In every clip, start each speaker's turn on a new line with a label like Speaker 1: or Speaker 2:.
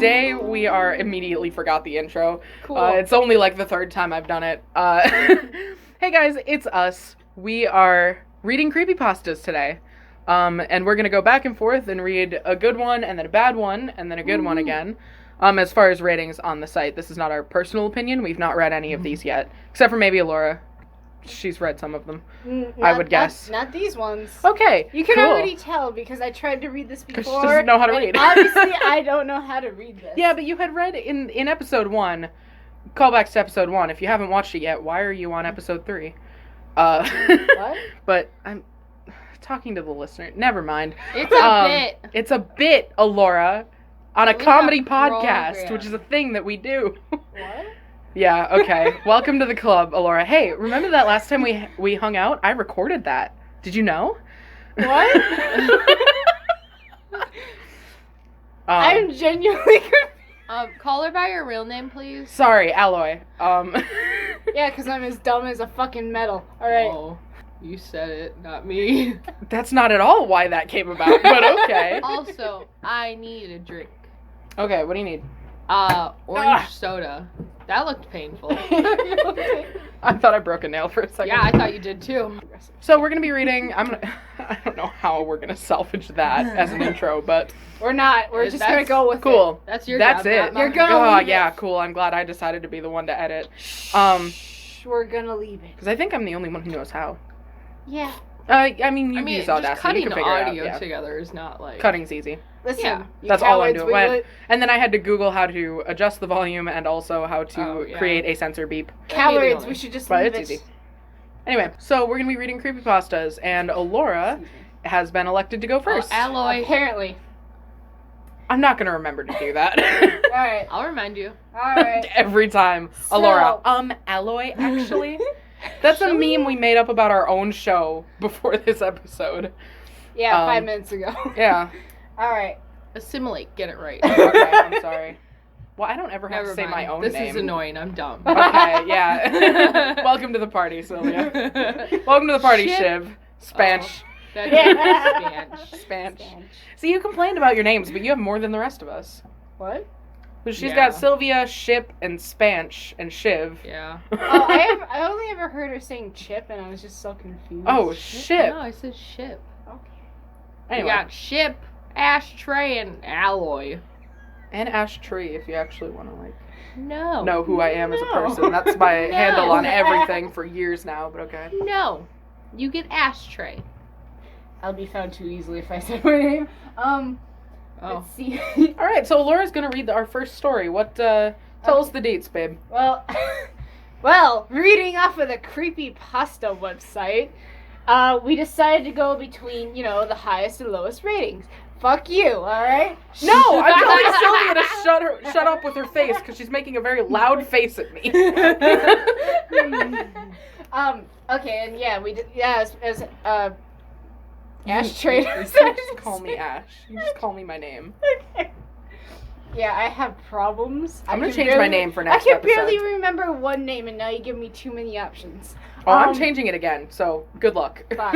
Speaker 1: today we are immediately forgot the intro.
Speaker 2: Cool.
Speaker 1: It's only like the third time I've done it. Hey guys, it's us. We are reading creepypastas today. And we're going to go back and forth and read a good one and then a bad one and then a good one again. As far as ratings on the site, this is not our personal opinion. We've not read any of these yet, except for maybe Alora. She's read some of them, I would guess.
Speaker 2: Not these ones.
Speaker 1: Okay,
Speaker 2: You can
Speaker 1: cool.
Speaker 2: already tell because I tried to read this before.
Speaker 1: Because she doesn't know how to read.
Speaker 2: Obviously, I don't know how to read this.
Speaker 1: Yeah, but you had read in episode 1, callbacks to episode 1. If you haven't watched it yet, why are you on episode 3?
Speaker 2: What?
Speaker 1: But I'm talking to the listener. Never mind.
Speaker 2: It's a bit.
Speaker 1: It's a bit, Alora, on a
Speaker 2: It's
Speaker 1: comedy
Speaker 2: a
Speaker 1: podcast,
Speaker 2: program.
Speaker 1: which is a thing that we do.
Speaker 2: What?
Speaker 1: Yeah, okay. Welcome to the club, Alora. Hey, remember that last time we hung out? I recorded that. Did you know?
Speaker 2: What? I'm genuinely confused.
Speaker 3: Call her by your real name, please.
Speaker 1: Sorry, Alloy.
Speaker 2: Yeah, because I'm as dumb as a fucking metal. Alright.
Speaker 3: Oh, you said it, not me.
Speaker 1: That's not at all why that came about, but okay.
Speaker 3: Also, I need a drink.
Speaker 1: Okay, what do you need?
Speaker 3: Orange soda. That looked painful.
Speaker 1: I thought I broke a nail for a second.
Speaker 3: Yeah, I thought you did too.
Speaker 1: So we're gonna be reading. I don't know how we're gonna salvage that as an intro, but
Speaker 2: We're not. We're just going to go with
Speaker 1: cool.
Speaker 2: it.
Speaker 3: That's your
Speaker 1: That's
Speaker 3: job,
Speaker 1: it.
Speaker 3: not mine.
Speaker 2: You're gonna
Speaker 1: Oh
Speaker 2: leave
Speaker 1: yeah,
Speaker 2: it.
Speaker 1: cool. I'm glad I decided to be the one to edit.
Speaker 2: We're going to leave it.
Speaker 1: Because I think I'm the only one who knows how.
Speaker 2: Yeah.
Speaker 1: I mean, you use
Speaker 3: just
Speaker 1: Audacity. You
Speaker 3: cutting
Speaker 1: can figure it
Speaker 3: audio
Speaker 1: out. Yeah.
Speaker 3: together is not like...
Speaker 1: Cutting's easy.
Speaker 2: Listen.
Speaker 3: Yeah.
Speaker 2: you
Speaker 1: That's all I'm
Speaker 2: cowards,
Speaker 1: doing. And then I had to Google how to adjust the volume and also how to
Speaker 3: Oh, yeah.
Speaker 1: create a censor beep.
Speaker 2: Cowards, we should just
Speaker 1: But
Speaker 2: leave
Speaker 1: it's
Speaker 2: it.
Speaker 1: easy. Anyway, so we're gonna be reading creepypastas, and Alora has been elected to go first.
Speaker 3: Alloy.
Speaker 2: Apparently.
Speaker 1: I'm not gonna remember to do that.
Speaker 2: Alright.
Speaker 3: I'll remind you.
Speaker 2: Alright.
Speaker 1: Every time.
Speaker 2: So-
Speaker 1: Alora. Alloy, actually. That's a meme we made up about our own show before this episode.
Speaker 2: Yeah, 5 minutes ago.
Speaker 1: Yeah.
Speaker 2: Alright.
Speaker 3: Assimilate. Get it right.
Speaker 1: Okay, I'm sorry. Well, I don't ever have
Speaker 3: Never
Speaker 1: to say
Speaker 3: mind.
Speaker 1: my own
Speaker 3: this
Speaker 1: name.
Speaker 3: is annoying. I'm dumb.
Speaker 1: Okay, yeah. Welcome to the party, Sylvia. Welcome to the party,
Speaker 3: Shit.
Speaker 1: Shiv. Spanch.
Speaker 3: That's
Speaker 2: Yeah.
Speaker 3: Spanish.
Speaker 1: Spanch. See, you complained about your names, but you have more than the rest of us.
Speaker 2: What?
Speaker 1: But she's
Speaker 3: Yeah.
Speaker 1: got Sylvia, Ship, and Spanch, and Shiv.
Speaker 3: Yeah.
Speaker 2: Oh, I only ever heard her saying chip, and I was just so confused.
Speaker 1: Oh, Ship.
Speaker 3: No, I said ship.
Speaker 2: Okay.
Speaker 1: Anyway.
Speaker 3: You got ship, ashtray, and alloy.
Speaker 1: And Ashtray, if you actually want to, like,
Speaker 3: No.
Speaker 1: know who I am as a
Speaker 2: No.
Speaker 1: person. That's my
Speaker 3: No.
Speaker 1: handle on everything for years now, but okay.
Speaker 3: No. You get ashtray.
Speaker 2: I'll be found too easily if I say my name.
Speaker 3: Oh.
Speaker 2: Let's see.
Speaker 1: Alright, so Laura's gonna read our first story. What, tell us the dates, babe.
Speaker 2: Well, reading off of the Creepypasta website, we decided to go between, the highest and lowest ratings. Fuck you, alright?
Speaker 1: No, I'm telling Sylvia to shut up with her face, because she's making a very loud face at me.
Speaker 2: Okay, and yeah, we did, yeah, as Ashtray.
Speaker 1: You just call me Ash. You just call me my name.
Speaker 2: Okay. Yeah, I have problems.
Speaker 1: I'm gonna
Speaker 2: can
Speaker 1: change my name for next
Speaker 2: I can
Speaker 1: episode.
Speaker 2: barely remember one name, and now you give me too many options.
Speaker 1: Oh, I'm changing it again, so good luck.
Speaker 2: Fuck.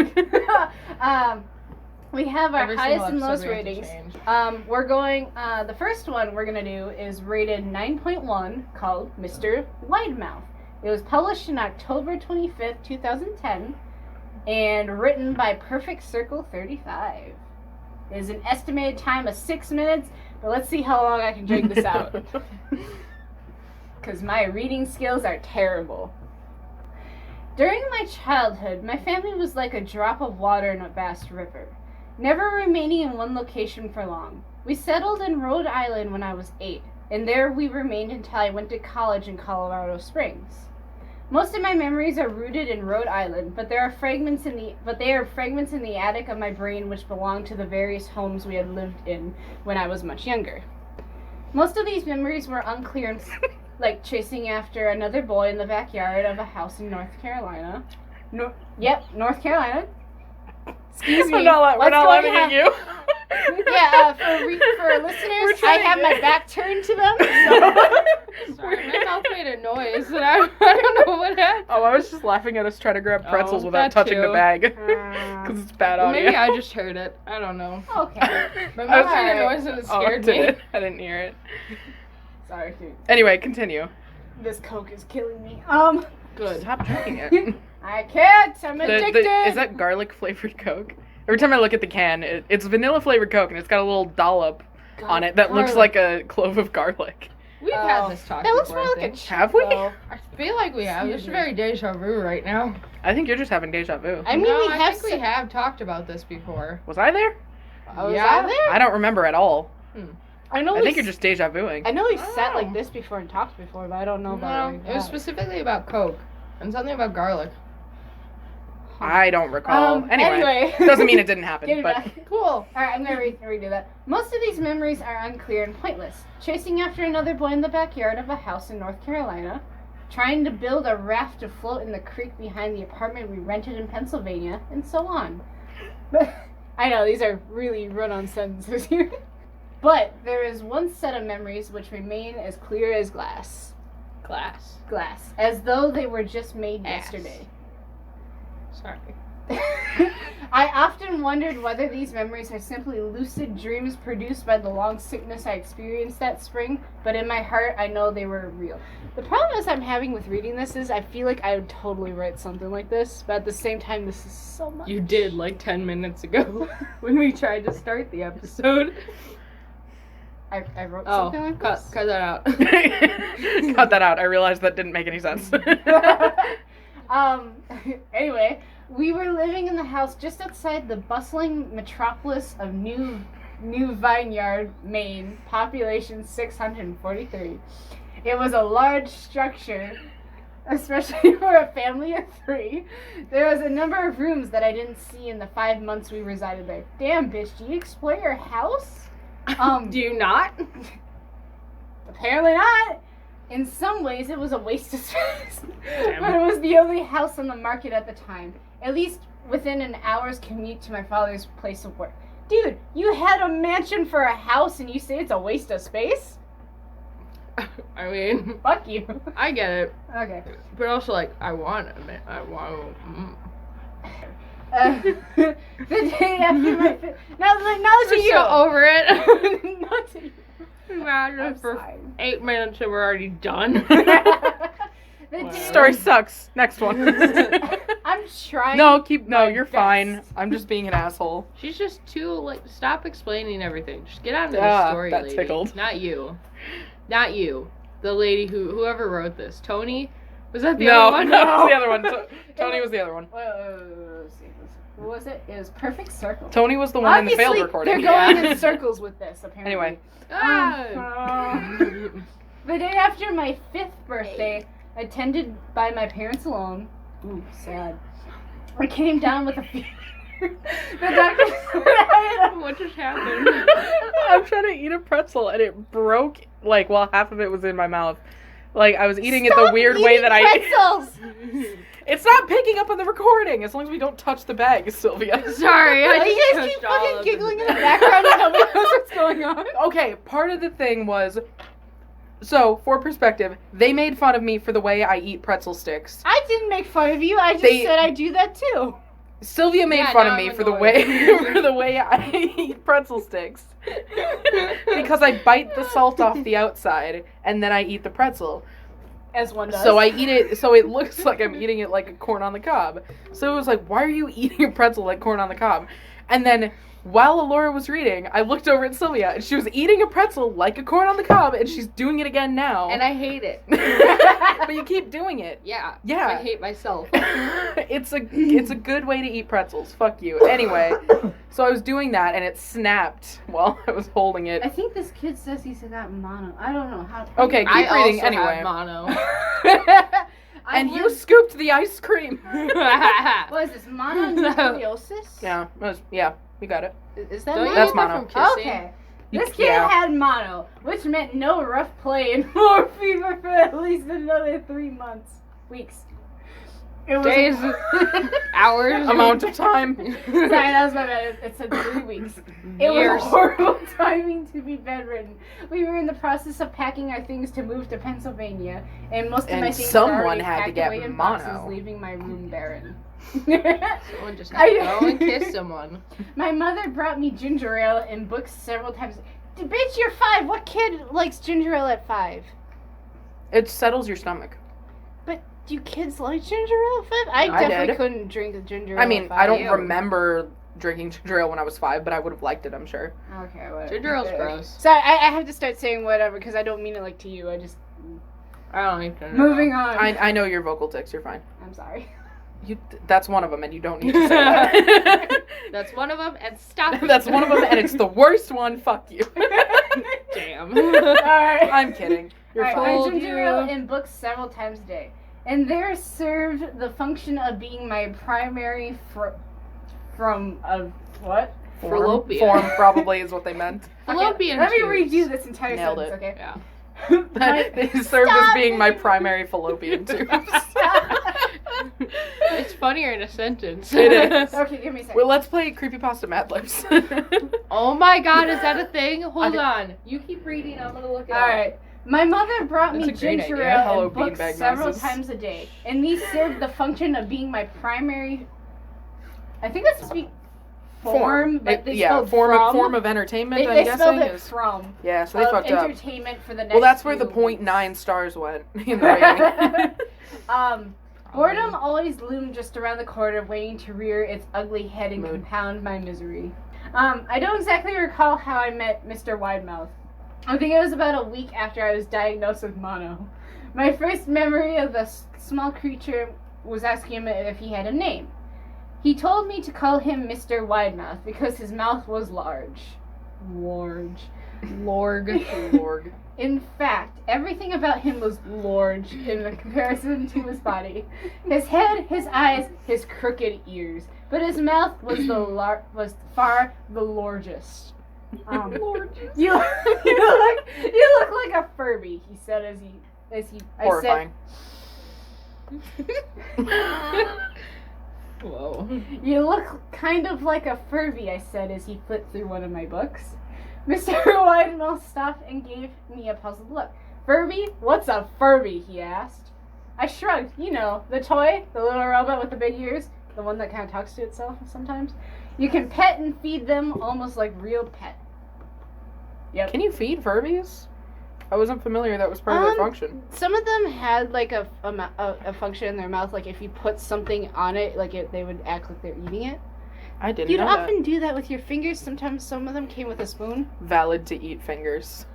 Speaker 2: We have our
Speaker 3: Every
Speaker 2: highest
Speaker 3: single
Speaker 2: and lowest
Speaker 3: episode we have to
Speaker 2: ratings.
Speaker 3: change.
Speaker 2: We're going, the first one we're gonna do is rated 9.1, called Mr. Widemouth. It was published in October 25th, 2010, and written by Perfect Circle 35. It is an estimated time of 6 minutes, but let's see how long I can drag this out. Because my reading skills are terrible. During my childhood, my family was like a drop of water in a vast river, never remaining in one location for long. We settled in Rhode Island when I was 8, and there we remained until I went to college in Colorado Springs. Most of my memories are rooted in Rhode Island, but they are fragments in the attic of my brain which belong to the various homes we had lived in when I was much younger. Most of these memories were unclear, like chasing after another boy in the backyard of a house in North Carolina. North Carolina. Excuse me.
Speaker 1: We're not
Speaker 2: What's
Speaker 1: laughing
Speaker 2: going
Speaker 1: at you.
Speaker 2: Yeah, for listeners, I have my back turned to them. So.
Speaker 3: Sorry, my mouth made a noise, and I don't know what happened.
Speaker 1: Oh, I was just laughing at us trying to grab pretzels
Speaker 3: Oh,
Speaker 1: without
Speaker 3: that
Speaker 1: touching the
Speaker 3: too.
Speaker 1: bag. Because it's bad
Speaker 3: Well,
Speaker 1: audio.
Speaker 3: maybe I just heard it. I don't know.
Speaker 2: Okay.
Speaker 3: But
Speaker 1: I
Speaker 3: I
Speaker 1: was-
Speaker 3: was making a noise and it
Speaker 1: Oh,
Speaker 3: scared
Speaker 1: did
Speaker 3: me.
Speaker 1: it? I didn't hear it.
Speaker 2: Sorry, dude.
Speaker 1: Anyway, continue.
Speaker 2: This Coke is killing me.
Speaker 3: Good.
Speaker 1: Stop drinking it.
Speaker 2: I can't. I'm
Speaker 1: The-
Speaker 2: addicted.
Speaker 1: is that garlic flavored Coke? Every time I look at the can, it's vanilla flavored Coke, and it's got a little dollop on it that looks like a clove of garlic.
Speaker 3: We've
Speaker 2: Oh.
Speaker 3: had this talk
Speaker 2: That looks
Speaker 3: before,
Speaker 2: more
Speaker 3: I
Speaker 2: like a
Speaker 3: think.
Speaker 1: Have we?
Speaker 2: Cheeto.
Speaker 3: I feel like we have. This is
Speaker 2: Excuse me.
Speaker 3: very deja vu right now.
Speaker 1: I think you're just having deja vu.
Speaker 2: I mean,
Speaker 3: no,
Speaker 2: we
Speaker 3: I
Speaker 2: have.
Speaker 3: think we have talked about this before.
Speaker 1: Was I there?
Speaker 2: Oh, was
Speaker 3: Yeah.
Speaker 2: I there?
Speaker 1: I don't remember at all.
Speaker 2: I know.
Speaker 1: I think you're just deja vuing.
Speaker 2: I know we've sat
Speaker 3: Oh.
Speaker 2: like this before and talked before, but I don't know about
Speaker 3: No,
Speaker 2: like
Speaker 3: it was
Speaker 2: that.
Speaker 3: specifically about Coke and something about garlic.
Speaker 1: I don't recall. Anyway, doesn't mean it didn't happen,
Speaker 2: Give it
Speaker 1: but
Speaker 2: back.
Speaker 3: Cool.
Speaker 2: Alright, I'm gonna redo that. Most of these memories are unclear and pointless. Chasing after another boy in the backyard of a house in North Carolina. Trying to build a raft to float in the creek behind the apartment we rented in Pennsylvania, and so on. But I know, these are really run-on sentences here. But there is one set of memories which remain as clear as glass.
Speaker 3: Glass.
Speaker 2: Glass. As though they were just made
Speaker 3: Ass.
Speaker 2: yesterday.
Speaker 3: Sorry.
Speaker 2: I often wondered whether these memories are simply lucid dreams produced by the long sickness I experienced that spring, but in my heart I know they were real. The problem is I'm having with reading this is I feel like I would totally write something like this, but at the same time this is so much.
Speaker 3: You did like 10 minutes ago when we tried to start the episode.
Speaker 2: I wrote
Speaker 3: Oh,
Speaker 2: something like
Speaker 3: cut
Speaker 2: this.
Speaker 3: that out.
Speaker 1: cut that out. I realized that didn't make any sense.
Speaker 2: Anyway, we were living in the house just outside the bustling metropolis of New Vineyard, Maine, population 643. It was a large structure, especially for a family of 3. There was a number of rooms that I didn't see in the 5 months we resided there. Damn, bitch, do you explore your house?
Speaker 3: Do you not?
Speaker 2: Apparently not. In some ways, it was a waste of space.
Speaker 3: Damn.
Speaker 2: But it was the only house on the market at the time. At least within an hour's commute to my father's place of work. Dude, you had a mansion for a house and you say it's a waste of space?
Speaker 3: I mean,
Speaker 2: Fuck you.
Speaker 3: I get it.
Speaker 2: Okay.
Speaker 3: But also, like, I want.
Speaker 2: The day after my now that
Speaker 3: Just
Speaker 2: you
Speaker 3: so over it.
Speaker 2: Not to you.
Speaker 3: Imagine
Speaker 2: I'm
Speaker 3: for
Speaker 2: sorry.
Speaker 3: 8 minutes and we're already done.
Speaker 2: The day-
Speaker 1: Story sucks. Next one.
Speaker 2: I'm trying.
Speaker 1: No,
Speaker 2: my
Speaker 1: you're
Speaker 2: best.
Speaker 1: fine. I'm just being an asshole.
Speaker 3: She's just too, like, stop explaining everything. Just get on to the story,
Speaker 1: that
Speaker 3: lady.
Speaker 1: tickled.
Speaker 3: Not you. Not you. The lady whoever wrote this. Tony? Was that the
Speaker 1: No,
Speaker 3: other one?
Speaker 1: no, it was the other one. Tony was the other one.
Speaker 2: Let's see. What was it? It was Perfect Circle.
Speaker 1: Tony was the one in the failed
Speaker 2: Obviously,
Speaker 1: recording.
Speaker 2: They're going
Speaker 3: Yeah.
Speaker 2: in circles with this, apparently.
Speaker 1: Anyway.
Speaker 3: Ah.
Speaker 2: The day after my 5th birthday, attended by my parents alone. Ooh, sad. I came down with a fever. The doctor said I had a
Speaker 3: What just happened?
Speaker 1: I'm trying to eat a pretzel and it broke, like, while half of it was in my mouth. Like, I was eating it the
Speaker 2: Stop
Speaker 1: weird way
Speaker 2: eating
Speaker 1: that
Speaker 2: pretzels!
Speaker 1: It's not picking up on the recording as long as we don't touch the bag, Sylvia.
Speaker 3: Sorry, I
Speaker 2: You
Speaker 3: just
Speaker 2: guys keep
Speaker 3: touched all
Speaker 2: fucking
Speaker 3: of
Speaker 2: giggling in
Speaker 3: it.
Speaker 2: the background and nobody knows what's going on.
Speaker 1: Okay, part of the thing was, so, for perspective, they made fun of me for the way I eat pretzel sticks.
Speaker 2: I didn't make fun of you. I just
Speaker 1: They-
Speaker 2: said I do that too.
Speaker 1: Sylvia made
Speaker 3: Yeah,
Speaker 1: fun
Speaker 3: now
Speaker 1: of me
Speaker 3: I'm
Speaker 1: for the
Speaker 3: annoyed.
Speaker 1: way I eat pretzel sticks. Because I bite the salt off the outside and then I eat the pretzel.
Speaker 2: As one does.
Speaker 1: So I eat it so it looks like I'm eating it like a corn on the cob. So it was like, why are you eating a pretzel like corn on the cob? And then while Alora was reading, I looked over at Sylvia and she was eating a pretzel like a corn on the cob and she's doing it again now.
Speaker 3: And I hate it.
Speaker 1: But you keep doing it.
Speaker 3: Yeah.
Speaker 1: Yeah.
Speaker 3: I hate myself.
Speaker 1: It's a good way to eat pretzels. Fuck you. Anyway, so I was doing that and it snapped while I was holding it.
Speaker 2: I think this kid says he's got mono. I don't know how.
Speaker 1: Okay, keep
Speaker 3: I
Speaker 1: reading
Speaker 3: also
Speaker 1: anyway.
Speaker 3: have mono.
Speaker 1: And you scooped the ice cream.
Speaker 2: What is this, mononucleosis?
Speaker 1: Yeah, we got it.
Speaker 2: Is that
Speaker 3: Don't you
Speaker 2: mono?
Speaker 1: That's
Speaker 3: get that
Speaker 1: mono.
Speaker 3: from kissing?
Speaker 2: Okay.
Speaker 1: You-
Speaker 2: This kid
Speaker 1: yeah.
Speaker 2: had mono, which meant no rough play and more fever for at least another 3 months. Weeks. It was
Speaker 3: Days. Hours.
Speaker 1: Amount of time.
Speaker 2: Sorry, that was my bad. It said 3 weeks. It
Speaker 3: Years.
Speaker 2: was horrible timing to be bedridden. We were in the process of packing our things to move to Pennsylvania, and most of
Speaker 1: And
Speaker 2: my things
Speaker 1: someone
Speaker 2: were already
Speaker 1: had to
Speaker 2: packed
Speaker 1: get
Speaker 2: away in
Speaker 1: mono.
Speaker 2: boxes, leaving my room barren.
Speaker 3: Someone just had to go and kiss someone.
Speaker 2: My mother brought me ginger ale and books several times. Bitch, you're 5. What kid likes ginger ale at 5?
Speaker 1: It settles your stomach.
Speaker 2: But do kids like ginger ale at 5? I definitely
Speaker 1: did.
Speaker 2: couldn't drink the ginger ale
Speaker 1: I mean,
Speaker 2: at 5.
Speaker 1: I don't
Speaker 3: Ew.
Speaker 1: remember drinking ginger ale when I was 5, but I would have liked it, I'm sure.
Speaker 2: Okay, whatever.
Speaker 3: Ginger ale's gross.
Speaker 2: So I have to start saying whatever because I don't mean it like to you. I just...
Speaker 3: I don't like ginger
Speaker 2: Moving
Speaker 3: ale.
Speaker 2: on.
Speaker 1: I know your vocal tics, you're fine.
Speaker 2: I'm sorry.
Speaker 1: That's one of them, and you don't need to say that.
Speaker 3: That's one of them, and stop.
Speaker 1: That's one of them, and it's the worst one. Fuck you.
Speaker 3: Damn.
Speaker 2: Alright.
Speaker 1: I'm kidding. You're
Speaker 2: Alright,
Speaker 1: fine.
Speaker 2: I
Speaker 3: Told
Speaker 2: ginger
Speaker 3: you.
Speaker 2: ale in books several times a day. And there served the function of being my primary from a what?
Speaker 3: Fallopian.
Speaker 1: Form probably is what they meant.
Speaker 3: Fallopian
Speaker 2: Let me
Speaker 3: tubes.
Speaker 2: redo this entire
Speaker 1: Nailed
Speaker 2: sentence,
Speaker 1: it.
Speaker 2: okay?
Speaker 3: Yeah.
Speaker 1: It served as
Speaker 2: Stop
Speaker 1: being my
Speaker 2: it.
Speaker 1: primary fallopian tube.
Speaker 3: It's funnier in a sentence.
Speaker 1: It is.
Speaker 2: Okay, give me a second.
Speaker 1: Well, let's play Creepypasta Mad Libs.
Speaker 3: Oh my god, is that a thing? Hold
Speaker 1: I-
Speaker 3: on. You keep reading, I'm gonna look it up.
Speaker 2: Alright. My mother brought me
Speaker 3: That's a great
Speaker 2: ginger
Speaker 3: idea.
Speaker 2: ale
Speaker 1: Hello,
Speaker 2: and books
Speaker 1: beanbag
Speaker 2: several
Speaker 1: noises.
Speaker 2: times a day. And these served the function of being my primary... I think that's form, but they spelled from.
Speaker 1: form of entertainment,
Speaker 2: They,
Speaker 1: I'm
Speaker 2: they
Speaker 1: guessing.
Speaker 2: spelled it
Speaker 1: Is,
Speaker 2: from.
Speaker 1: yeah, so they
Speaker 2: Of
Speaker 1: fucked up.
Speaker 2: entertainment for the next
Speaker 1: Well, that's where the
Speaker 2: few weeks.
Speaker 1: 0.9 stars went in the rating.
Speaker 2: Boredom always loomed just around the corner, waiting to rear its ugly head and
Speaker 1: Mood.
Speaker 2: compound my misery. I don't exactly recall how I met Mr. Widemouth. I think it was about a week after I was diagnosed with mono. My first memory of the small creature was asking him if he had a name. He told me to call him Mr. Widemouth because his mouth was large. Large.
Speaker 3: Lorg.
Speaker 2: In fact, everything about him was large in comparison to his body. His head, his eyes, his crooked ears. But his mouth was far the largest. You look like a Furby, he said as he
Speaker 1: Horrifying.
Speaker 3: Whoa.
Speaker 2: You look kind of like a Furby, I said as he flipped through one of my books. Mr. Widemouth stopped and gave me a puzzled look. Furby? What's a Furby? He asked. I shrugged. You know, the toy, the little robot with the big ears, the one that kind of talks to itself sometimes. You can pet and feed them almost like real pet. Yep.
Speaker 1: Can you feed Furbies? I wasn't familiar that was part of their function.
Speaker 2: Some of them had like a function in their mouth, like if you put something on it, they would act like they're eating it.
Speaker 1: I didn't
Speaker 2: You'd
Speaker 1: know
Speaker 2: often do that with your fingers. Sometimes some of them came with a spoon.
Speaker 1: that. Valid to eat fingers.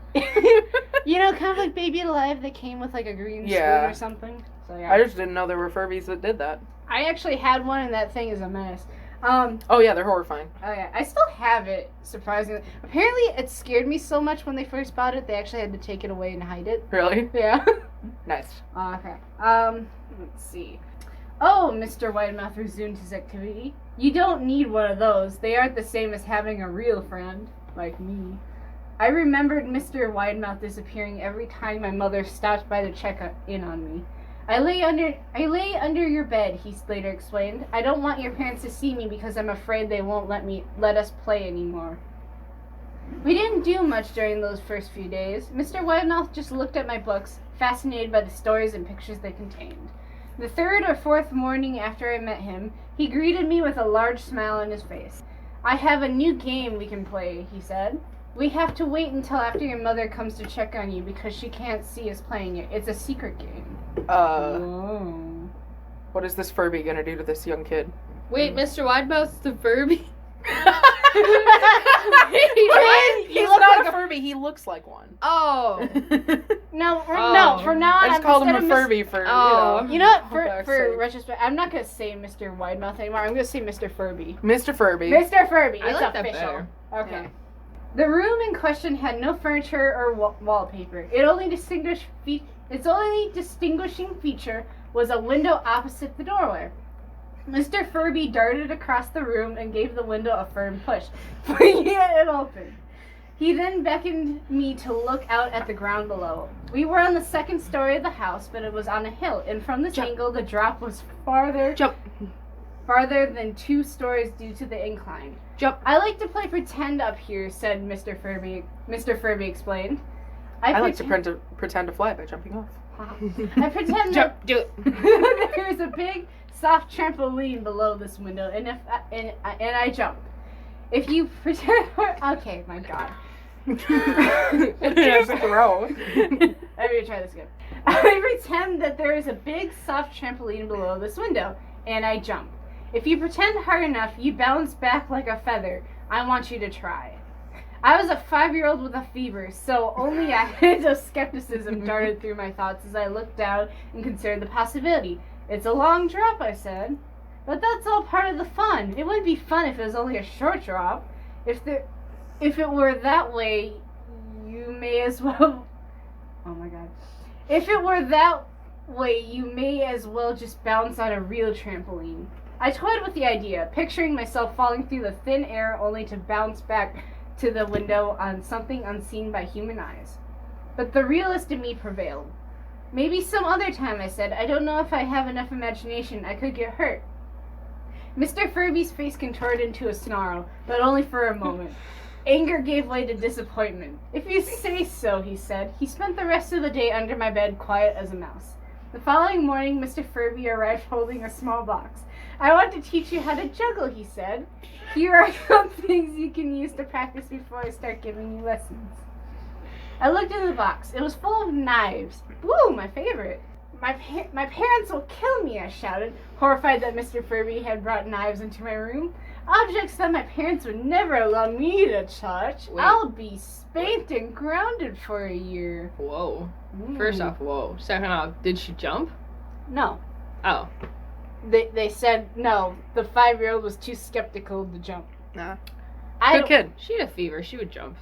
Speaker 2: You know, kind of like Baby Alive that came with like a green
Speaker 1: Yeah.
Speaker 2: spoon or something. So yeah.
Speaker 1: I just didn't know there were Furbies that did that.
Speaker 2: I actually had one and that thing is a mess.
Speaker 1: Oh yeah, they're horrifying.
Speaker 2: Oh yeah, I still have it, surprisingly. Apparently it scared me so much when they first bought it, they actually had to take it away and hide it.
Speaker 1: Really?
Speaker 2: Yeah.
Speaker 1: Nice.
Speaker 2: Okay. Let's see. Oh, Mr. Widemouth resumed his activity. You don't need one of those. They aren't the same as having a real friend, like me. I remembered Mr. Widemouth disappearing every time my mother stopped by to check in on me. I lay under your bed, he later explained. I don't want your parents to see me because I'm afraid they won't let us play anymore. We didn't do much during those first few days. Mr. Widemouth just looked at my books, fascinated by the stories and pictures they contained. The third or fourth morning after I met him, he greeted me with a large smile on his face. I have a new game we can play, he said. We have to wait until after your mother comes to check on you because she can't see us playing it. It's a secret game. Whoa.
Speaker 1: What is this Furby gonna do to this young kid?
Speaker 3: Wait, Mr. Widemouth's the Furby?
Speaker 1: He's not a Furby, he looks like one.
Speaker 3: Oh.
Speaker 2: No,
Speaker 3: Oh.
Speaker 2: no, from now on,
Speaker 1: I just called him a
Speaker 2: instead of
Speaker 1: Furby for,
Speaker 3: Oh.
Speaker 2: You know what?
Speaker 1: for fuck's
Speaker 2: For
Speaker 1: sake.
Speaker 2: retrospect, I'm not gonna say Mr. Widemouth anymore. I'm gonna say Mr. Furby.
Speaker 1: Mr. Furby.
Speaker 2: Mr. Furby.
Speaker 3: I
Speaker 2: It's
Speaker 3: like that
Speaker 2: official.
Speaker 3: better.
Speaker 2: Okay.
Speaker 3: Yeah.
Speaker 2: The room in question had no furniture or wallpaper. Its only distinguishing feature was a window opposite the doorway. Mr. Furby darted across the room and gave the window a firm push, flinging it open. He then beckoned me to look out at the ground below. We were on the second story of the house, but it was on a hill, and from this angle, the drop was farther than 2 stories due to the incline.
Speaker 3: Jump.
Speaker 2: I like to play pretend up here, said Mr. Furby. Mr. Furby explained.
Speaker 1: I like to pretend to fly by jumping off.
Speaker 2: I pretend that
Speaker 3: Do it.
Speaker 2: there is a big, soft trampoline below this window, and I jump. If you pretend, okay, my God.
Speaker 1: Just throw.
Speaker 2: I'm gonna try this again. I pretend that there is a big, soft trampoline below this window, and I jump. If you pretend hard enough, you bounce back like a feather. I want you to try. I was a 5-year-old with a fever, so only a hint of skepticism darted through my thoughts as I looked down and considered the possibility. It's a long drop, I said. But that's all part of the fun. It wouldn't be fun if it was only a short drop. If it were that way, you may as well... Oh my God. If it were that way, you may as well just bounce on a real trampoline. I toyed with the idea, picturing myself falling through the thin air only to bounce back to the window on something unseen by human eyes. But the realist in me prevailed. Maybe some other time, I said. I don't know if I have enough imagination. I could get hurt. Mr. Furby's face contorted into a snarl, but only for a moment. Anger gave way to disappointment. If you say so, he said. He spent the rest of the day under my bed, quiet as a mouse. The following morning, Mr. Furby arrived holding a small box. I want to teach you how to juggle, he said. Here are some things you can use to practice before I start giving you lessons. I looked in the box. It was full of knives. Woo, my favorite. My parents will kill me, I shouted, horrified that Mr. Furby had brought knives into my room. Objects that my parents would never allow me to touch.
Speaker 3: Wait.
Speaker 2: I'll be spanked and grounded for a year.
Speaker 3: Whoa. First off, whoa. Second off, did she jump?
Speaker 2: No.
Speaker 3: Oh.
Speaker 2: They said no. The 5-year-old was too skeptical to jump.
Speaker 1: Nah.
Speaker 2: I
Speaker 1: Good kid.
Speaker 3: She had a fever. She would jump.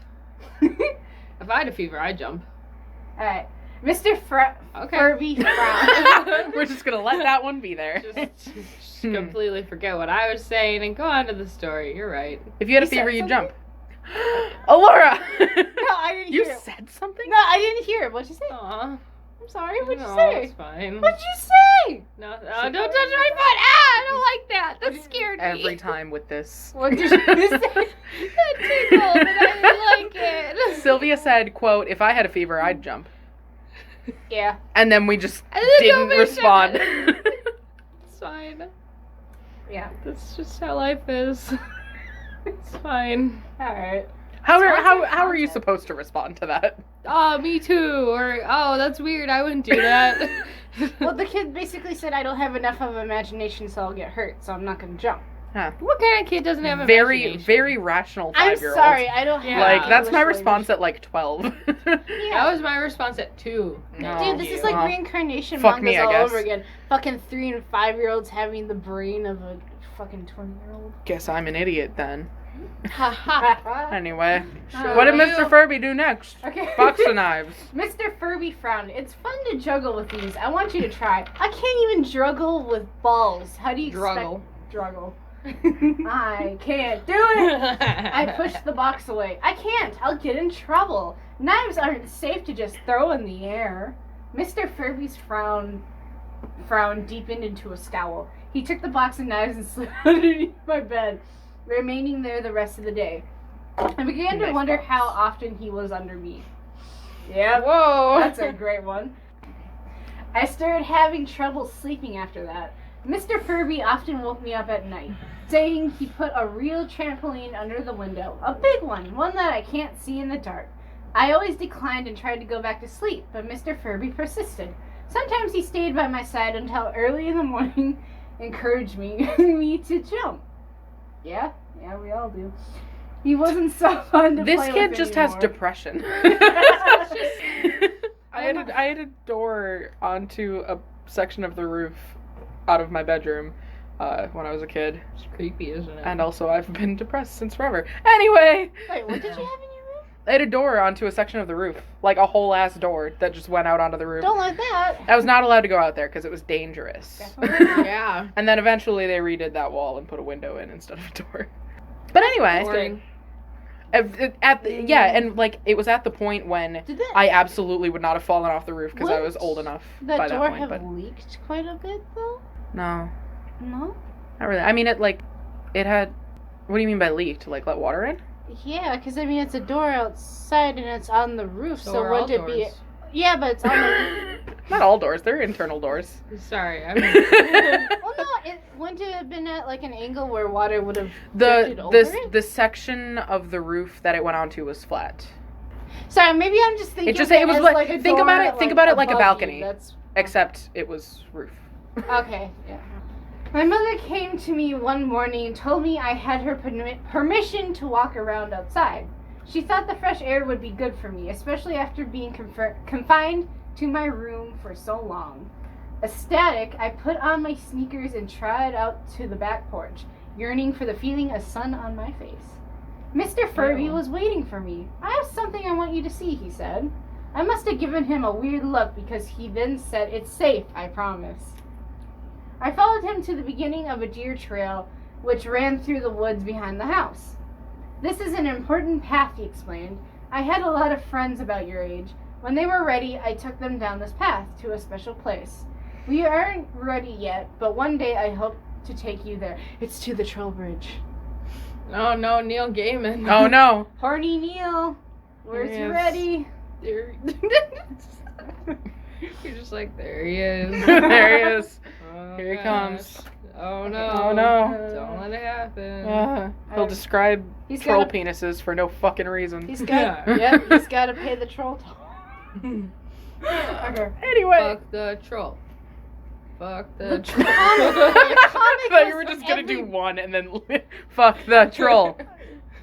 Speaker 3: If I had a fever, I'd jump.
Speaker 2: Alright. Mr.
Speaker 3: Okay.
Speaker 2: Furby frowned.
Speaker 1: We're just gonna let that one be there.
Speaker 3: Just completely forget what I was saying and go on to the story. You're right.
Speaker 1: If you had a
Speaker 2: You
Speaker 1: fever,
Speaker 2: said
Speaker 1: you'd
Speaker 2: something?
Speaker 1: jump. Alora!
Speaker 2: No, I didn't
Speaker 1: You
Speaker 2: hear it.
Speaker 1: said something?
Speaker 2: No, I didn't hear it. What'd you say?
Speaker 3: Aw.
Speaker 2: I'm sorry. What'd you
Speaker 3: No,
Speaker 2: say?
Speaker 3: it's fine.
Speaker 2: What'd you say?
Speaker 3: No, don't touch my foot! Ah, I don't like that. That scared me.
Speaker 1: Every time with this.
Speaker 2: What did you say?
Speaker 3: That tickled, and I didn't like it.
Speaker 1: Sylvia said, quote, if I had a fever, I'd jump.
Speaker 2: Yeah.
Speaker 1: And then we just
Speaker 3: And then
Speaker 1: didn't
Speaker 3: nobody
Speaker 1: respond.
Speaker 3: said it. It's fine.
Speaker 2: Yeah.
Speaker 3: That's just how life is. It's fine.
Speaker 2: Alright.
Speaker 1: How
Speaker 2: Sounds
Speaker 1: are
Speaker 2: like
Speaker 1: how are you
Speaker 2: content.
Speaker 1: supposed to respond to that?
Speaker 3: Oh, me too. Or, oh, that's weird. I wouldn't do that.
Speaker 2: Well, the kid basically said, I don't have enough of imagination, so I'll get hurt, so I'm not going to jump.
Speaker 3: What kind of kid doesn't have
Speaker 1: Very,
Speaker 3: imagination?
Speaker 1: very rational
Speaker 2: I'm
Speaker 1: 5-year-old.
Speaker 2: sorry, I don't have
Speaker 3: Yeah.
Speaker 1: Like, that's my
Speaker 2: English
Speaker 1: response at like 12.
Speaker 3: That was my response at 2.
Speaker 1: No.
Speaker 2: Dude, this is like
Speaker 1: Well,
Speaker 2: reincarnation
Speaker 1: fuck
Speaker 2: mangas
Speaker 1: me, I
Speaker 2: all
Speaker 1: guess.
Speaker 2: over again. Fucking 3 and 5-year-olds having the brain of a fucking 20-year-old.
Speaker 1: Guess I'm an idiot then.
Speaker 3: Ha
Speaker 1: Anyway,
Speaker 2: Sure
Speaker 1: what did
Speaker 3: you.
Speaker 1: Mr. Furby do next?
Speaker 2: Okay.
Speaker 1: Box of knives.
Speaker 2: Mr. Furby frowned. It's fun to juggle with these. I want you to try. I can't even juggle with balls. How do you
Speaker 3: Druggle.
Speaker 2: Juggle. I can't do it. I pushed the box away. I can't. I'll get in trouble. Knives aren't safe to just throw in the air. Mr. Furby's frown deepened into a scowl. He took the box of knives and slid underneath my bed, remaining there the rest of the day. I began to
Speaker 1: Nice
Speaker 2: wonder
Speaker 1: box.
Speaker 2: how often he was under me. Yeah,
Speaker 3: Whoa.
Speaker 2: that's a great one. I started having trouble sleeping after that. Mr. Furby often woke me up at night, saying he put a real trampoline under the window. A big one that I can't see in the dark. I always declined and tried to go back to sleep, but Mr. Furby persisted. Sometimes he stayed by my side until early in the morning, encouraged me to jump. Yeah, we all do. He wasn't so fun to
Speaker 1: This
Speaker 2: play
Speaker 1: kid
Speaker 2: with
Speaker 1: just has
Speaker 2: anymore.
Speaker 1: depression. I had a door onto a section of the roof out of my bedroom when I was a kid,
Speaker 3: It's creepy, isn't it?
Speaker 1: and also I've been depressed since forever. Anyway,
Speaker 2: Wait, what did you have in your room?
Speaker 1: I had a door onto a section of the roof, like a whole ass door that just went out onto the roof.
Speaker 2: Don't like that.
Speaker 1: I was not allowed to go out there because it was dangerous.
Speaker 2: Definitely not.
Speaker 3: Yeah.
Speaker 1: And then eventually they redid that wall and put a window in instead of a door. But anyway,
Speaker 3: Boring.
Speaker 1: And like it was at the point when
Speaker 2: Did that,
Speaker 1: I absolutely would not have fallen off the roof because I was
Speaker 2: Wouldn't
Speaker 1: old enough
Speaker 2: the
Speaker 1: by
Speaker 2: door
Speaker 1: that point.
Speaker 2: have
Speaker 1: But
Speaker 2: leaked quite a bit, though?
Speaker 1: no,
Speaker 2: No?
Speaker 1: not really. I mean, it had. What do you mean by leaked? Like let water in?
Speaker 2: Yeah, because, I mean, it's a door outside and it's on the roof, so
Speaker 3: are all
Speaker 2: wouldn't it be...
Speaker 3: doors.
Speaker 2: Yeah, but it's on the...
Speaker 1: Not all doors. They're internal doors.
Speaker 3: Sorry, I'm.
Speaker 2: Well, no, wouldn't it have been at, like, an angle where water would have drifted over it?
Speaker 1: The section of the roof that it went onto was flat.
Speaker 2: Sorry, maybe I'm just thinking...
Speaker 1: It was
Speaker 2: as,
Speaker 1: like
Speaker 2: a
Speaker 1: think
Speaker 2: door
Speaker 1: about it like a
Speaker 2: above
Speaker 1: balcony.
Speaker 2: you. That's...
Speaker 1: Except it was roof.
Speaker 2: Okay, yeah. My mother came to me one morning and told me I had her permission to walk around outside. She thought the fresh air would be good for me, especially after being confined to my room for so long. Ecstatic, I put on my sneakers and trotted out to the back porch, yearning for the feeling of sun on my face. Mr. Furby was waiting for me. I have something I want you to see, he said. I must have given him a weird look because he then said, "It's safe, I promise." I followed him to the beginning of a deer trail which ran through the woods behind the house. "This is an important path," he explained. "I had a lot of friends about your age. When they were ready, I took them down this path to a special place. We aren't ready yet, but one day I hope to take you there. It's to the Troll Bridge."
Speaker 3: Oh no, Neil Gaiman.
Speaker 1: Oh no.
Speaker 2: Horny Neil, where's you
Speaker 1: Yes.
Speaker 2: ready?
Speaker 3: There- You're just like, there he is.
Speaker 1: There he is.
Speaker 3: Oh,
Speaker 1: Here he
Speaker 3: gosh.
Speaker 1: comes.
Speaker 3: Oh no.
Speaker 1: Oh no.
Speaker 3: Don't let it happen.
Speaker 1: He'll describe
Speaker 2: He's
Speaker 1: troll
Speaker 2: gotta-
Speaker 1: penises for no fucking reason.
Speaker 2: He's got,
Speaker 3: Yeah.
Speaker 2: he's got to pay the troll toll. Okay.
Speaker 1: Anyway.
Speaker 3: Fuck the troll. Fuck the
Speaker 2: The
Speaker 3: troll.
Speaker 1: I thought you were just gonna do one and then fuck the troll.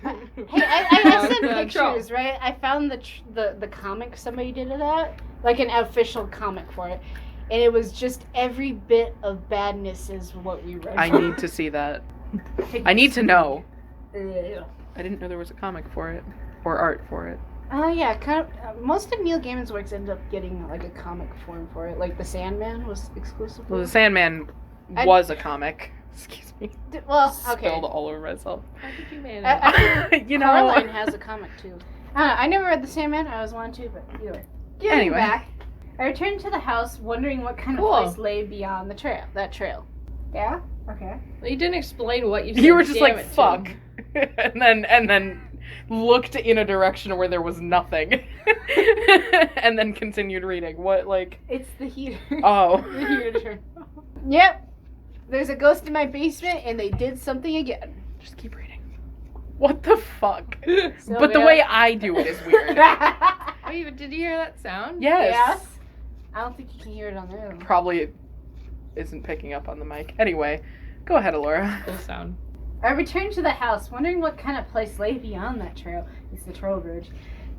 Speaker 2: Hey, I have
Speaker 3: Fuck
Speaker 2: some
Speaker 3: the
Speaker 2: pictures,
Speaker 3: troll.
Speaker 2: right? I found the comic somebody did of that, like an official comic for it, and it was just every bit of badness is what we read.
Speaker 1: I need to see that. I need to know. I didn't know there was a comic for it or art for it.
Speaker 2: Oh yeah, kind of, most of Neil Gaiman's works end up getting like a comic form for it. Like the Sandman was exclusively.
Speaker 1: Well, the Sandman
Speaker 2: I-
Speaker 1: was a comic. Excuse me.
Speaker 2: Well, okay.
Speaker 1: Spilled all over myself.
Speaker 3: How did you manage?
Speaker 1: You know.
Speaker 2: Coraline has a comic too. I don't know, I never read the Sandman. I was wanting to, but either way. Getting
Speaker 1: Anyway.
Speaker 2: back, I returned to the house, wondering what kind of
Speaker 3: Cool.
Speaker 2: place lay beyond the trail. That trail. Yeah. Okay.
Speaker 3: Well, you didn't explain what you said.
Speaker 1: You were just
Speaker 3: damn
Speaker 1: like
Speaker 3: it,
Speaker 1: fuck,
Speaker 3: Tim.
Speaker 1: and then looked in a direction where there was nothing, and then continued reading. What like?
Speaker 2: It's the heater.
Speaker 1: Oh.
Speaker 2: The heater turned off. Yep. There's a ghost in my basement, and they did something again.
Speaker 1: Just keep reading. What the fuck? But the
Speaker 2: Sylvia.
Speaker 1: way I do it is weird.
Speaker 3: Wait, did you hear that sound?
Speaker 1: Yes.
Speaker 2: Yes. I don't think you can hear it on there.
Speaker 1: Probably isn't picking up on the mic. Anyway, go ahead, Alora.
Speaker 3: Cool sound.
Speaker 2: I returned to the house, wondering what kind of place lay beyond that trail. It's the Troll Bridge.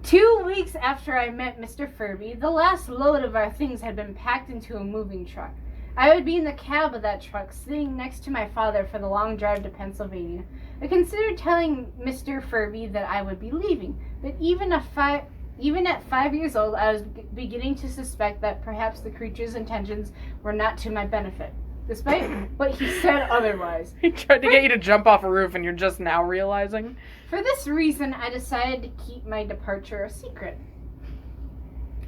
Speaker 2: 2 weeks after I met Mr. Furby, the last load of our things had been packed into a moving truck. I would be in the cab of that truck, sitting next to my father for the long drive to Pennsylvania. I considered telling Mr. Furby that I would be leaving, but even at 5 years old, I was beginning to suspect that perhaps the creature's intentions were not to my benefit, despite what he said otherwise.
Speaker 1: He tried to get you to jump off a roof, and you're just now realizing.
Speaker 2: For this reason, I decided to keep my departure a secret.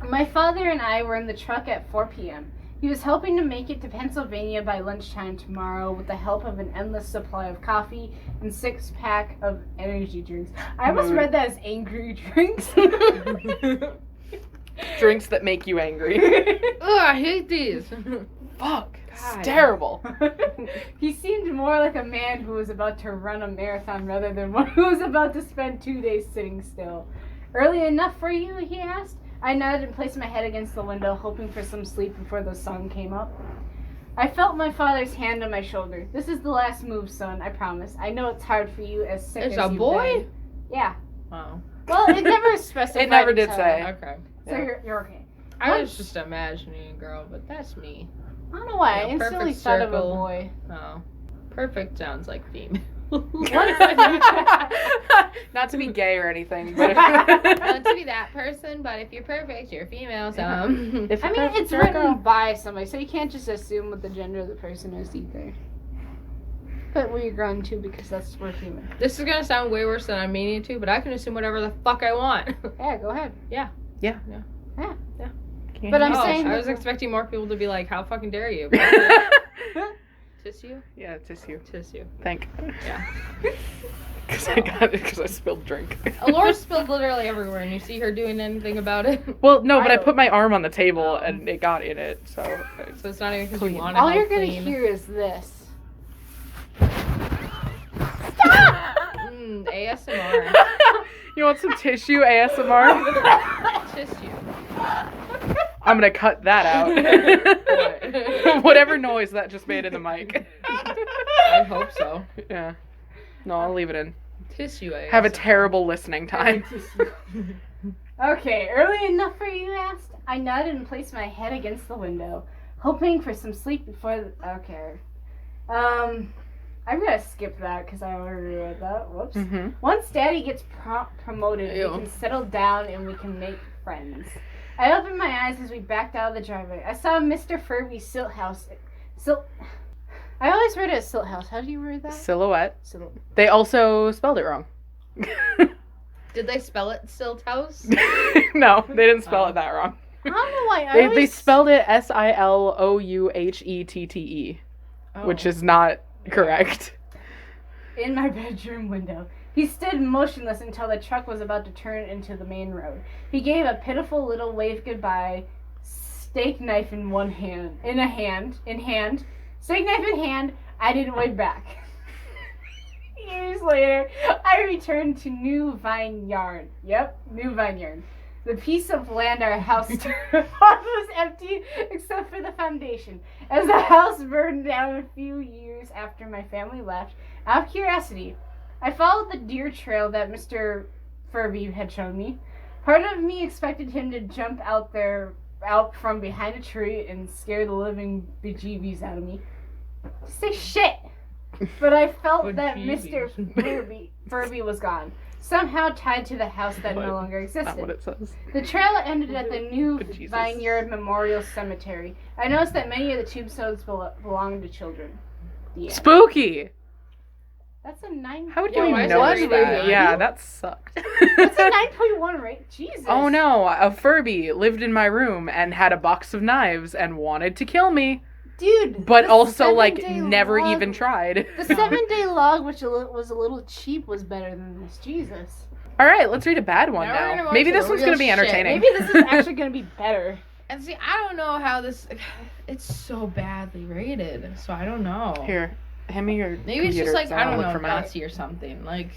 Speaker 2: My father and I were in the truck at 4 p.m. He was hoping to make it to Pennsylvania by lunchtime tomorrow with the help of an endless supply of coffee and 6-pack of energy drinks. I almost read that as angry drinks.
Speaker 1: Drinks that make you angry.
Speaker 3: Ugh, I hate these.
Speaker 1: Fuck. It's
Speaker 3: God.
Speaker 1: terrible.
Speaker 2: He seemed more like a man who was about to run a marathon rather than one who was about to spend 2 days sitting still. "Early enough for you?" he asked. I nodded and placed my head against the window, hoping for some sleep before the sun came up. I felt my father's hand on my shoulder. "This is the last move, son, I promise. I know it's hard for you, as sick
Speaker 3: It's
Speaker 2: as
Speaker 3: a
Speaker 2: you've
Speaker 3: boy?
Speaker 2: been." Yeah.
Speaker 3: Wow.
Speaker 2: Well, it never specified.
Speaker 1: It never did
Speaker 2: until-
Speaker 1: say.
Speaker 3: Okay.
Speaker 2: So
Speaker 1: Yeah.
Speaker 2: you're okay.
Speaker 3: I was just imagining a girl, but that's me.
Speaker 2: I don't know why. I
Speaker 3: Yeah,
Speaker 2: instantly
Speaker 3: perfect
Speaker 2: thought of a
Speaker 3: circle.
Speaker 2: boy.
Speaker 3: Oh. Perfect sounds like female.
Speaker 1: Not to be gay or anything, but
Speaker 3: Not to be that person, but if you're perfect, you're female, so.
Speaker 1: if
Speaker 2: I
Speaker 1: you're
Speaker 2: mean,
Speaker 1: perfect,
Speaker 2: it's
Speaker 1: you're a
Speaker 2: written
Speaker 1: girl.
Speaker 2: by somebody, so you can't just assume what the gender of the person is either. put where you're growing to because that's where human.
Speaker 3: This is gonna sound way worse than I'm meaning to, but I can assume whatever the fuck I want.
Speaker 2: Yeah, go ahead. But I'm saying
Speaker 3: I was expecting more people to be like, "How fucking dare you?" Tissue?
Speaker 1: Yeah, tissue.
Speaker 3: Tissue.
Speaker 1: Thank.
Speaker 3: Yeah.
Speaker 1: Because I got it because I spilled drink.
Speaker 3: Alora spilled literally everywhere, and you see her doing anything about it.
Speaker 1: Well, no, but I put my arm on the table and it got in it, so.
Speaker 3: So it's not even because you
Speaker 1: Clean.
Speaker 3: want to
Speaker 2: all
Speaker 3: help
Speaker 2: you're gonna
Speaker 3: clean.
Speaker 2: hear is this.
Speaker 3: ASMR.
Speaker 1: You want some tissue ASMR?
Speaker 3: Tissue.
Speaker 1: I'm gonna cut that out. Whatever noise that just made in the mic.
Speaker 3: I hope so.
Speaker 1: Yeah. No, I'll leave it in.
Speaker 3: Tissue ASMR.
Speaker 1: Have a terrible listening time.
Speaker 2: Okay, early enough for you asked? I nodded and placed my head against the window, hoping for some sleep before okay. I'm gonna skip that because I already read that. Whoops.
Speaker 1: Mm-hmm.
Speaker 2: Once Daddy gets promoted,
Speaker 3: Ew.
Speaker 2: we can settle down and we can make friends. I opened my eyes as we backed out of the driveway. I saw Mr. Furby's silt house. I always read it as silt house. How do you read that?
Speaker 1: Silhouette.
Speaker 2: Silt.
Speaker 1: They also spelled it wrong.
Speaker 3: Did they spell it Silt House?
Speaker 1: No, they didn't spell it that wrong.
Speaker 2: I don't know why.
Speaker 1: They spelled it Silouhette, which is not correct.
Speaker 2: In my bedroom window. He stood motionless until the truck was about to turn into the main road. He gave a pitiful little wave goodbye, steak knife in hand. Steak knife in hand, I didn't wave back. Years later, I returned to New Vineyard. Yep, New Vineyard. The piece of land our house stood on was empty except for the foundation. As the house burned down a few years after my family left, out of curiosity, I followed the deer trail that Mr. Furby had shown me. Part of me expected him to jump out from behind a tree and scare the living bejeebies out of me. Say shit! But I felt that Mr. Furby was gone, somehow tied to the house that no longer
Speaker 1: That's not what
Speaker 2: existed.
Speaker 1: it says.
Speaker 2: The trail ended at the New
Speaker 1: Jesus.
Speaker 2: Vineyard Memorial Cemetery. I noticed that many of the tombstones belonged to children. The end.
Speaker 1: Spooky!
Speaker 2: That's a 9.
Speaker 1: How would
Speaker 3: Yeah,
Speaker 1: you
Speaker 3: why is
Speaker 1: know
Speaker 3: it
Speaker 1: that?
Speaker 3: rated?
Speaker 1: Yeah, that sucked.
Speaker 2: That's a 9.1 rate. Jesus.
Speaker 1: Oh no, a Furby lived in my room and had a box of knives and wanted to kill me.
Speaker 2: Dude.
Speaker 1: But
Speaker 2: the
Speaker 1: also, like,
Speaker 2: 7-day
Speaker 1: never
Speaker 2: log-
Speaker 1: even tried.
Speaker 2: The 7-day log, which was a little cheap, was better than this. Jesus.
Speaker 1: Alright, let's read a bad one
Speaker 3: Now we're
Speaker 1: now.
Speaker 3: gonna go
Speaker 1: Maybe
Speaker 3: into
Speaker 1: this
Speaker 3: the
Speaker 1: one's
Speaker 3: real
Speaker 1: gonna be
Speaker 3: shit.
Speaker 1: entertaining.
Speaker 2: Maybe this is actually going to be better.
Speaker 3: And see, I don't know how this. It's so badly rated, so I don't know.
Speaker 1: Here, hand me your
Speaker 3: Maybe it's
Speaker 1: computer,
Speaker 3: just like,
Speaker 1: 'cause
Speaker 3: I don't
Speaker 1: wanna
Speaker 3: know,
Speaker 1: look for mine.
Speaker 3: Nazi or something. Like,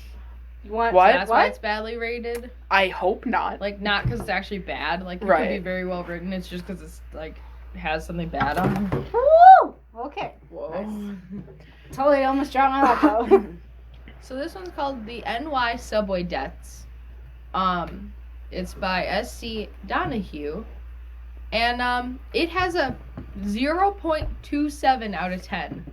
Speaker 2: You want
Speaker 1: What?
Speaker 3: that's why it's badly rated.
Speaker 1: I hope not.
Speaker 3: Like, not because it's actually bad. Like, it could
Speaker 1: Right.
Speaker 3: be very well written. It's just because it's, like, has something bad on it.
Speaker 2: Woo! Okay.
Speaker 3: Whoa.
Speaker 2: Totally almost dropped my laptop.
Speaker 3: So this one's called The NY Subway Deaths. It's by S.C. Donahue. And, it has a 0.27 out of 10.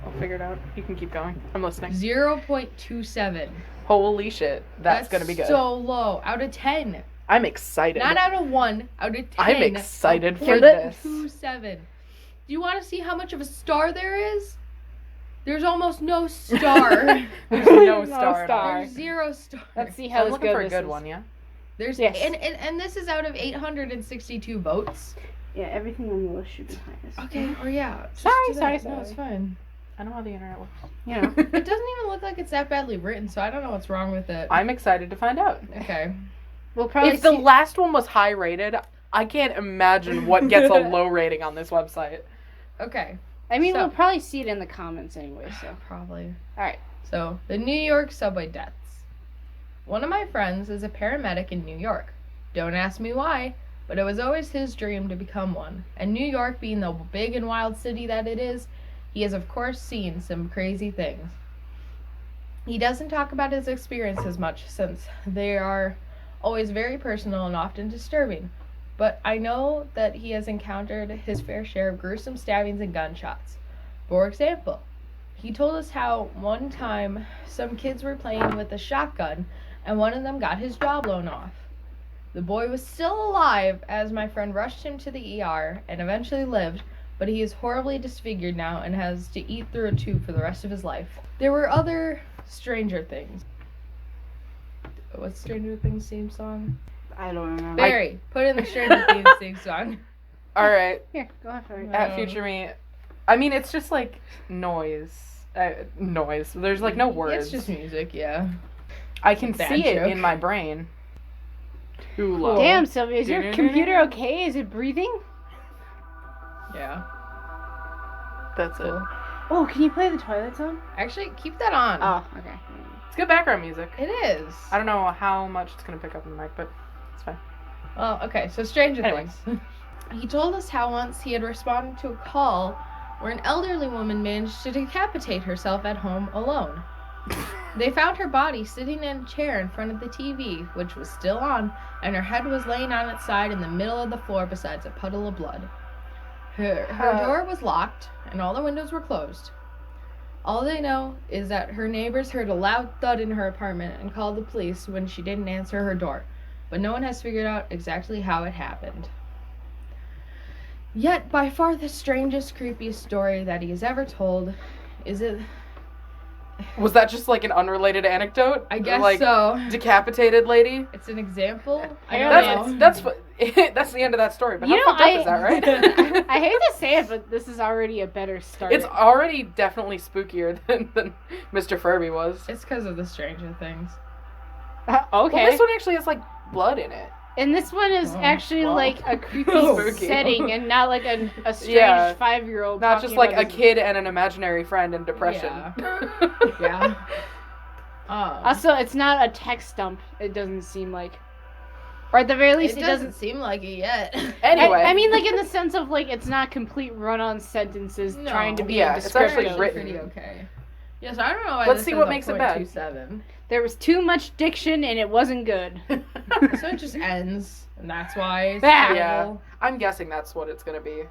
Speaker 1: I'll figure it out. You can keep going. I'm listening.
Speaker 3: 0.27.
Speaker 1: Holy shit. That's gonna be good.
Speaker 3: So low. Out of 10.
Speaker 1: I'm excited.
Speaker 3: Not out of 1. Out of 10.
Speaker 1: I'm excited for
Speaker 3: A
Speaker 1: this.
Speaker 3: 0.27. Do you want to see how much of a star there is? There's almost no star.
Speaker 1: There's no
Speaker 2: No
Speaker 1: star. at all.
Speaker 2: star.
Speaker 3: There's 0 stars.
Speaker 2: Let's see
Speaker 1: So
Speaker 2: how
Speaker 1: I'm looking for a
Speaker 2: this
Speaker 1: good
Speaker 2: is.
Speaker 1: one, yeah?
Speaker 3: There's
Speaker 2: Yes.
Speaker 3: and this is out of 862 votes.
Speaker 2: Yeah, everything on the list should be high.
Speaker 3: Okay. Or yeah. just
Speaker 2: Sorry,
Speaker 3: do that.
Speaker 2: sorry,
Speaker 3: No,
Speaker 2: sorry.
Speaker 3: it's fine.
Speaker 1: I know how the internet works.
Speaker 2: You know.
Speaker 3: It doesn't even look like it's that badly written, so I don't know what's wrong with it.
Speaker 1: I'm excited to find out.
Speaker 3: Okay.
Speaker 2: We'll probably
Speaker 1: If the
Speaker 2: see.
Speaker 1: last one was high rated, I can't imagine what gets a low rating on this website.
Speaker 3: Okay.
Speaker 2: I mean,
Speaker 3: so-
Speaker 2: we'll probably see it in the comments anyway, so.
Speaker 3: Probably.
Speaker 2: Alright.
Speaker 3: So, the New York subway deaths. One of my friends is a paramedic in New York. Don't ask me why, but it was always his dream to become one. And New York being the big and wild city that it is, he has of course seen some crazy things. He doesn't talk about his experiences much since they are always very personal and often disturbing. But I know that he has encountered his fair share of gruesome stabbings and gunshots. For example, he told us how one time some kids were playing with a shotgun and one of them got his jaw blown off. The boy was still alive as my friend rushed him to the ER and eventually lived, but he is horribly disfigured now and has to eat through a tube for the rest of his life. There were other Stranger Things. What's Stranger Things theme song?
Speaker 2: I don't remember.
Speaker 3: Barry, put in the Stranger Things theme song.
Speaker 1: All right.
Speaker 2: Here, go ahead for it.
Speaker 1: At Future Me. I mean, it's just like noise. Noise. There's like no words.
Speaker 3: It's just music, yeah.
Speaker 1: I can
Speaker 3: Bad
Speaker 1: see it
Speaker 3: joke.
Speaker 1: in my brain. Too low.
Speaker 2: Damn, Sylvia, is your computer okay? Is it breathing?
Speaker 3: Yeah.
Speaker 1: That's it.
Speaker 3: Cool.
Speaker 2: Oh, can you play the Twilight Zone?
Speaker 3: Actually, keep that on.
Speaker 2: Oh, okay.
Speaker 1: It's good background music.
Speaker 3: It is.
Speaker 1: I don't know how much it's going to pick up in the mic, but it's fine.
Speaker 3: Well, okay, so Stranger
Speaker 1: Anyway.
Speaker 3: Things. He told us how once he had responded to a call where an elderly woman managed to decapitate herself at home alone. They found her body sitting in a chair in front of the TV, which was still on, and her head was laying on its side in the middle of the floor besides a puddle of blood. Her door was locked, and all the windows were closed. All they know is that her neighbors heard a loud thud in her apartment and called the police when she didn't answer her door, but no one has figured out exactly how it happened. Yet, by far the strangest, creepiest story that he has ever told is it...
Speaker 1: Was that just like an unrelated anecdote?
Speaker 3: I guess
Speaker 1: like,
Speaker 3: so.
Speaker 1: Decapitated lady?
Speaker 3: It's an example. I don't know.
Speaker 1: That's the end of that story. But
Speaker 2: You
Speaker 1: how
Speaker 2: know,
Speaker 1: fucked up is that, right?
Speaker 2: I hate to say it, but this is already a better start.
Speaker 1: It's already definitely spookier than Mr. Furby was.
Speaker 3: It's because of the Stranger Things.
Speaker 2: Okay.
Speaker 1: Well, this one actually has like blood in it.
Speaker 2: And this one is actually
Speaker 1: well.
Speaker 2: like a creepy
Speaker 1: Spooky.
Speaker 2: setting and not like a strange
Speaker 1: Yeah.
Speaker 2: 5-year-old.
Speaker 1: Not
Speaker 2: talking
Speaker 1: just like
Speaker 2: about
Speaker 1: a
Speaker 2: his-
Speaker 1: kid and an imaginary friend in depression.
Speaker 3: Yeah.
Speaker 2: Also, it's not a text dump, it doesn't seem like. Or at the very least,
Speaker 3: it doesn't seem like it yet.
Speaker 1: Anyway.
Speaker 2: I mean, like, in the sense of, like, it's not complete run-on sentences
Speaker 3: No.
Speaker 2: trying to be
Speaker 1: Yeah,
Speaker 2: a
Speaker 1: it's
Speaker 2: description.
Speaker 1: actually written.
Speaker 3: Pretty okay. Yes, I don't know why
Speaker 1: Let's
Speaker 3: this
Speaker 1: see
Speaker 3: is
Speaker 1: what
Speaker 3: a
Speaker 1: makes it bad.
Speaker 3: 0.27.
Speaker 2: There was too much diction, and it wasn't good.
Speaker 3: So it just ends, and that's why it's
Speaker 2: Yeah.
Speaker 3: terrible.
Speaker 1: I'm guessing that's what it's gonna be.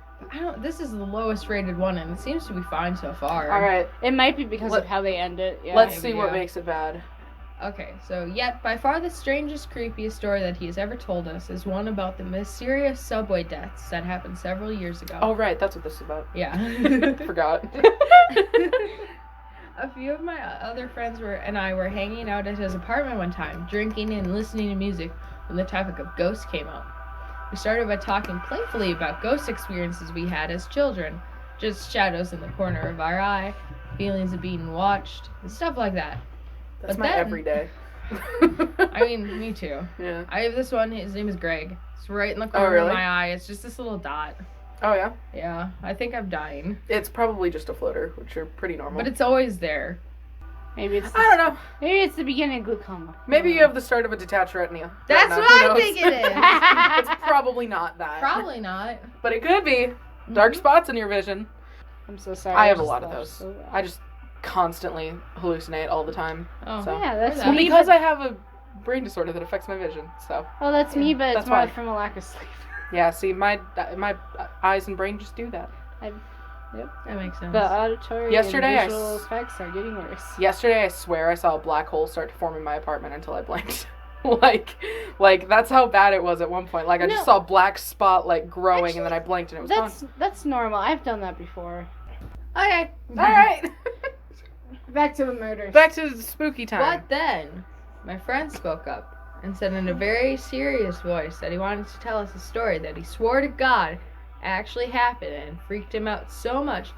Speaker 3: This is the lowest rated one, and it seems to be fine so far.
Speaker 1: Alright,
Speaker 2: It might be because
Speaker 1: Let-
Speaker 2: of how they end it. Yeah.
Speaker 1: let's
Speaker 3: maybe,
Speaker 1: see what
Speaker 3: yeah.
Speaker 1: makes it bad.
Speaker 3: Okay, so yet by far the strangest, creepiest story that he has ever told us is one about the mysterious subway deaths that happened several years ago.
Speaker 1: Oh, right, that's what this is about.
Speaker 3: Yeah.
Speaker 1: Forgot.
Speaker 3: A few of my other friends and I were hanging out at his apartment one time, drinking and listening to music when the topic of ghosts came up. We started by talking playfully about ghost experiences we had as children, just shadows in the corner of our eye, feelings of being watched, and stuff like that.
Speaker 1: That's
Speaker 3: But
Speaker 1: my
Speaker 3: then-
Speaker 1: everyday.
Speaker 3: I mean, me too.
Speaker 1: Yeah.
Speaker 3: I have this one, his name is Greg. It's right in the corner
Speaker 1: really?
Speaker 3: of my eye. It's just this little dot.
Speaker 1: Oh, yeah?
Speaker 3: Yeah, I think I'm dying.
Speaker 1: It's probably just a floater, which are pretty normal.
Speaker 3: But it's always there.
Speaker 2: Maybe it's
Speaker 1: I don't know.
Speaker 2: maybe it's the beginning of glaucoma.
Speaker 1: Maybe you have the start of a detached retina.
Speaker 3: That's
Speaker 1: Retina,
Speaker 3: what
Speaker 1: who
Speaker 3: I
Speaker 1: knows?
Speaker 3: think it is.
Speaker 1: It's probably not that.
Speaker 3: Probably not.
Speaker 1: But it could be. Dark spots in your vision.
Speaker 2: I'm so sorry.
Speaker 1: I have a
Speaker 2: just
Speaker 1: lot of
Speaker 2: laughed
Speaker 1: those.
Speaker 2: so loud.
Speaker 1: I just constantly hallucinate all the time.
Speaker 3: Oh,
Speaker 1: So-
Speaker 2: Yeah, that's
Speaker 3: Well,
Speaker 2: me.
Speaker 1: Because
Speaker 2: but-
Speaker 1: I have a brain disorder that affects my vision, so.
Speaker 2: Well, that's me, but
Speaker 1: That's
Speaker 2: it's more
Speaker 1: why.
Speaker 2: from a lack of sleep.
Speaker 1: Yeah, see, my eyes and brain just do that.
Speaker 3: that makes sense.
Speaker 2: The auditory
Speaker 1: Yesterday, I
Speaker 2: and visual
Speaker 1: s-
Speaker 2: effects are getting worse.
Speaker 1: Yesterday, I swear I saw a black hole start to form in my apartment until I blinked. like that's how bad it was at one point. Like I
Speaker 2: No.
Speaker 1: just saw a black spot like growing, and then I blinked, and it was
Speaker 2: That's normal. I've done that before.
Speaker 3: Okay.
Speaker 1: gone. All right,
Speaker 2: Back to the murders.
Speaker 1: back to the spooky time.
Speaker 3: But then, my friend spoke up and said in a very serious voice that he wanted to tell us a story that he swore to God actually happened and freaked him out so much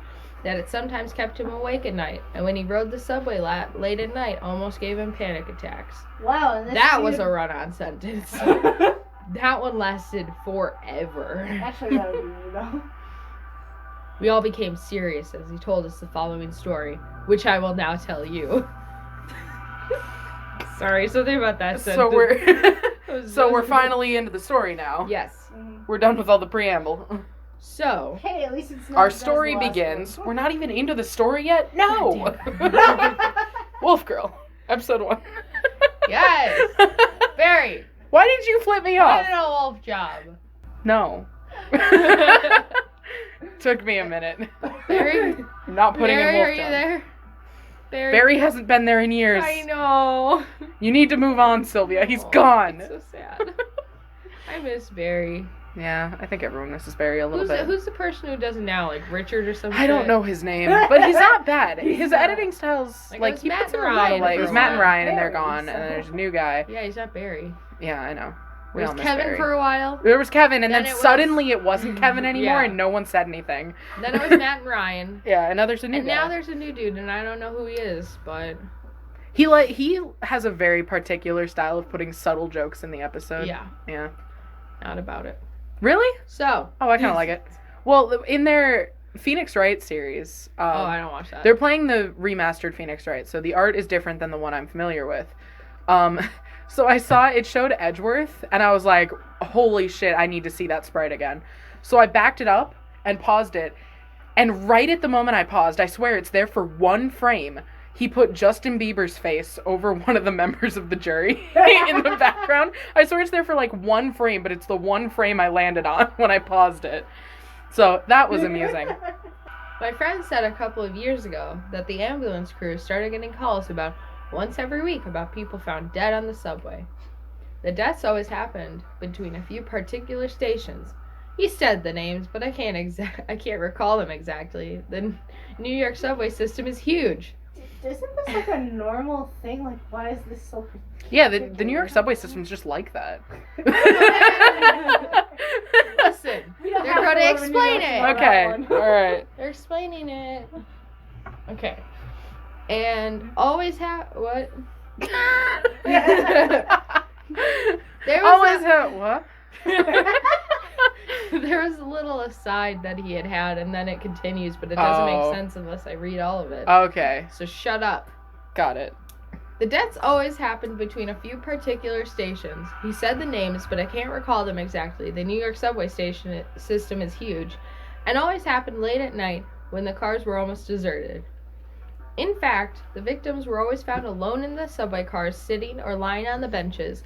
Speaker 3: that it sometimes kept him awake at night. And when he rode the subway late at night, almost gave him panic attacks.
Speaker 2: Wow, and this
Speaker 3: That
Speaker 2: dude-
Speaker 3: was a run-on sentence. That one lasted forever.
Speaker 2: Actually, that would be me though.
Speaker 3: We all became serious as he told us the following story, which I will now tell you. Sorry, something about that
Speaker 1: So
Speaker 3: sentence.
Speaker 1: we're finally into the story now.
Speaker 3: Yes.
Speaker 1: We're done with all the preamble.
Speaker 3: So,
Speaker 2: Hey, at least it's not.
Speaker 1: Our
Speaker 2: as bad as
Speaker 1: story
Speaker 2: the last
Speaker 1: begins.
Speaker 2: one.
Speaker 1: We're not even into the story yet. No. Wolf Girl, episode 1.
Speaker 3: yes, Barry,
Speaker 1: Why did you flip me off?
Speaker 3: find a wolf job.
Speaker 1: No. Took me a minute.
Speaker 3: Barry,
Speaker 1: I'm not putting
Speaker 3: Barry,
Speaker 1: in wolf
Speaker 3: are you
Speaker 1: job.
Speaker 3: there?
Speaker 1: Barry hasn't been there in years.
Speaker 3: I know.
Speaker 1: You need to move on, Sylvia. He's
Speaker 3: Oh,
Speaker 1: gone.
Speaker 3: it's so sad. I miss Barry.
Speaker 1: Yeah, I think everyone misses Barry a little bit.
Speaker 3: Who's the person who does it now? Like Richard or something?
Speaker 1: I don't know his name, but he's not bad. His editing style's
Speaker 3: Like,
Speaker 1: he
Speaker 3: Matt
Speaker 1: puts in
Speaker 3: and
Speaker 1: a lot of
Speaker 3: Ryan
Speaker 1: light.
Speaker 3: for
Speaker 1: It was
Speaker 3: a
Speaker 1: Matt and
Speaker 3: while.
Speaker 1: Ryan, and they're
Speaker 2: Barry,
Speaker 1: gone,
Speaker 2: so-
Speaker 1: and then there's a new guy.
Speaker 3: Yeah, he's not Barry.
Speaker 1: Yeah, I know. We
Speaker 3: There's
Speaker 1: all miss
Speaker 3: Kevin
Speaker 1: Barry.
Speaker 3: for a while.
Speaker 1: There was Kevin, and
Speaker 3: Then
Speaker 1: then
Speaker 3: it was-
Speaker 1: suddenly it wasn't Kevin anymore,
Speaker 3: Yeah.
Speaker 1: and no one said anything.
Speaker 3: Then it was Matt and Ryan.
Speaker 1: Yeah, and now there's a new
Speaker 3: And
Speaker 1: guy.
Speaker 3: now there's a new dude, and I don't know who he is, but
Speaker 1: He has a very particular style of putting subtle jokes in the episode.
Speaker 3: yeah,
Speaker 1: Yeah.
Speaker 3: not about it.
Speaker 1: Really?
Speaker 3: So,
Speaker 1: Oh, I kind of like it. Well, in their Phoenix Wright series,
Speaker 3: I don't watch that.
Speaker 1: they're playing the remastered Phoenix Wright, so the art is different than the one I'm familiar with. So I saw it showed Edgeworth, and I was like, holy shit, I need to see that sprite again. So I backed it up and paused it, and right at the moment I paused, I swear it's there for one frame, he put Justin Bieber's face over one of the members of the jury in the background. I swear it's there for like one frame, but it's the one frame I landed on when I paused it. So that was amusing.
Speaker 3: My friend said a couple of years ago that the ambulance crew started getting calls about once every week about people found dead on the subway. The deaths always happened between a few particular stations. He said the names, but I can't recall them exactly. The New York subway system is huge.
Speaker 2: Isn't this like a normal thing? Like, why is this so...
Speaker 1: Yeah, the New York subway system's just like that.
Speaker 3: Listen,
Speaker 2: We don't
Speaker 3: they're
Speaker 2: have
Speaker 3: going
Speaker 2: to
Speaker 3: to
Speaker 2: live in New York
Speaker 3: explain
Speaker 2: to
Speaker 3: it.
Speaker 2: know
Speaker 1: Okay,
Speaker 2: that one.
Speaker 1: alright.
Speaker 3: They're explaining it. Okay. And always what? There was
Speaker 1: What?
Speaker 3: there was a little aside that he had, and then it continues, but it doesn't
Speaker 1: Oh.
Speaker 3: make sense unless I read all of it.
Speaker 1: Okay,
Speaker 3: So shut up.
Speaker 1: got it.
Speaker 3: The deaths always happened between a few particular stations. He said the names, but I can't recall them exactly. The New York subway station system is huge, and always happened late at night when the cars were almost deserted. In fact, the victims were always found alone in the subway cars, sitting or lying on the benches,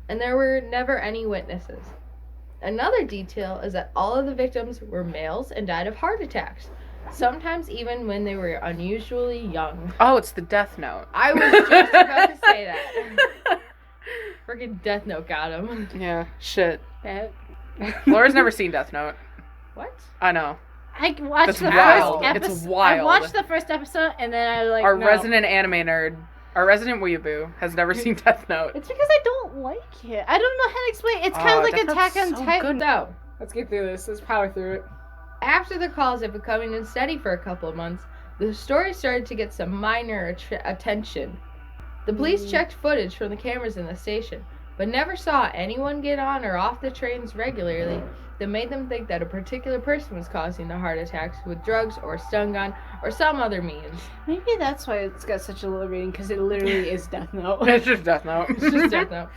Speaker 3: and there were never any witnesses. Another detail is that all of the victims were males and died of heart attacks, sometimes even when they were unusually young.
Speaker 1: Oh, it's the Death Note.
Speaker 3: I was just about to say that. Freaking Death Note got him.
Speaker 1: Yeah, shit.
Speaker 2: That-
Speaker 1: Laura's never seen Death Note.
Speaker 3: What?
Speaker 1: I know.
Speaker 2: I watched
Speaker 1: That's
Speaker 2: the
Speaker 1: wild.
Speaker 2: first
Speaker 1: It's
Speaker 2: episode.
Speaker 1: wild.
Speaker 2: I watched the first episode, and then I was like,
Speaker 1: Our
Speaker 2: no.
Speaker 1: resident anime nerd, our resident weeaboo, has never seen Death Note.
Speaker 2: It's because I don't like it. I don't know how to explain it. It's kind of like
Speaker 1: Death
Speaker 2: Attack
Speaker 1: Note's
Speaker 2: on
Speaker 1: so
Speaker 2: Titan.
Speaker 3: So,
Speaker 2: Let's get through this. Let's power through it.
Speaker 3: after the calls had been coming in steady for a couple of months, the story started to get some minor attention. The police checked footage from the cameras in the station, but never saw anyone get on or off the trains regularly that made them think that a particular person was causing the heart attacks with drugs or stun gun or some other means.
Speaker 2: Maybe that's why it's got such a low rating, because it literally is Death Note.
Speaker 1: It's just Death Note.
Speaker 3: It's just Death Note.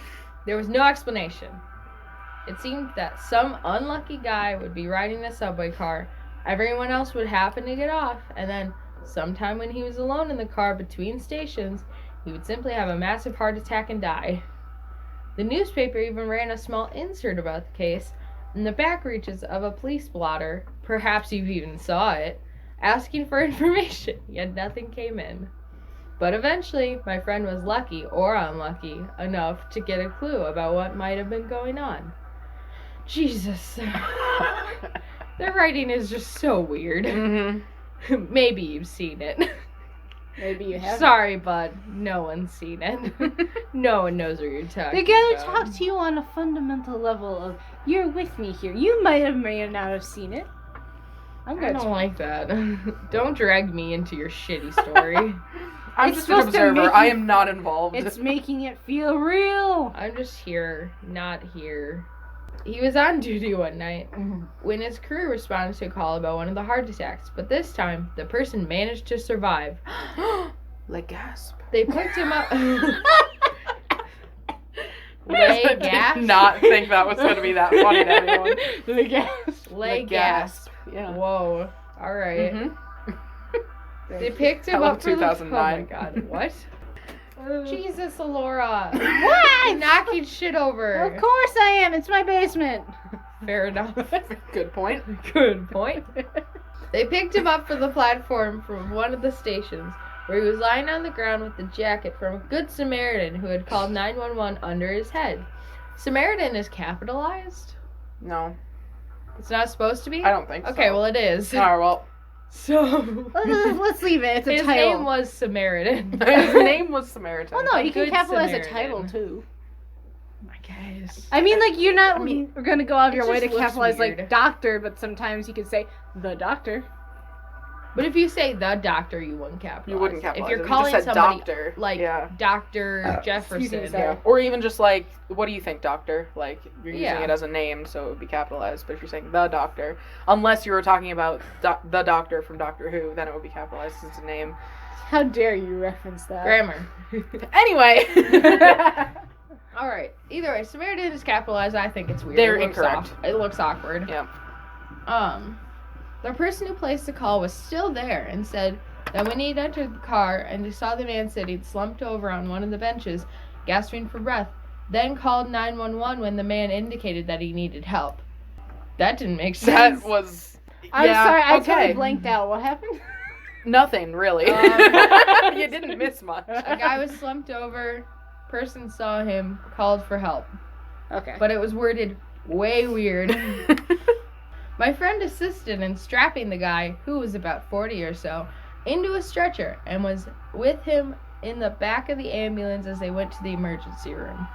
Speaker 3: There was no explanation. It seemed that some unlucky guy would be riding a subway car, everyone else would happen to get off, and then, sometime when he was alone in the car between stations, he would simply have a massive heart attack and die. The newspaper even ran a small insert about the case in the back reaches of a police blotter, perhaps you even saw it, asking for information, yet nothing came in. But eventually, my friend was lucky, or unlucky, enough to get a clue about what might have been going on. Jesus. Their writing is just so weird.
Speaker 1: Mm-hmm.
Speaker 3: Maybe you've seen it.
Speaker 2: Maybe you have.
Speaker 3: Sorry, bud. No one's seen it. No one knows what you're talking
Speaker 2: They gotta
Speaker 3: about.
Speaker 2: talk to you on a fundamental level of, you're with me here. You might have may or not have seen it. I'm
Speaker 3: I
Speaker 2: good.
Speaker 3: don't like that. Don't drag me into your shitty story.
Speaker 1: I'm
Speaker 2: It's
Speaker 1: just an
Speaker 2: supposed to
Speaker 1: observer.
Speaker 2: make
Speaker 1: I
Speaker 2: you-
Speaker 1: am not involved.
Speaker 2: It's making it feel real.
Speaker 3: I'm just here, not here. He was on duty one night when his crew responded to a call about one of the heart attacks, but this time, the person managed to survive.
Speaker 1: Like gasp.
Speaker 3: They picked him up.
Speaker 1: I
Speaker 3: Lay
Speaker 1: did
Speaker 3: gasp.
Speaker 1: not think that was going to be that funny to anyone.
Speaker 2: The gas.
Speaker 3: Lay
Speaker 1: Like
Speaker 3: gasp.
Speaker 1: Yeah.
Speaker 3: Whoa. All right.
Speaker 1: Mhm.
Speaker 3: They picked him
Speaker 1: Hello,
Speaker 3: up for the...
Speaker 1: 2009.
Speaker 3: Oh my god, what? Jesus, Alora.
Speaker 2: What?
Speaker 3: You're knocking shit over.
Speaker 2: Of course I am. It's my basement.
Speaker 3: Fair enough.
Speaker 1: Good point.
Speaker 3: Good point. They picked him up from the platform from one of the stations, where he was lying on the ground with a jacket from a good Samaritan who had called 911 under his head. Samaritan is capitalized?
Speaker 1: No,
Speaker 3: It's not supposed to be?
Speaker 1: I don't think so.
Speaker 3: Okay, well it is.
Speaker 1: Alright, well.
Speaker 3: So...
Speaker 2: Let's leave it. It's a
Speaker 3: His
Speaker 2: title.
Speaker 3: name was Samaritan.
Speaker 1: His name was Samaritan.
Speaker 2: Well, no, you can
Speaker 3: Good
Speaker 2: capitalize
Speaker 3: Samaritan.
Speaker 2: a title too.
Speaker 3: I guess.
Speaker 2: I mean, like, you're not
Speaker 1: I mean,
Speaker 2: gonna go out of your
Speaker 3: it
Speaker 2: way to
Speaker 3: just looks
Speaker 2: capitalize
Speaker 3: weird.
Speaker 2: like doctor, but sometimes you could say the doctor.
Speaker 3: But if you say the doctor, you wouldn't capitalize.
Speaker 1: You wouldn't capitalize
Speaker 3: If you're
Speaker 1: it.
Speaker 3: calling
Speaker 1: You just said
Speaker 3: somebody
Speaker 1: doctor.
Speaker 3: like
Speaker 1: Yeah.
Speaker 3: Dr.
Speaker 2: excuse me,
Speaker 3: Jefferson,
Speaker 2: sorry.
Speaker 1: Yeah. Or even just like, what do you think, doctor? Like, you're using
Speaker 3: Yeah.
Speaker 1: it as a name, so it would be capitalized. But if you're saying the doctor, unless you were talking about the doctor from Doctor Who, then it would be capitalized as a name.
Speaker 2: How dare you reference that?
Speaker 3: grammar.
Speaker 1: Anyway.
Speaker 3: All right. Either way, Samaritan is capitalized. I think it's weird.
Speaker 1: They're
Speaker 3: It looks
Speaker 1: incorrect.
Speaker 3: It looks awkward.
Speaker 1: Yeah.
Speaker 3: The person who placed the call was still there and said that when he'd entered the car and he saw the man sitting slumped over on one of the benches, gasping for breath, then called 911 when the man indicated that he needed help. That didn't make sense.
Speaker 1: That was.
Speaker 2: I'm
Speaker 1: yeah,
Speaker 2: sorry, I
Speaker 1: okay.
Speaker 2: totally blanked out. What happened?
Speaker 1: Nothing, really.
Speaker 3: Um,
Speaker 1: You didn't miss much.
Speaker 3: A guy was slumped over. Person saw him, called for help.
Speaker 2: Okay.
Speaker 3: But it was worded way weird. My friend assisted in strapping the guy, who was about 40 or so, into a stretcher and was with him in the back of the ambulance as they went to the emergency room.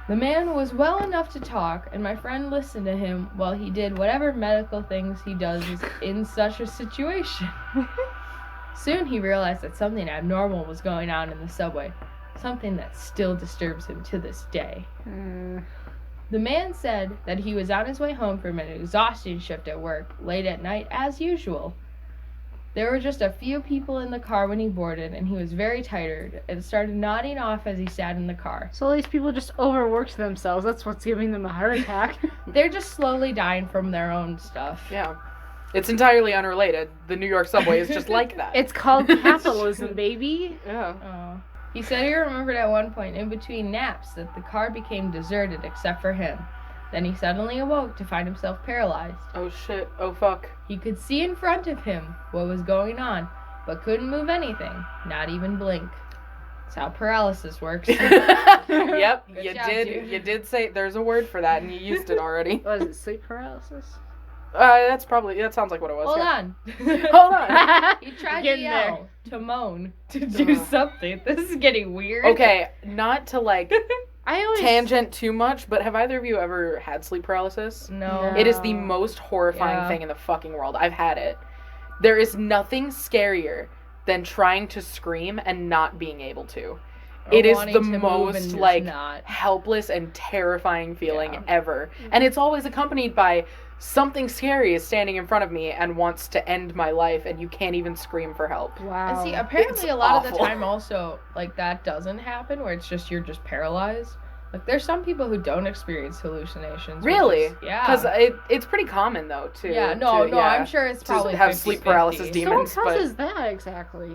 Speaker 3: The man was well enough to talk, and my friend listened to him while he did whatever medical things he does in such a situation. Soon he realized that something abnormal was going on in the subway, something that still disturbs him to this day. The man said that he was on his way home from an exhausting shift at work, late at night as usual. There were just a few people in the car when he boarded, and he was very tired and started nodding off as he sat in the car.
Speaker 2: So these people just overworked themselves. That's what's giving them a heart attack.
Speaker 3: They're just slowly dying from their own stuff.
Speaker 1: Yeah. It's entirely unrelated. The New York subway is just like that.
Speaker 2: It's called capitalism, baby.
Speaker 1: Yeah.
Speaker 3: Oh. He said he remembered at one point in between naps that the car became deserted except for him. Then he suddenly awoke to find himself paralyzed.
Speaker 1: Oh shit. Oh fuck.
Speaker 3: He could see in front of him what was going on, but couldn't move anything, not even blink. That's how paralysis works.
Speaker 1: Yep,
Speaker 3: Good
Speaker 1: you
Speaker 3: job,
Speaker 1: did.
Speaker 3: dude.
Speaker 1: You did say there's a word for that, and you used it already.
Speaker 2: Was it sleep paralysis?
Speaker 1: That sounds like what it was.
Speaker 3: Hold
Speaker 1: yeah.
Speaker 3: on.
Speaker 1: Hold on.
Speaker 3: He tried to
Speaker 2: Getting there.
Speaker 3: yell, to moan, to do something. This is getting weird.
Speaker 1: Okay, not to like
Speaker 2: I always
Speaker 1: tangent too much, but have either of you ever had sleep paralysis?
Speaker 3: No.
Speaker 1: It is the most horrifying
Speaker 3: Yeah.
Speaker 1: thing in the fucking world. I've had it. There is nothing scarier than trying to scream and not being able to.
Speaker 3: Or
Speaker 1: It is
Speaker 3: wanting
Speaker 1: the
Speaker 3: to move and
Speaker 1: most
Speaker 3: just
Speaker 1: like
Speaker 3: not.
Speaker 1: helpless and terrifying feeling
Speaker 3: Yeah.
Speaker 1: ever. And it's always accompanied by something scary is standing in front of me and wants to end my life, and you can't even scream for help.
Speaker 2: Wow.
Speaker 3: And see, apparently
Speaker 1: It's
Speaker 3: a lot of the
Speaker 1: awful.
Speaker 3: time also, like, that doesn't happen, where it's just, you're just paralyzed. Like, there's some people who don't experience hallucinations. which
Speaker 1: Really?
Speaker 3: is- yeah.
Speaker 1: Because it's pretty common though too.
Speaker 3: Yeah, no,
Speaker 1: yeah,
Speaker 3: I'm sure it's
Speaker 1: to
Speaker 3: probably
Speaker 1: have sleep
Speaker 3: 50-50.
Speaker 1: paralysis
Speaker 2: So
Speaker 1: demons,
Speaker 2: what
Speaker 1: but
Speaker 2: causes that exactly?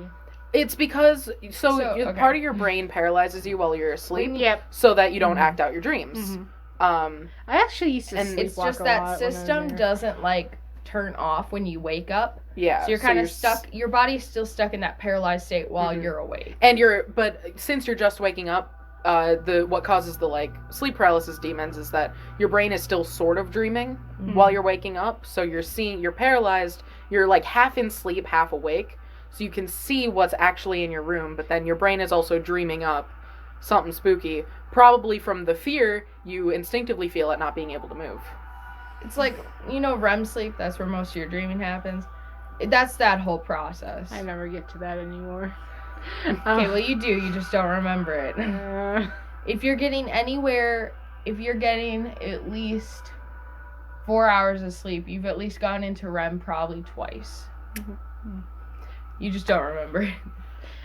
Speaker 1: it's because
Speaker 3: okay.
Speaker 1: part of your brain paralyzes you while you're asleep,
Speaker 2: Yep.
Speaker 1: so that you don't
Speaker 3: Mhm.
Speaker 1: act out your dreams.
Speaker 2: Mhm.
Speaker 1: Um,
Speaker 2: I actually used to
Speaker 1: And
Speaker 2: sleepwalk
Speaker 3: It's just
Speaker 2: a
Speaker 3: that
Speaker 2: lot when I was
Speaker 3: system
Speaker 2: younger.
Speaker 3: doesn't, like, turn off when you wake up.
Speaker 1: yeah.
Speaker 3: So you're kind of
Speaker 1: s-
Speaker 3: stuck, your body's still stuck in that paralyzed state while
Speaker 1: Mhm.
Speaker 3: you're awake.
Speaker 1: And but since you're just waking up, what causes the like sleep paralysis demons is that your brain is still sort of dreaming
Speaker 3: Mhm.
Speaker 1: while you're waking up. So you're paralyzed. You're like half in sleep, half awake. So you can see what's actually in your room, but then your brain is also dreaming up something spooky, probably from the fear you instinctively feel at not being able to move.
Speaker 3: It's like, REM sleep, that's where most of your dreaming happens. That's that whole process.
Speaker 2: I never get to that anymore.
Speaker 3: Okay, well, you do, you just don't remember it. If you're getting at least 4 hours of sleep, you've at least gone into REM probably twice.
Speaker 2: Mhm.
Speaker 3: You just don't remember it.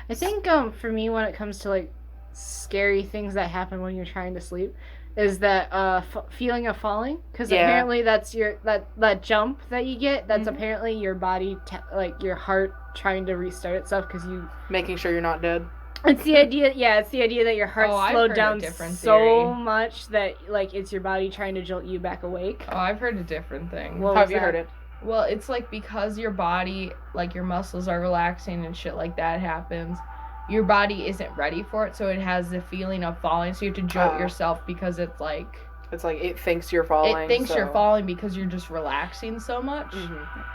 Speaker 2: I think for me, when it comes to like scary things that happen when you're trying to sleep, is that feeling of falling, because
Speaker 1: Yeah.
Speaker 2: apparently that's your that jump that you get. That's
Speaker 1: Mhm.
Speaker 2: apparently your body, like your heart trying to restart itself, because you.
Speaker 1: Making sure you're not dead.
Speaker 2: It's the idea. Yeah, it's the idea that your heart
Speaker 3: Oh, I've
Speaker 2: slowed
Speaker 3: heard a
Speaker 2: down
Speaker 3: different
Speaker 2: so
Speaker 3: theory.
Speaker 2: much that like it's your body trying to jolt you back awake.
Speaker 3: Oh, I've heard a different thing.
Speaker 2: What
Speaker 1: How
Speaker 2: was
Speaker 1: have you
Speaker 2: that?
Speaker 1: heard it?
Speaker 3: Well, it's like because your body, like your muscles are relaxing and shit like that happens, your body isn't ready for it, so it has the feeling of falling. So you have to jolt yourself because it's like...
Speaker 1: It's like it thinks you're falling.
Speaker 3: It thinks you're falling because you're just relaxing so much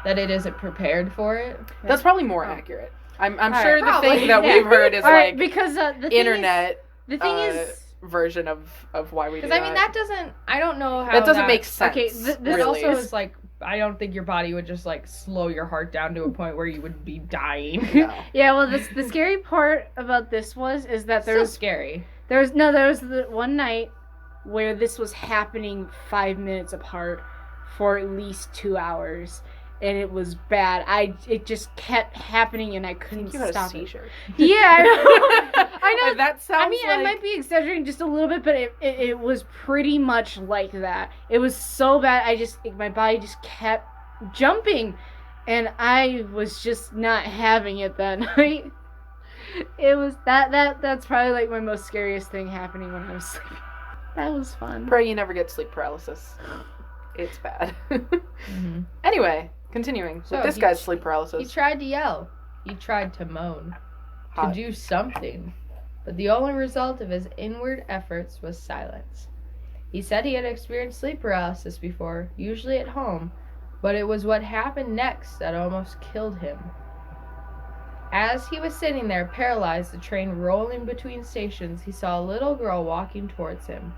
Speaker 3: that it isn't prepared for it.
Speaker 1: That's probably more accurate. I'm sure
Speaker 3: right,
Speaker 1: the thing that we've heard is like
Speaker 2: because the
Speaker 1: internet
Speaker 2: thing is
Speaker 1: version of why we do that.
Speaker 3: Because I mean that doesn't... I don't know how
Speaker 1: that doesn't make sense.
Speaker 2: Okay,
Speaker 3: this
Speaker 1: really.
Speaker 3: also is like... I don't think your body would just like slow your heart down to a point where you would be dying.
Speaker 1: No.
Speaker 2: Yeah, well, the scary part about this is that there was
Speaker 3: scary.
Speaker 2: There was the one night where this was happening 5 minutes apart for at least 2 hours, and it was bad. It just kept happening, and I couldn't stop it. Yeah, I know. I know.
Speaker 1: That sounds.
Speaker 2: I mean, I might be exaggerating just a little bit, but it was pretty much like that. It was so bad. My body just kept jumping, and I was just not having it that night. It was that's probably like my most scariest thing happening when I was sleeping. That was fun.
Speaker 1: Pray you never get sleep paralysis. It's bad. Anyway, continuing with this guy's sleep paralysis.
Speaker 3: He tried to yell. He tried to moan.
Speaker 1: Hot.
Speaker 3: To do something. But the only result of his inward efforts was silence. He said he had experienced sleep paralysis before, usually at home, but it was what happened next that almost killed him. As he was sitting there, paralyzed, the train rolling between stations, he saw a little girl walking towards him.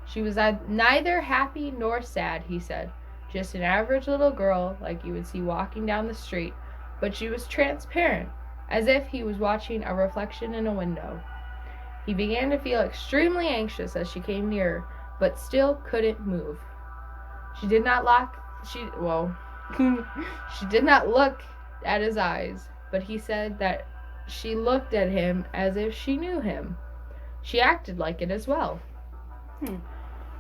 Speaker 3: She was neither happy nor sad, he said. Just an average little girl, like you would see walking down the street, but she was transparent, as if he was watching a reflection in a window. He began to feel extremely anxious as she came nearer, but still couldn't move. She did not look at his eyes, but he said that she looked at him as if she knew him. She acted like it as well.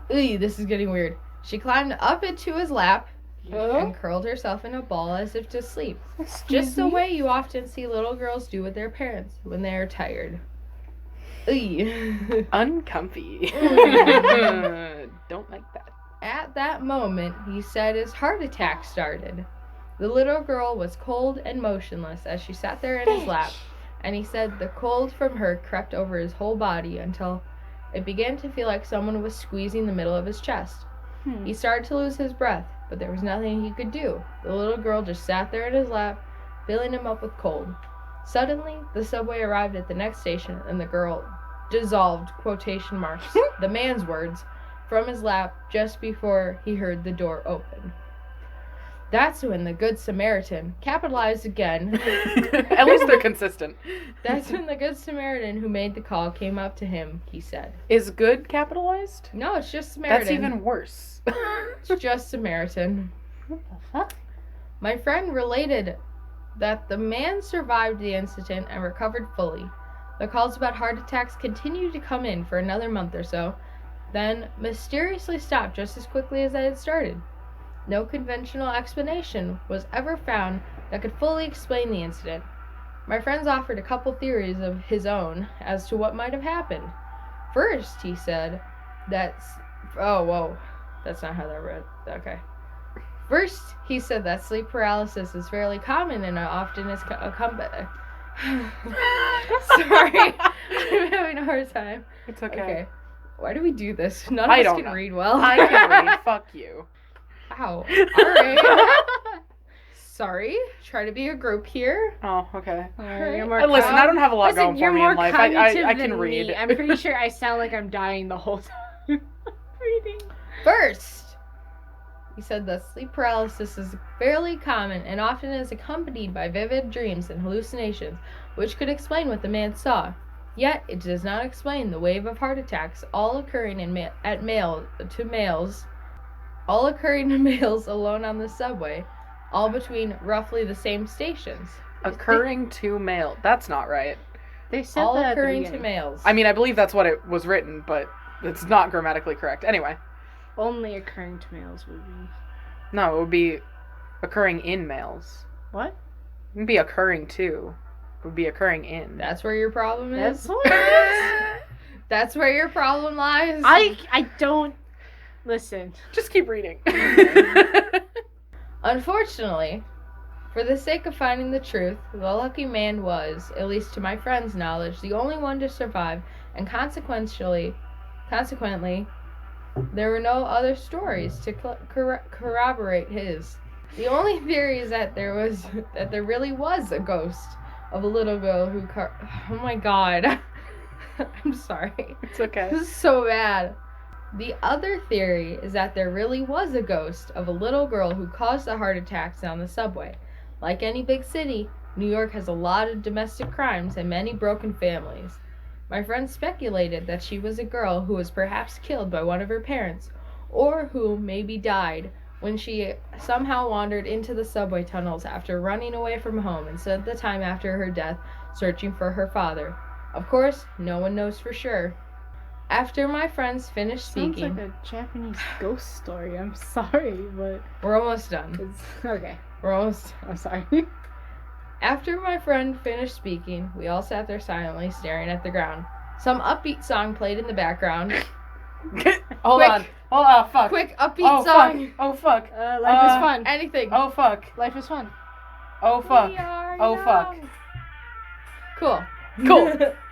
Speaker 3: This is getting weird. She climbed up into his lap and curled herself in a ball as if to sleep. Just the way you often see little girls do with their parents when they are tired.
Speaker 1: Uncomfy. Don't like that.
Speaker 3: At that moment, he said his heart attack started. The little girl was cold and motionless as she sat there in his lap, and he said the cold from her crept over his whole body until it began to feel like someone was squeezing the middle of his chest. He started to lose his breath, but there was nothing he could do. The little girl just sat there in his lap, filling him up with cold. Suddenly, the subway arrived at the next station, and the girl dissolved, quotation marks, the man's words, from his lap just before he heard the door open. That's when the Good Samaritan, capitalized again.
Speaker 1: At least they're consistent.
Speaker 3: That's when the Good Samaritan who made the call came up to him, he said.
Speaker 1: Is good capitalized?
Speaker 3: No, it's just Samaritan.
Speaker 1: That's even worse.
Speaker 3: It's just Samaritan.
Speaker 2: What the fuck?
Speaker 3: My friend related that the man survived the incident and recovered fully. The calls about heart attacks continued to come in for another month or so, then mysteriously stopped just as quickly as they had started. No conventional explanation was ever found that could fully explain the incident. My friends offered a couple theories of his own as to what might have happened. First, he said that's not how that read. Okay. First, he said that sleep paralysis is fairly common and often is accompanied. Sorry, I'm having a hard time.
Speaker 1: It's okay.
Speaker 3: Why do we do this? None of us can read well.
Speaker 1: I can read. Fuck you.
Speaker 3: Ow. Alright. Sorry. Try to be a group here.
Speaker 1: Oh, okay.
Speaker 2: You're more
Speaker 1: Listen, I don't have a lot going for me in life. I can
Speaker 2: than
Speaker 1: read.
Speaker 2: Me. I'm pretty sure I sound like I'm dying the whole time. Reading.
Speaker 3: First, he said that sleep paralysis is fairly common and often is accompanied by vivid dreams and hallucinations, which could explain what the man saw. Yet, it does not explain the wave of heart attacks all occurring to males alone on the subway, all between roughly the same stations.
Speaker 1: Occurring to male. That's not right.
Speaker 2: They said
Speaker 3: all
Speaker 2: that
Speaker 3: occurring to males.
Speaker 1: I mean, I believe that's what it was written, but it's not grammatically correct. Anyway.
Speaker 2: Only occurring to males would be.
Speaker 1: No, it would be occurring in males.
Speaker 2: What?
Speaker 1: It would be occurring to. It would be occurring in.
Speaker 3: That's where your problem is?
Speaker 2: That's what it is.
Speaker 3: That's where your problem lies?
Speaker 2: I don't... Listen.
Speaker 1: Just keep reading.
Speaker 3: Unfortunately, For the sake of finding the truth, the lucky man was, at least to my friend's knowledge, the only one to survive, and consequently, there were no other stories to corroborate his. The only theory is that there really was a ghost of a little girl who oh my god. I'm sorry.
Speaker 1: It's okay.
Speaker 3: This is so bad. The other theory is that there really was a ghost of a little girl who caused the heart attacks on the subway. Like any big city, New York has a lot of domestic crimes and many broken families. My friend speculated that she was a girl who was perhaps killed by one of her parents, or who maybe died when she somehow wandered into the subway tunnels after running away from home and spent the time after her death searching for her father. Of course, no one knows for sure. After my friends finished speaking...
Speaker 2: Sounds like a Japanese ghost story. I'm sorry, but...
Speaker 3: We're almost done.
Speaker 2: Okay.
Speaker 3: We're almost...
Speaker 2: I'm sorry.
Speaker 3: After my friend finished speaking, we all sat there silently staring at the ground. Some upbeat song played in the background.
Speaker 1: Hold on. Fuck.
Speaker 3: Quick upbeat song.
Speaker 1: Oh, fuck.
Speaker 2: Life is fun.
Speaker 3: Anything.
Speaker 1: Oh, fuck.
Speaker 2: Life is fun.
Speaker 1: Oh, fuck.
Speaker 3: We are
Speaker 1: Oh, fuck.
Speaker 3: young. Cool.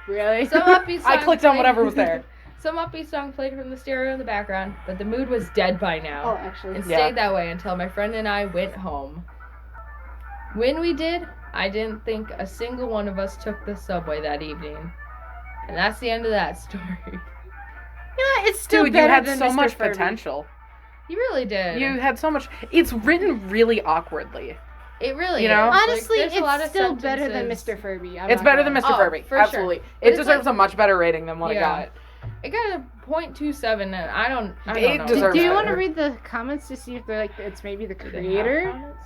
Speaker 2: Really?
Speaker 3: Some upbeat song
Speaker 1: I clicked on
Speaker 3: played-
Speaker 1: whatever was there.
Speaker 3: Some upbeat song played from the stereo in the background, but the mood was dead by now.
Speaker 2: Oh, actually.
Speaker 3: And
Speaker 1: Yeah.
Speaker 3: stayed that way until my friend and I went home. When we did, I didn't think a single one of us took the subway that evening. And that's the end of that story.
Speaker 2: Yeah, it's still
Speaker 1: Dude, you
Speaker 2: better
Speaker 1: had
Speaker 2: than
Speaker 1: so
Speaker 2: Mr.
Speaker 1: much
Speaker 2: Furby.
Speaker 1: potential.
Speaker 3: You really did.
Speaker 1: You had so much. It's written really awkwardly.
Speaker 3: It really
Speaker 1: You know?
Speaker 3: is. Like,
Speaker 2: Honestly,
Speaker 3: there's a lot
Speaker 2: it's
Speaker 3: of
Speaker 2: still better than
Speaker 3: sentences.
Speaker 2: Mr. Furby.
Speaker 1: It's better than Mr.
Speaker 3: Oh,
Speaker 1: Furby.
Speaker 3: for sure.
Speaker 1: Absolutely.
Speaker 3: But
Speaker 1: It
Speaker 3: it's
Speaker 1: deserves
Speaker 3: like-
Speaker 1: a much better rating than what it
Speaker 3: Yeah.
Speaker 1: got.
Speaker 3: It got a .27, and I don't
Speaker 1: It
Speaker 3: know.
Speaker 1: deserves
Speaker 2: Do you
Speaker 1: better.
Speaker 2: want to read the comments to see if they're like it's maybe the
Speaker 3: Do they have
Speaker 2: creator
Speaker 3: comments?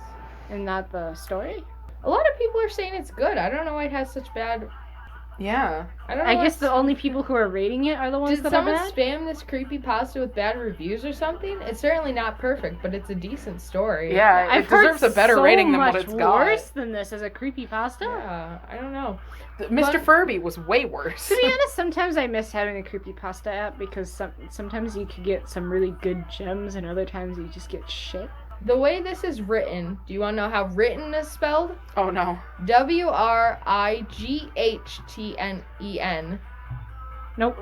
Speaker 2: and not the story?
Speaker 3: A lot of people are saying it's good. I don't know why it has such bad.
Speaker 1: Yeah.
Speaker 3: I don't know.
Speaker 2: I
Speaker 3: why
Speaker 2: guess the
Speaker 3: it's-
Speaker 2: only people who are rating it are the ones
Speaker 3: Did
Speaker 2: that
Speaker 3: someone
Speaker 2: are bad.
Speaker 3: spam this creepypasta with bad reviews or something? It's certainly not perfect, but it's a decent story.
Speaker 1: Yeah,
Speaker 2: I've
Speaker 1: it
Speaker 2: heard
Speaker 1: deserves a better
Speaker 2: so
Speaker 1: rating than
Speaker 2: much
Speaker 1: what it's got.
Speaker 2: worse than this as a creepypasta.
Speaker 3: Yeah, I don't know.
Speaker 1: Mr.
Speaker 3: But-
Speaker 1: Furby was way worse.
Speaker 2: To be honest, sometimes I miss having a creepypasta app because sometimes you could get some really good gems and other times you just get shit.
Speaker 3: The way this is written, do you want to know how written is spelled?
Speaker 1: Oh no.
Speaker 3: WRIGHTNEN.
Speaker 2: Nope.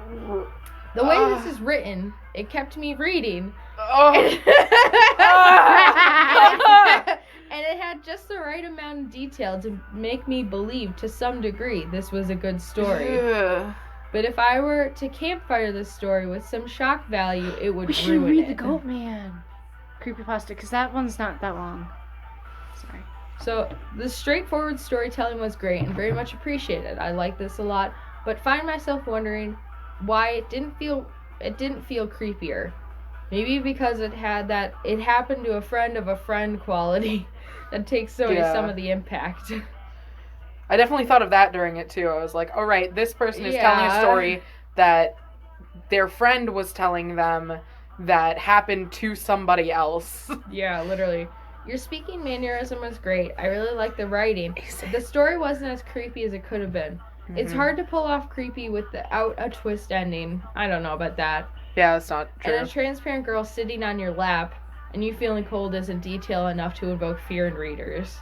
Speaker 3: The way this is written, it kept me reading.
Speaker 1: Oh.
Speaker 3: And it had just the right amount of detail to make me believe to some degree this was a good story.
Speaker 1: Ugh.
Speaker 3: But if I were to campfire this story with some shock value, it would
Speaker 2: We should
Speaker 3: ruin
Speaker 2: read
Speaker 3: it.
Speaker 2: the Goat Man creepypasta because that one's not that long. Sorry.
Speaker 3: So the straightforward storytelling was great and very much appreciated. I like this a lot, but find myself wondering why it didn't feel creepier. Maybe because it happened to a friend of a friend quality that takes away
Speaker 1: Yeah.
Speaker 3: some of the impact.
Speaker 1: I definitely thought of that during it too. I was like, all right, this person is telling a
Speaker 3: Yeah.
Speaker 1: story that their friend was telling them that happened to somebody else.
Speaker 3: Yeah, literally. Your speaking mannerism was great. I really liked the writing. The story wasn't as creepy as it could have been. It's
Speaker 1: Mhm.
Speaker 3: hard to pull off creepy without a twist ending. I don't know about that.
Speaker 1: Yeah, that's not true.
Speaker 3: And a transparent girl sitting on your lap and you feeling cold isn't detail enough to evoke fear in readers.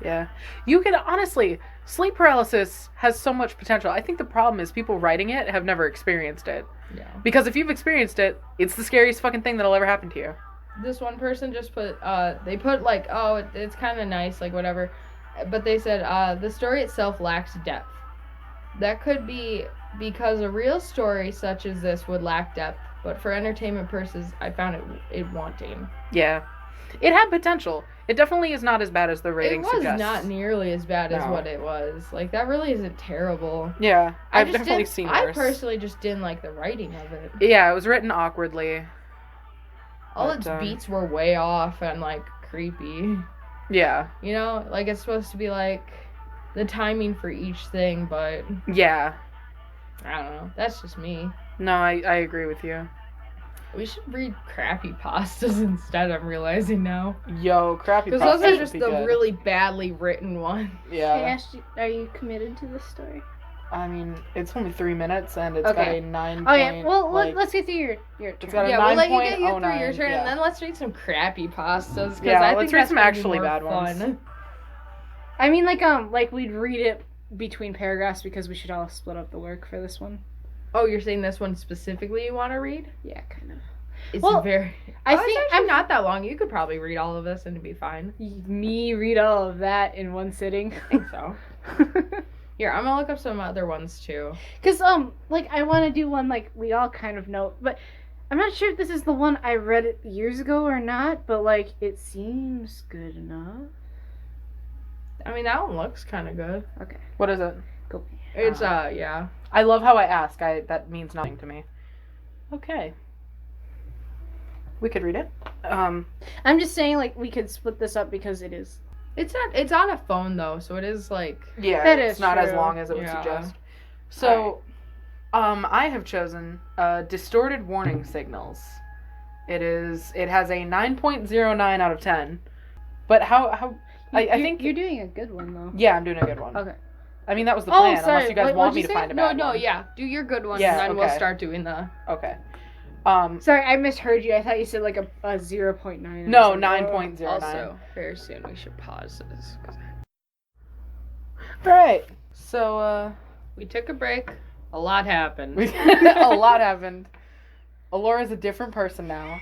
Speaker 1: Yeah. You can honestly, sleep paralysis has so much potential. I think the problem is people writing it have never experienced it.
Speaker 3: Yeah.
Speaker 1: Because if you've experienced it, it's the scariest fucking thing that'll ever happen to you.
Speaker 3: This one person just put, they put like, oh, it's kind of nice, like whatever. But they said, the story itself lacks depth. That could be because a real story such as this would lack depth. But for entertainment purposes, I found it wanting.
Speaker 1: Yeah. It had potential. It definitely is not as bad as the rating
Speaker 3: It was
Speaker 1: suggests.
Speaker 3: not nearly as bad as
Speaker 1: No.
Speaker 3: what it was. Like, that really isn't terrible.
Speaker 1: Yeah. I've
Speaker 3: just
Speaker 1: definitely
Speaker 3: didn't-
Speaker 1: seen
Speaker 3: I
Speaker 1: worse.
Speaker 3: personally just didn't like the writing of it.
Speaker 1: Yeah, it was written awkwardly.
Speaker 3: All
Speaker 1: But,
Speaker 3: its beats were way off and, like, creepy.
Speaker 1: Yeah.
Speaker 3: You know? Like, it's supposed to be, like, the timing for each thing, but
Speaker 1: Yeah.
Speaker 3: I don't know. That's just me.
Speaker 1: No, I agree with you.
Speaker 3: We should read Creepypastas instead, I'm realizing now.
Speaker 1: Yo, crappy
Speaker 3: Because those are just the really badly written ones.
Speaker 2: I
Speaker 1: Yeah.
Speaker 2: asked you, are you committed to this story?
Speaker 1: I mean, it's only 3 minutes and it's got
Speaker 2: Okay.
Speaker 1: a 9
Speaker 2: Oh yeah.
Speaker 1: point,
Speaker 2: Well,
Speaker 1: like,
Speaker 2: let's get through your turn.
Speaker 1: It's got a
Speaker 3: Yeah, we'll let you
Speaker 1: 9.09,
Speaker 3: get through your turn,
Speaker 1: yeah.
Speaker 3: and then let's read some Creepypastas.
Speaker 1: Yeah,
Speaker 3: I
Speaker 1: let's
Speaker 3: think
Speaker 1: read
Speaker 3: that's
Speaker 1: some
Speaker 3: gonna be
Speaker 1: actually
Speaker 3: more
Speaker 1: bad ones.
Speaker 3: fun.
Speaker 2: I mean, like we'd read it between paragraphs because we should all split up the work for this one.
Speaker 3: Oh, you're saying this one specifically you want to read?
Speaker 2: Yeah, kind of.
Speaker 3: It's
Speaker 2: Well,
Speaker 3: very...
Speaker 2: I
Speaker 3: it's
Speaker 2: think
Speaker 3: actually not that long. You could probably read all of this and it'd be fine.
Speaker 2: Me read all of that in one sitting.
Speaker 3: I think so. Here, I'm gonna look up some other ones too.
Speaker 2: Cause like I want to do one like we all kind of know, but I'm not sure if this is the one I read it years ago or not. But like it seems good enough.
Speaker 3: I mean, that one looks kind of good.
Speaker 2: Okay,
Speaker 1: What is it?
Speaker 2: go.
Speaker 3: It's yeah.
Speaker 1: I love how I ask. That means nothing to me. Okay. We could read it.
Speaker 2: I'm just saying like we could split this up because it is.
Speaker 3: It's on a phone though, so it is like...
Speaker 1: Yeah,
Speaker 2: That
Speaker 1: it's
Speaker 2: is
Speaker 1: not as
Speaker 2: true.
Speaker 1: long as it would
Speaker 3: Yeah.
Speaker 1: suggest. So, I have chosen distorted warning signals. It has a 9.09 out of 10. But how I think
Speaker 2: you're doing a good one though.
Speaker 1: yeah, I'm doing a good one.
Speaker 2: Okay.
Speaker 1: I mean, that was the
Speaker 2: Oh,
Speaker 1: plan,
Speaker 2: sorry.
Speaker 1: unless you guys
Speaker 2: What'd
Speaker 1: want me
Speaker 2: you
Speaker 1: to
Speaker 2: say?
Speaker 1: find a
Speaker 3: No,
Speaker 1: bad
Speaker 3: no,
Speaker 1: one.
Speaker 3: yeah. Do your good one,
Speaker 1: Yeah,
Speaker 3: and then we'll
Speaker 1: okay.
Speaker 3: start doing the...
Speaker 1: Okay.
Speaker 2: Sorry, I misheard you. I thought you said like a 0.9.
Speaker 1: No,
Speaker 2: or something.
Speaker 1: 9.09.
Speaker 3: Also, very soon we should pause this.
Speaker 1: Alright. So,
Speaker 3: We took a break. A lot happened.
Speaker 1: a lot happened. Alora's a different person now.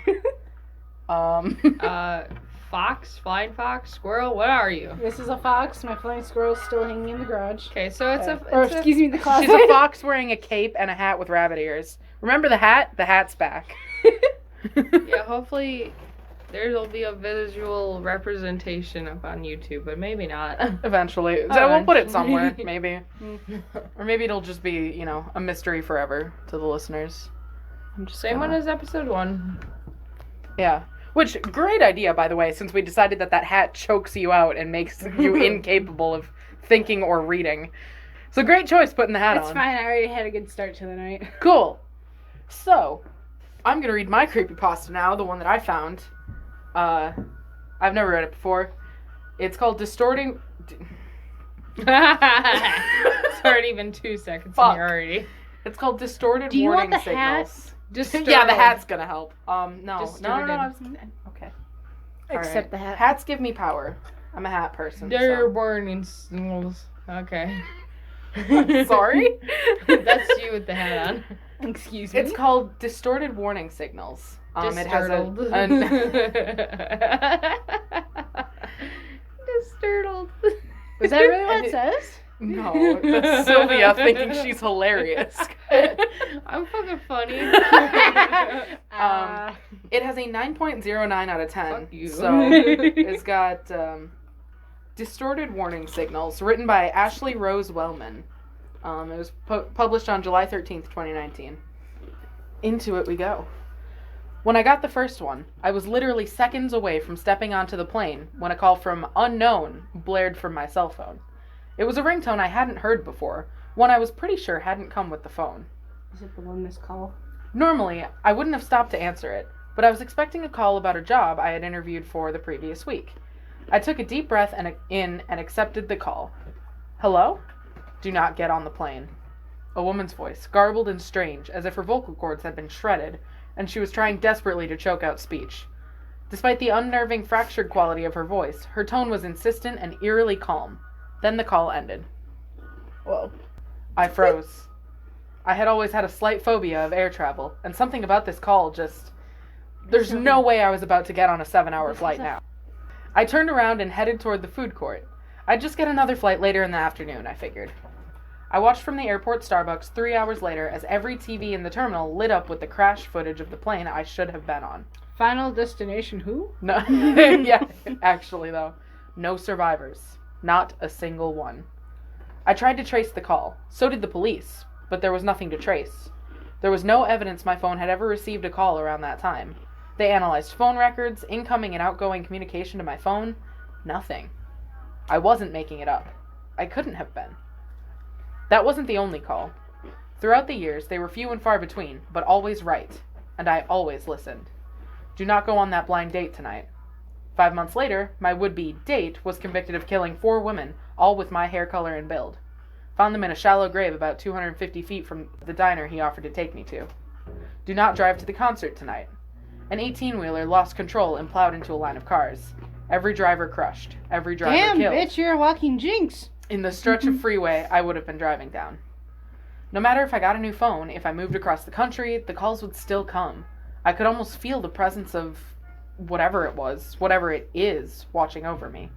Speaker 3: Fox, flying fox, squirrel, what are you?
Speaker 2: This is a fox. My flying squirrel's still hanging in the garage.
Speaker 3: Okay, so it's
Speaker 2: Excuse me, the closet.
Speaker 1: She's a fox wearing a cape and a hat with rabbit ears. Remember the hat? The hat's back.
Speaker 3: Yeah, hopefully there'll be a visual representation up on YouTube, but maybe not.
Speaker 1: Eventually. So we'll put it somewhere, maybe. Or maybe it'll just be, a mystery forever to the listeners. I'm just
Speaker 3: Same one as episode 1.
Speaker 1: Yeah. Which, great idea, by the way, since we decided that hat chokes you out and makes you incapable of thinking or reading. So great choice putting the hat on.
Speaker 2: It's fine. I already had a good start to the night.
Speaker 1: Cool. So, I'm going to read my creepypasta now, the one that I found. I've never read it before. It's called Distorting...
Speaker 3: It's already been 2 seconds
Speaker 1: Fuck.
Speaker 3: and you're already...
Speaker 1: It's called Distorted
Speaker 2: Do you
Speaker 1: Warning
Speaker 2: want the hat?
Speaker 1: Signals.
Speaker 3: Distorted.
Speaker 1: Yeah, the hat's gonna help. No.
Speaker 3: Distorted.
Speaker 1: Okay.
Speaker 2: Except
Speaker 1: Alright.
Speaker 2: the hat.
Speaker 1: Hats give me power. I'm a hat person.
Speaker 3: They're
Speaker 1: So.
Speaker 3: warning signals. Okay.
Speaker 1: Sorry?
Speaker 3: That's you with the hat on.
Speaker 2: Excuse me.
Speaker 1: It's called Distorted Warning Signals. It has
Speaker 3: Disturtled.
Speaker 2: Is that really what it says?
Speaker 1: No, that's Sylvia thinking she's hilarious.
Speaker 3: I'm fucking funny.
Speaker 1: It has a 9.09 out of 10.
Speaker 3: Fuck you.
Speaker 1: So it's got Distorted Warning Signals, written by Ashley Rose Wellman. It was published on July 13th, 2019. Into it we go. When I got the first one, I was literally seconds away from stepping onto the plane when a call from unknown blared from my cell phone. It was a ringtone I hadn't heard before, one I was pretty sure hadn't come with the phone.
Speaker 2: Is it the one missed call?
Speaker 1: Normally, I wouldn't have stopped to answer it, but I was expecting a call about a job I had interviewed for the previous week. I took a deep breath in and accepted the call. Hello? Do not get on the plane. A woman's voice, garbled and strange, as if her vocal cords had been shredded, and she was trying desperately to choke out speech. Despite the unnerving, fractured quality of her voice, her tone was insistent and eerily calm. Then the call ended.
Speaker 3: Whoa.
Speaker 1: I froze. I had always had a slight phobia of air travel, and something about this call just... There's no way I was about to get on a 7-hour flight now. I turned around and headed toward the food court. I'd just get another flight later in the afternoon, I figured. I watched from the airport Starbucks 3 hours later as every TV in the terminal lit up with the crash footage of the plane I should have been on.
Speaker 2: Final Destination who?
Speaker 1: No, yeah, actually though. No survivors. Not a single one. I tried to trace the call. So did the police, but there was nothing to trace. There was no evidence my phone had ever received a call around that time. They analyzed phone records, incoming and outgoing communication to my phone. Nothing. I wasn't making it up. I couldn't have been. That wasn't the only call. Throughout the years, they were few and far between, but always right, and I always listened. Do not go on that blind date tonight. 5 months later, my would-be date was convicted of killing 4 women, all with my hair color and build. Found them in a shallow grave about 250 feet from the diner he offered to take me to. Do not drive to the concert tonight. An 18-wheeler lost control and plowed into a line of cars. Every driver crushed. Every driver
Speaker 2: Damn,
Speaker 1: killed.
Speaker 2: bitch, you're a walking jinx.
Speaker 1: In the stretch of freeway I would have been driving down. No matter if I got a new phone, if I moved across the country, the calls would still come. I could almost feel the presence of whatever it was, whatever it is, watching over me.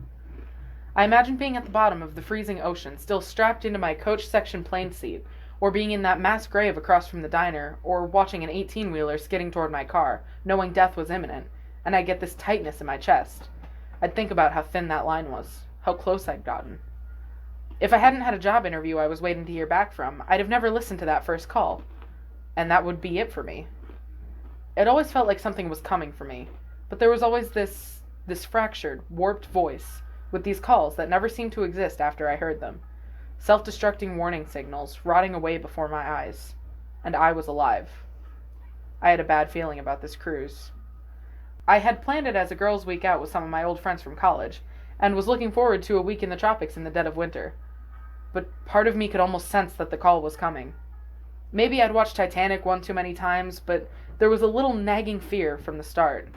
Speaker 1: I imagined being at the bottom of the freezing ocean, still strapped into my coach section plane seat, or being in that mass grave across from the diner, or watching an 18-wheeler skidding toward my car, knowing death was imminent, and I'd get this tightness in my chest. I'd think about how thin that line was, how close I'd gotten. If I hadn't had a job interview I was waiting to hear back from, I'd have never listened to that first call. And that would be it for me. It always felt like something was coming for me, but there was always this fractured, warped voice with these calls that never seemed to exist after I heard them. Self-destructing warning signals rotting away before my eyes. And I was alive. I had a bad feeling about this cruise. I had planned it as a girls' week out with some of my old friends from college, and was looking forward to a week in the tropics in the dead of winter. But part of me could almost sense that the call was coming. Maybe I'd watched Titanic one too many times, but there was a little nagging fear from the start.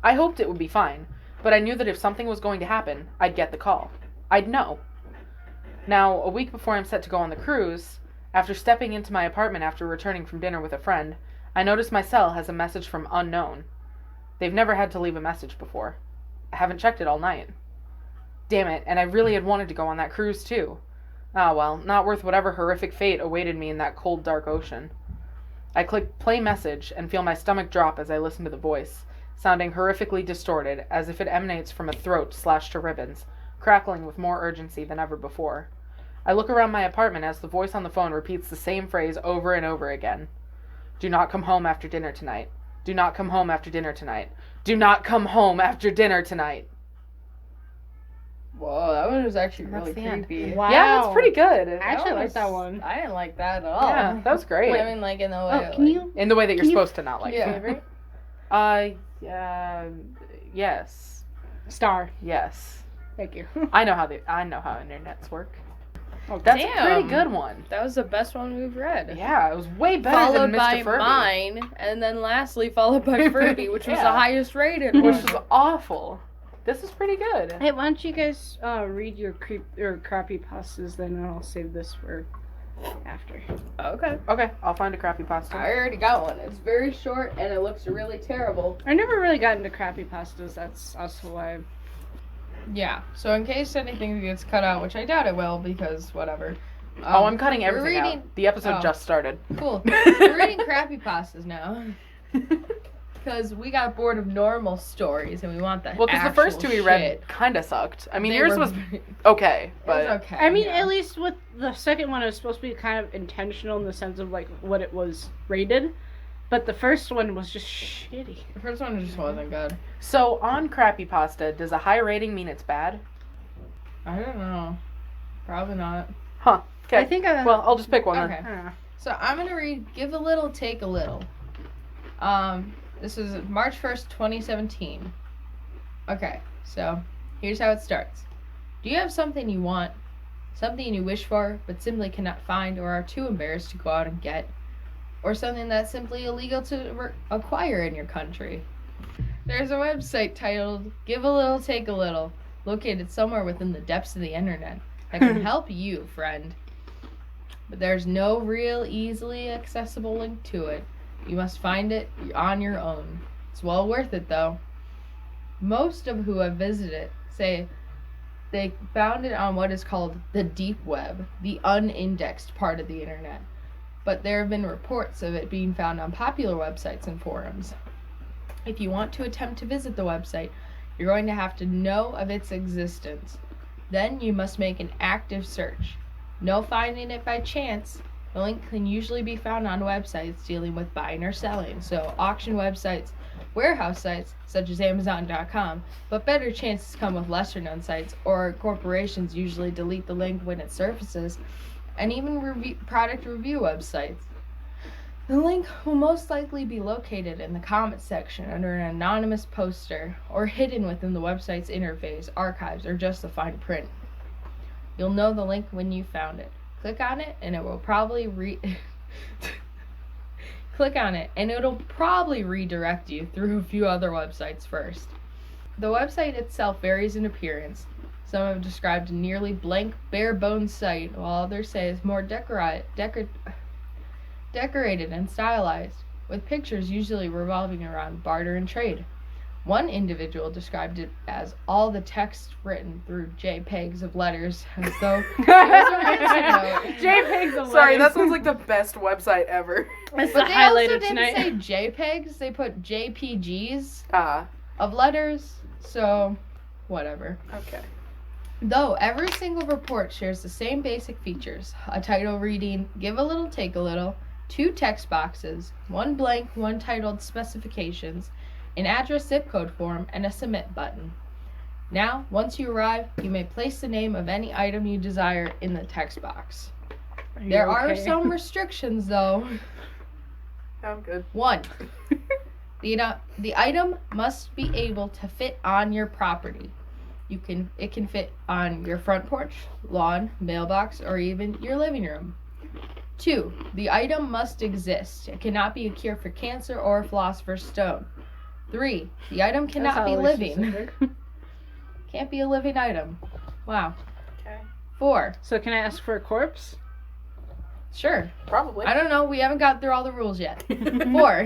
Speaker 1: I hoped it would be fine, but I knew that if something was going to happen, I'd get the call. I'd know. Now, a week before I'm set to go on the cruise, after stepping into my apartment after returning from dinner with a friend, I noticed my cell has a message from unknown. They've never had to leave a message before. I haven't checked it all night. Damn it, and I really had wanted to go on that cruise too. Ah well, not worth whatever horrific fate awaited me in that cold, dark ocean. I click play message and feel my stomach drop as I listen to the voice, sounding horrifically distorted, as if it emanates from a throat slashed to ribbons, crackling with more urgency than ever before. I look around my apartment as the voice on the phone repeats the same phrase over and over again. Do not come home after dinner tonight. Do not come home after dinner tonight. Do not come home after dinner tonight.
Speaker 3: Whoa, that one was actually
Speaker 1: And that's
Speaker 3: really
Speaker 1: the end.
Speaker 3: creepy.
Speaker 2: Wow.
Speaker 1: Yeah, that's pretty good.
Speaker 2: I actually like that one.
Speaker 3: I didn't like that at all.
Speaker 1: Yeah, that was great.
Speaker 3: I mean, like, in the way.
Speaker 2: Oh, can you?
Speaker 1: In the way that you're
Speaker 2: Can you-
Speaker 1: supposed to not like
Speaker 3: Yeah.
Speaker 1: it. Yes.
Speaker 2: Star.
Speaker 1: Yes.
Speaker 2: Thank you.
Speaker 1: I know how internets work.
Speaker 2: Oh,
Speaker 1: That's a
Speaker 3: Damn.
Speaker 1: pretty good one.
Speaker 3: That was the best one we've read.
Speaker 1: Yeah, it was way better
Speaker 3: Followed
Speaker 1: than
Speaker 3: by
Speaker 1: Mr. Furby.
Speaker 3: mine, and then lastly followed by Furby, which was
Speaker 1: Yeah.
Speaker 3: the highest rated
Speaker 1: Which
Speaker 3: one.
Speaker 1: was awful. This is pretty good.
Speaker 2: Hey, why don't you guys read your crappy pastas then, and I'll save this for after.
Speaker 3: Okay.
Speaker 1: Okay, I'll find a crappy pasta.
Speaker 3: I already got one. It's very short and it looks really terrible.
Speaker 2: I never really got into crappy pastas. That's also why.
Speaker 3: Yeah. So in case anything gets cut out, which I doubt it will, because whatever.
Speaker 1: I'm cutting
Speaker 3: we're
Speaker 1: everything
Speaker 3: reading-
Speaker 1: out. The episode
Speaker 3: oh.
Speaker 1: just started.
Speaker 3: Cool. We're reading crappy pastas now. Because we got bored of normal stories and we want the
Speaker 1: Well, because the first two we read
Speaker 3: shit.
Speaker 1: kind of sucked. I mean,
Speaker 3: They
Speaker 1: yours
Speaker 3: were-
Speaker 1: was okay,
Speaker 3: It
Speaker 1: but
Speaker 3: was okay.
Speaker 2: I mean,
Speaker 3: yeah.
Speaker 2: at least with the second one, it was supposed to be kind of intentional in the sense of like what it was rated, but the first one was just shitty.
Speaker 3: The first one just wasn't good.
Speaker 1: so on crappy pasta, does a high rating mean it's bad?
Speaker 3: I don't know. Probably not.
Speaker 1: Huh. Okay.
Speaker 2: I think
Speaker 1: well, I'll just pick one
Speaker 3: Okay.
Speaker 1: then.
Speaker 2: I don't know.
Speaker 3: So I'm gonna read Give a Little, Take a Little. This is March 1st, 2017. Okay, so here's how it starts. Do you have something you want? Something you wish for, but simply cannot find or are too embarrassed to go out and get? Or something that's simply illegal to acquire in your country? There's a website titled Give a Little, Take a Little, located somewhere within the depths of the internet, that can help you, friend. But there's no real easily accessible link to it. You must find it on your own. It's well worth it, though. Most of who have visited it say they found it on what is called the deep web, the unindexed part of the internet. But there have been reports of it being found on popular websites and forums. If you want to attempt to visit the website, you're going to have to know of its existence. Then you must make an active search. No finding it by chance. The link can usually be found on websites dealing with buying or selling, so auction websites, warehouse sites such as Amazon.com, but better chances come with lesser known sites, or corporations usually delete the link when it surfaces, and even product review websites. The link will most likely be located in the comments section under an anonymous poster, or hidden within the website's interface, archives, or just the fine print. You'll know the link when you found it. Click on it and it will probably click on it and it'll probably redirect you through a few other websites first. The website itself varies in appearance. Some have described a nearly blank, bare-bones site, while others say it's more decorated and stylized, with pictures usually revolving around barter and trade. One individual described it as all the text written through JPEGs of letters, as though it was a mention note.
Speaker 1: JPEGs of Sorry, that sounds like the best website ever.
Speaker 2: That's
Speaker 3: But
Speaker 2: the
Speaker 3: they also
Speaker 2: highlighted
Speaker 3: didn't
Speaker 2: tonight.
Speaker 3: say JPEGs, they put JPGs
Speaker 1: Ah,
Speaker 3: of letters, so whatever.
Speaker 1: okay.
Speaker 3: Though every single report shares the same basic features, a title reading, give a little, take a little, 2 text boxes, one blank, one titled specifications, an address zip code form, and a submit button. Now, once you arrive, you may place the name of any item you desire in the text box. There are some restrictions, though.
Speaker 1: Sound good.
Speaker 3: 1. The item must be able to fit on your property. It can fit on your front porch, lawn, mailbox, or even your living room. 2. The item must exist. It cannot be a cure for cancer or a philosopher's stone. 3. The item cannot be living. Can't be a living item. Wow.
Speaker 1: Okay.
Speaker 3: 4.
Speaker 2: So can I ask for a corpse?
Speaker 3: Sure.
Speaker 1: Probably.
Speaker 3: I don't know. We haven't got through all the rules yet. 4.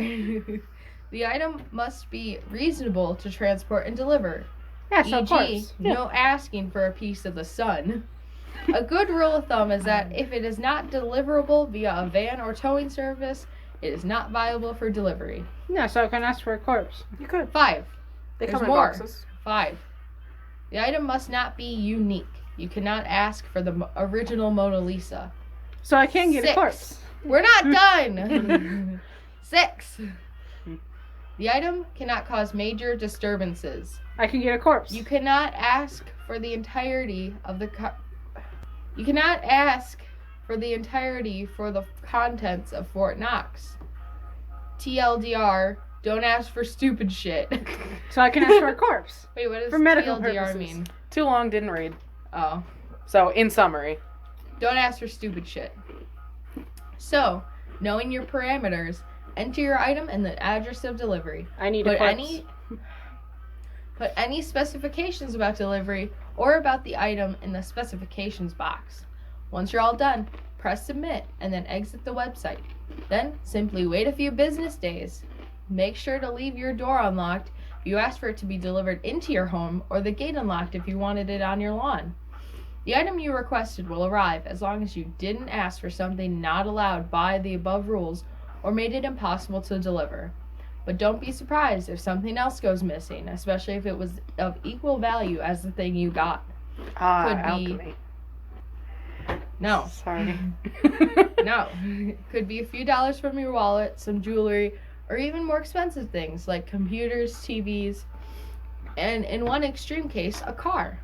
Speaker 3: The item must be reasonable to transport and deliver.
Speaker 2: Yeah, so
Speaker 3: E.g.,
Speaker 2: corpse.
Speaker 3: no asking for a piece of the sun. A good rule of thumb is that if it is not deliverable via a van or towing service, it is not viable for delivery.
Speaker 2: Yeah, so I can ask for a corpse.
Speaker 1: You could.
Speaker 3: 5.
Speaker 1: They
Speaker 3: There's
Speaker 1: come in
Speaker 3: more.
Speaker 1: boxes.
Speaker 3: 5. The item must not be unique. You cannot ask for the original Mona Lisa.
Speaker 2: So I can get
Speaker 3: 6.
Speaker 2: a corpse.
Speaker 3: We're not done! 6. The item cannot cause major disturbances.
Speaker 2: I can get a corpse.
Speaker 3: You cannot ask for the entirety of the You cannot ask for the entirety for the contents of Fort Knox. TLDR, don't ask for stupid shit.
Speaker 2: So I can ask for a corpse.
Speaker 3: Wait, what does
Speaker 2: For medical
Speaker 3: TLDR
Speaker 2: purposes.
Speaker 3: mean?
Speaker 1: Too long, didn't read.
Speaker 3: Oh.
Speaker 1: So, in summary.
Speaker 3: Don't ask for stupid shit. So, knowing your parameters, enter your item and the address of delivery.
Speaker 2: I need a corpse.
Speaker 3: Put any specifications about delivery or about the item in the specifications box. Once you're all done, press submit and then exit the website. Then simply wait a few business days. Make sure to leave your door unlocked if you ask for it to be delivered into your home, or the gate unlocked if you wanted it on your lawn. The item you requested will arrive as long as you didn't ask for something not allowed by the above rules or made it impossible to deliver. But don't be surprised if something else goes missing, especially if it was of equal value as the thing you got.
Speaker 1: Ah,
Speaker 3: Could be-
Speaker 1: alchemy.
Speaker 3: No.
Speaker 1: Sorry.
Speaker 3: No. Could be a few dollars from your wallet, some jewelry, or even more expensive things like computers, TVs, and in one extreme case, a car.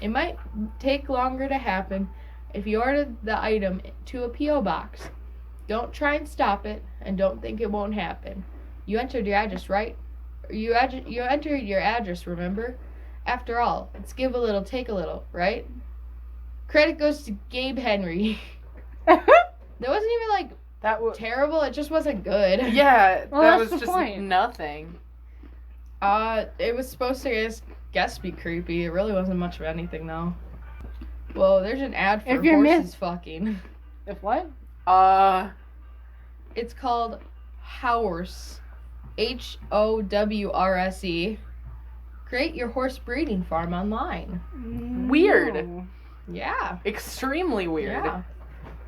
Speaker 3: It might take longer to happen if you order the item to a P.O. box. Don't try and stop it, and don't think it won't happen. You entered your address, right? You entered your address, remember? After all, it's give a little, take a little, right? Credit goes to Gabe Henry. That wasn't even, like,
Speaker 1: That was...
Speaker 3: terrible. It just wasn't good.
Speaker 1: Yeah,
Speaker 2: Well,
Speaker 1: that
Speaker 2: that's
Speaker 1: was
Speaker 2: the
Speaker 1: just
Speaker 2: point.
Speaker 1: nothing.
Speaker 3: It was supposed to, I guess, be creepy. It really wasn't much of anything, though. Whoa, there's an ad for
Speaker 2: If you're
Speaker 3: horses fucking.
Speaker 2: If what?
Speaker 3: It's called Howrse. HOWRSE. Create your horse breeding farm online.
Speaker 1: Weird.
Speaker 2: No.
Speaker 3: Yeah.
Speaker 1: Extremely weird.
Speaker 3: Yeah.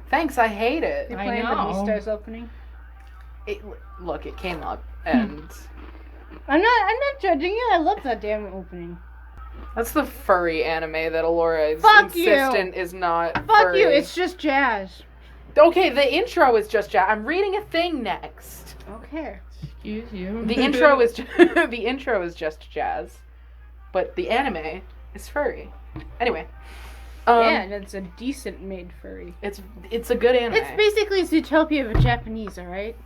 Speaker 1: Thanks, I hate it.
Speaker 2: You
Speaker 3: I
Speaker 2: playing the
Speaker 3: know.
Speaker 2: Beastars opening?
Speaker 1: Look, it came up, and
Speaker 2: I'm not judging you. I love that damn opening.
Speaker 1: that's the furry anime that Alora is
Speaker 2: Fuck you.
Speaker 1: insistent is not
Speaker 2: Fuck
Speaker 1: furry.
Speaker 2: you. It's just jazz.
Speaker 1: Okay, the intro is just I'm reading a thing next.
Speaker 2: Okay.
Speaker 3: Excuse you.
Speaker 1: The intro is the intro is just jazz, but the anime is furry. Anyway,
Speaker 2: Yeah, and it's a decent made furry.
Speaker 1: it's a good anime.
Speaker 2: It's basically Zootopia but Japanese, alright?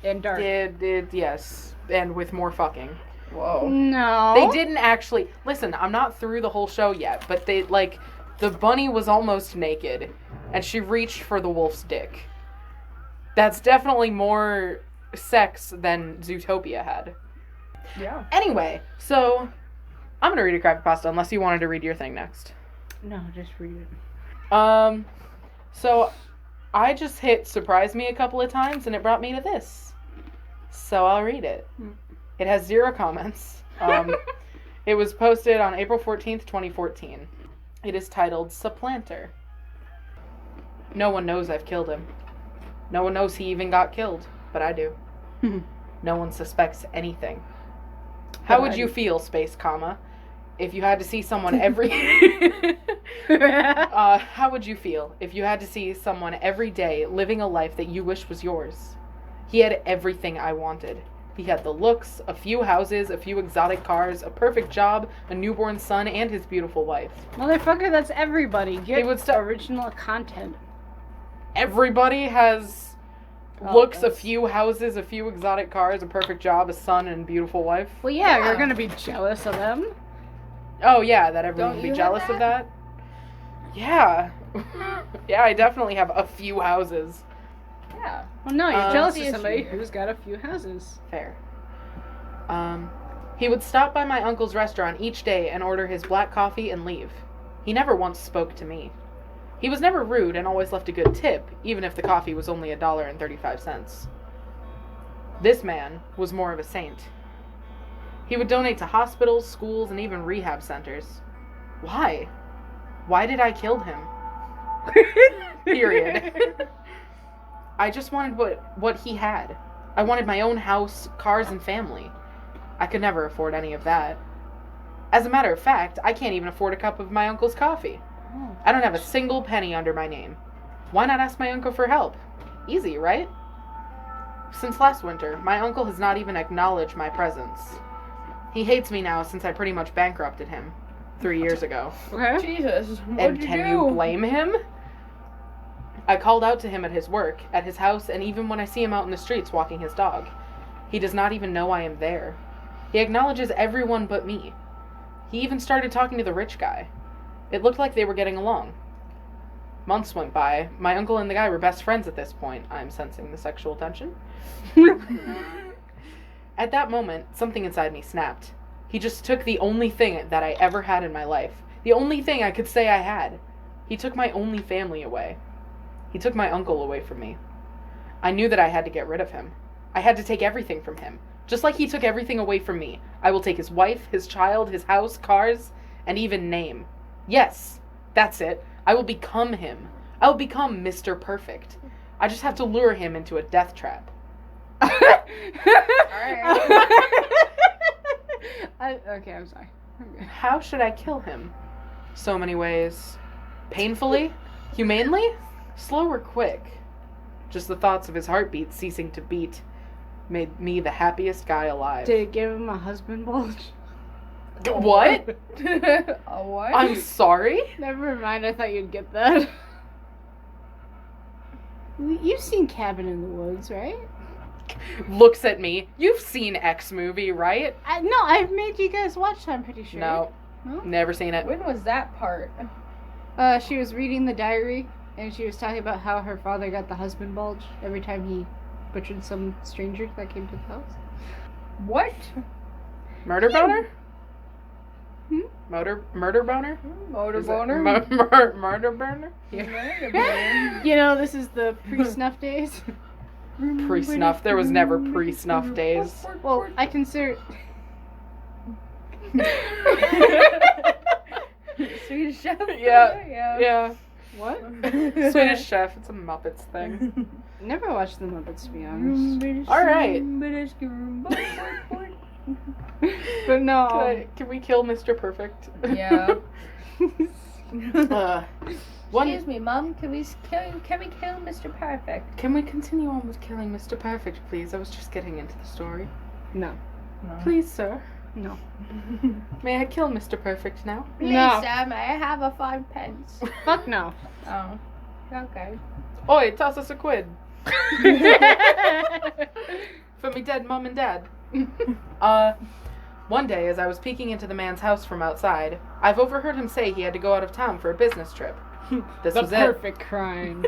Speaker 2: And dark.
Speaker 1: Yes, and with more fucking. Whoa.
Speaker 2: No.
Speaker 1: They didn't actually listen. I'm not through the whole show yet, but they the bunny was almost naked, and she reached for the wolf's dick. That's definitely more sex than Zootopia had.
Speaker 3: Yeah.
Speaker 1: Anyway, so I'm gonna read a creepypasta unless you wanted to read your thing next.
Speaker 2: No, just read it.
Speaker 1: So I just hit surprise me a couple of times and it brought me to this. So I'll read it. It has 0 comments. It was posted on April 14th, 2014. It is titled Supplanter. No one knows I've killed him. No one knows he even got killed, but I do. No one suspects anything. How would you feel, space comma, if you had to see someone every... how would you feel if you had to see someone every day living a life that you wish was yours? He had everything I wanted. He had the looks, a few houses, a few exotic cars, a perfect job, a newborn son, and his beautiful wife.
Speaker 2: Motherfucker, that's everybody. Get
Speaker 1: would
Speaker 2: original content.
Speaker 1: Everybody has looks, a few houses, a few exotic cars, a perfect job, a son, and a beautiful wife.
Speaker 2: Well, yeah, you're gonna be jealous of them.
Speaker 1: Oh, yeah, that everyone
Speaker 3: Don't
Speaker 1: would be
Speaker 3: you
Speaker 1: jealous
Speaker 3: have
Speaker 1: of that? Yeah. Yeah, I definitely have a few houses.
Speaker 3: Yeah.
Speaker 2: Well, no, you're jealous
Speaker 3: the
Speaker 2: of
Speaker 3: issue
Speaker 2: somebody
Speaker 3: here.
Speaker 2: who's got a few houses.
Speaker 1: Fair. He would stop by my uncle's restaurant each day and order his black coffee and leave. He never once spoke to me. He was never rude and always left a good tip, even if the coffee was only $1.35. This man was more of a saint. He would donate to hospitals, schools, and even rehab centers. Why? Why did I kill him? Period. I just wanted what he had. I wanted my own house, cars, and family. I could never afford any of that. As a matter of fact, I can't even afford a cup of my uncle's coffee. I don't have a single penny under my name. Why not ask my uncle for help? Easy, right? Since last winter, my uncle has not even acknowledged my presence. He hates me now since I pretty much bankrupted him 3 years ago.
Speaker 2: Okay.
Speaker 3: Jesus.
Speaker 1: And
Speaker 3: What'd you
Speaker 1: can
Speaker 3: do?
Speaker 1: you blame him? I called out to him at his work, at his house, and even when I see him out in the streets walking his dog. He does not even know I am there. He acknowledges everyone but me. He even started talking to the rich guy. It looked like they were getting along. Months went by. My uncle and the guy were best friends at this point. I'm sensing the sexual tension. At that moment, something inside me snapped. He just took the only thing that I ever had in my life. The only thing I could say I had. He took my only family away. He took my uncle away from me. I knew that I had to get rid of him. I had to take everything from him. Just like he took everything away from me. I will take his wife, his child, his house, cars, and even name. Yes, that's it. I will become him. I will become Mr. Perfect. I just have to lure him into a death trap.
Speaker 2: Okay, I'm sorry. Okay.
Speaker 1: How should I kill him? So many ways. Painfully? Humanely? Slow or quick? Just the thoughts of his heartbeat ceasing to beat made me the happiest guy alive.
Speaker 2: Did it give him a husband bulge?
Speaker 1: What?
Speaker 3: A what?
Speaker 1: I'm sorry?
Speaker 2: Never mind, I thought you'd get that. You've seen Cabin in the Woods, right?
Speaker 1: Looks at me. You've seen X movie, right?
Speaker 2: No, I've made you guys watch that, I'm pretty sure.
Speaker 1: No.
Speaker 2: No?
Speaker 1: Never seen it.
Speaker 3: When was that part?
Speaker 2: She was reading the diary, and she was talking about how her father got the husband bulge every time he butchered some stranger that came to the house.
Speaker 3: What?
Speaker 1: Murder boner?
Speaker 2: Hmm?
Speaker 1: Murder boner?
Speaker 3: Motor
Speaker 1: Is it
Speaker 3: boner?
Speaker 1: murder burner?
Speaker 3: Murder boner.
Speaker 2: You know, this is the pre-snuff days.
Speaker 1: Pre-snuff. There was never pre-snuff days.
Speaker 2: Well, I consider...
Speaker 3: Swedish Chef?
Speaker 1: Yeah. Yeah.
Speaker 2: What?
Speaker 1: Swedish Chef. It's a Muppets thing.
Speaker 2: Never watched the Muppets, to be honest.
Speaker 1: All right.
Speaker 2: But no.
Speaker 1: Can we kill Mr. Perfect?
Speaker 3: Yeah.
Speaker 1: One.
Speaker 3: Excuse me, Mom. Can we kill Mr. Perfect?
Speaker 1: Can we continue on with killing Mr. Perfect, please? I was just getting into the story.
Speaker 2: No.
Speaker 1: Please, sir.
Speaker 2: No.
Speaker 1: May I kill Mr. Perfect now?
Speaker 3: Please,
Speaker 2: No.
Speaker 3: sir, may I have a 5 pence?
Speaker 2: Fuck no.
Speaker 3: Oh. Okay.
Speaker 1: Oi, toss us a quid. For me dead mom and dad. One day, as I was peeking into the man's house from outside, I've overheard him say he had to go out of town for a business trip. This
Speaker 2: The
Speaker 1: was
Speaker 2: perfect crime.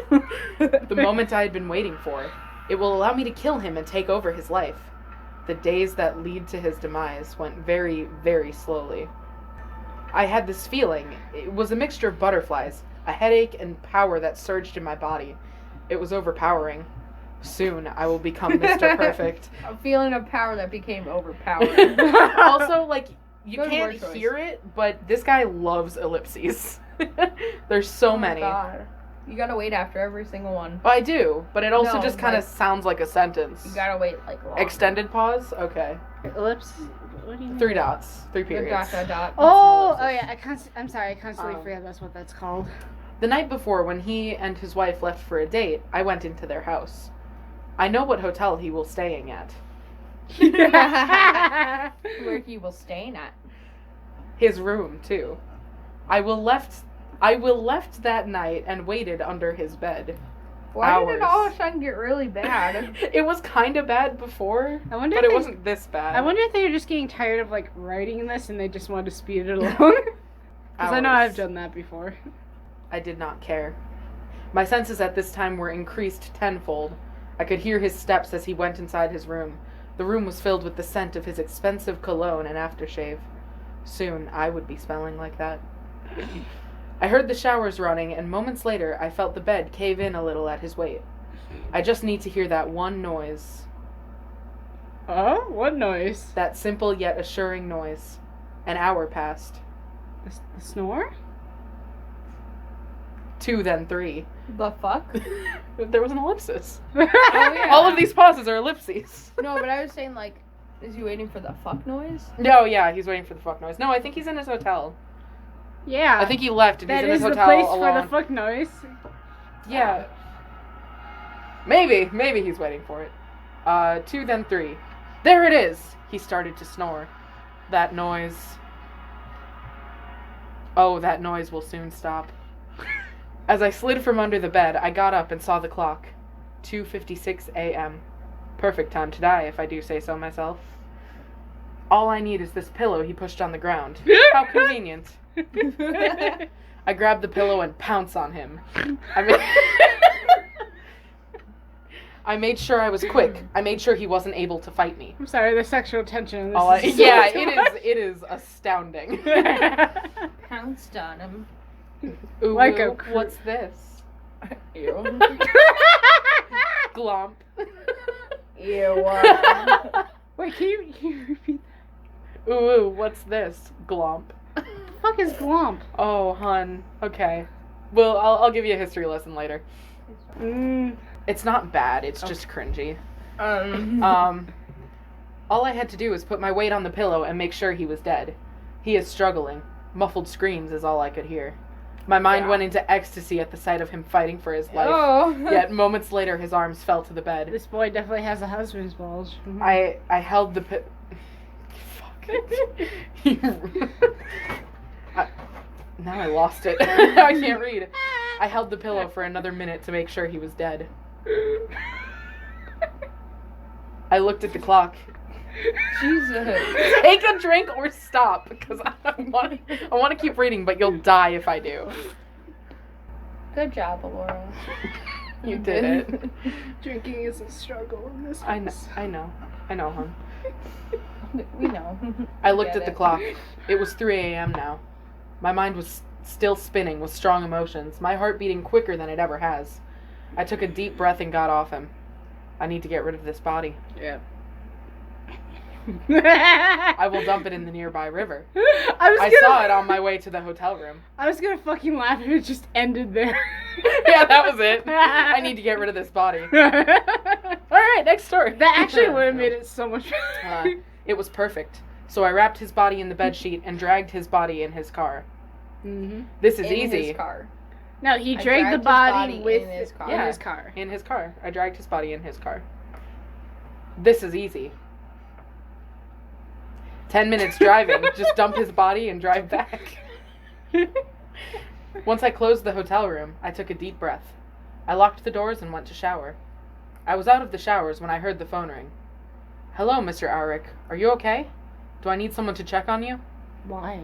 Speaker 1: it. The moment I had been waiting for. It will allow me to kill him and take over his life. The days that lead to his demise went very, very slowly. I had this feeling. It was a mixture of butterflies, a headache, and power that surged in my body. It was overpowering. Soon, I will become Mr. Perfect.
Speaker 3: A feeling of power that became overpowering.
Speaker 1: Also, like, you
Speaker 3: Good
Speaker 1: can't
Speaker 3: word choice.
Speaker 1: hear it, but this guy loves ellipses. There's so many.
Speaker 3: God. You gotta wait after every single one.
Speaker 1: Oh, I do, but it also
Speaker 3: No,
Speaker 1: just kind of
Speaker 3: like-
Speaker 1: sounds like a sentence.
Speaker 3: You gotta wait like long.
Speaker 1: Extended pause? Okay.
Speaker 2: Ellipse. What do you mean?
Speaker 1: 3 dots. 3
Speaker 3: Dot,
Speaker 1: periods.
Speaker 3: dot, dot.
Speaker 2: Oh,
Speaker 1: That's an
Speaker 2: yeah. I'm sorry. I constantly
Speaker 1: Um,
Speaker 2: forget that's what that's called.
Speaker 1: The night before, when he and his wife left for a date, I went into their house. I know what hotel he will staying at.
Speaker 3: Where he was staying at.
Speaker 1: His room, too. I will left that night and waited under his bed.
Speaker 3: Why did it
Speaker 1: Hours.
Speaker 3: all of a sudden get really bad?
Speaker 1: It was kind of bad before,
Speaker 2: I wonder
Speaker 1: but
Speaker 2: if
Speaker 1: it
Speaker 2: they-
Speaker 1: wasn't this bad.
Speaker 2: I wonder if they were just getting tired of like writing this and they just wanted to speed it along. Because I know
Speaker 1: Hours.
Speaker 2: I've done that before.
Speaker 1: I did not care. My senses at this time were increased tenfold. I could hear his steps as he went inside his room. The room was filled with the scent of his expensive cologne and aftershave. Soon I would be smelling like that. I heard the showers running, and moments later I felt the bed cave in a little at his weight. I just need to hear that one noise.
Speaker 2: Oh, what noise?
Speaker 1: That simple yet assuring noise. An hour passed.
Speaker 2: The snore?
Speaker 1: 2, then 3.
Speaker 3: The fuck?
Speaker 1: There was an ellipsis.
Speaker 3: Oh, yeah.
Speaker 1: All of these pauses are ellipses.
Speaker 3: No, but I was saying, like, is he waiting for the fuck noise?
Speaker 1: No, yeah, he's waiting for the fuck noise. No, I think he's in his hotel.
Speaker 2: Yeah.
Speaker 1: I think he left and he's
Speaker 2: that
Speaker 1: in his
Speaker 2: is the
Speaker 1: hotel
Speaker 2: place
Speaker 1: alone.
Speaker 2: for the fuck noise.
Speaker 1: Yeah. Maybe he's waiting for it. 2, then 3. There it is! He started to snore. That noise. Oh, that noise will soon stop. As I slid from under the bed, I got up and saw the clock. 2:56 a.m. Perfect time to die, if I do say so myself. All I need is this pillow he pushed on the ground. How convenient. I grabbed the pillow and pounced on him. I made sure I was quick. I made sure he wasn't able to fight me.
Speaker 2: I'm sorry, the sexual tension in this is so
Speaker 1: Yeah,
Speaker 2: too much.
Speaker 1: it is astounding.
Speaker 3: Pounced on him.
Speaker 1: Ooh,
Speaker 2: Like a
Speaker 1: what's this?
Speaker 3: Ew.
Speaker 1: Glomp.
Speaker 3: Ew.
Speaker 2: Wait, can you repeat
Speaker 1: Ooh, what's this? Glomp.
Speaker 2: that? The fuck is glomp?
Speaker 1: Oh, hun. Okay. Well, I'll give you a history lesson later. It's not bad. It's just cringy. All I had to do was put my weight on the pillow and make sure he was dead. He is struggling. Muffled screams is all I could hear. My mind went into ecstasy at the sight of him fighting for his life.
Speaker 3: Oh.
Speaker 1: Yet moments later, his arms fell to the bed.
Speaker 2: This boy definitely has a husband's bulge.
Speaker 1: I held the now I lost it. I can't read. I held the pillow for another minute to make sure he was dead. I looked at the clock.
Speaker 3: Jesus.
Speaker 1: Take a drink or stop, because I want to keep reading, but you'll die if I do.
Speaker 3: Good job, Alora.
Speaker 1: You did it.
Speaker 2: Drinking is a struggle in this
Speaker 1: I
Speaker 2: house.
Speaker 1: know, hon.
Speaker 3: We know.
Speaker 1: I looked
Speaker 3: Get
Speaker 1: at the
Speaker 3: it.
Speaker 1: clock. It was 3 a.m. now. My mind was still spinning with strong emotions, my heart beating quicker than it ever has. I took a deep breath and got off him. I need to get rid of this body.
Speaker 2: Yeah.
Speaker 1: I will dump it in the nearby river. I saw it on my way to the hotel room.
Speaker 2: I was gonna fucking laugh if it just ended there.
Speaker 1: Yeah, that was it. I need to get rid of this body. Alright, next story.
Speaker 2: That actually would have made it so much better.
Speaker 1: It was perfect. So I wrapped his body in the bedsheet and dragged his body in his car.
Speaker 2: Mm-hmm.
Speaker 1: This is
Speaker 3: In
Speaker 1: easy.
Speaker 3: his car.
Speaker 2: No, he
Speaker 3: I
Speaker 2: dragged the
Speaker 3: dragged his
Speaker 2: body
Speaker 3: body
Speaker 2: with
Speaker 3: in his car.
Speaker 2: in
Speaker 1: Yeah.
Speaker 2: his car.
Speaker 1: In his car. I dragged his body in his car. This is easy. 10 minutes driving. Just dump his body and drive back. Once I closed the hotel room, I took a deep breath. I locked the doors and went to shower. I was out of the showers when I heard the phone ring. Hello, Mr. Auric. Are you okay? Do I need someone to check on you?
Speaker 2: Why?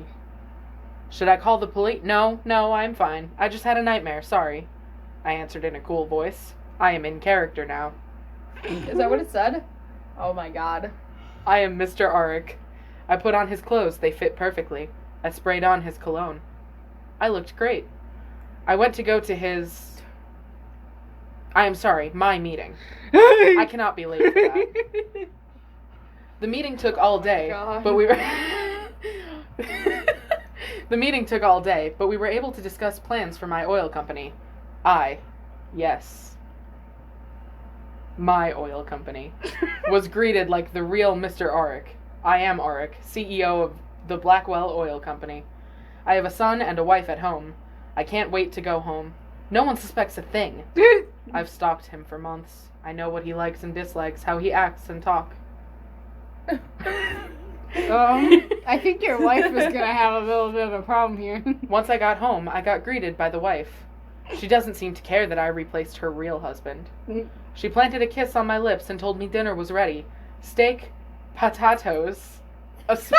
Speaker 1: Should I call the police? No, I'm fine. I just had a nightmare, sorry. I answered in a cool voice. I am in character now.
Speaker 3: Is that what it said? Oh my god.
Speaker 1: I am Mr. Auric. I put on his clothes, they fit perfectly. I sprayed on his cologne. I looked great. I went to go to my meeting. I cannot be late for that. The meeting took all day, but we were... The meeting took all day, but we were able to discuss plans for my oil company. My oil company, was greeted like the real Mr. Auric. I am Auric, CEO of the Blackwell Oil Company. I have a son and a wife at home. I can't wait to go home. No one suspects a thing. I've stalked him for months. I know what he likes and dislikes, how he acts and talk.
Speaker 2: I think your wife is gonna have a little bit of a problem here.
Speaker 1: Once I got home, I got greeted by the wife. She doesn't seem to care that I replaced her real husband. She planted a kiss on my lips and told me dinner was ready. Steak, potatoes,
Speaker 2: Potatoes.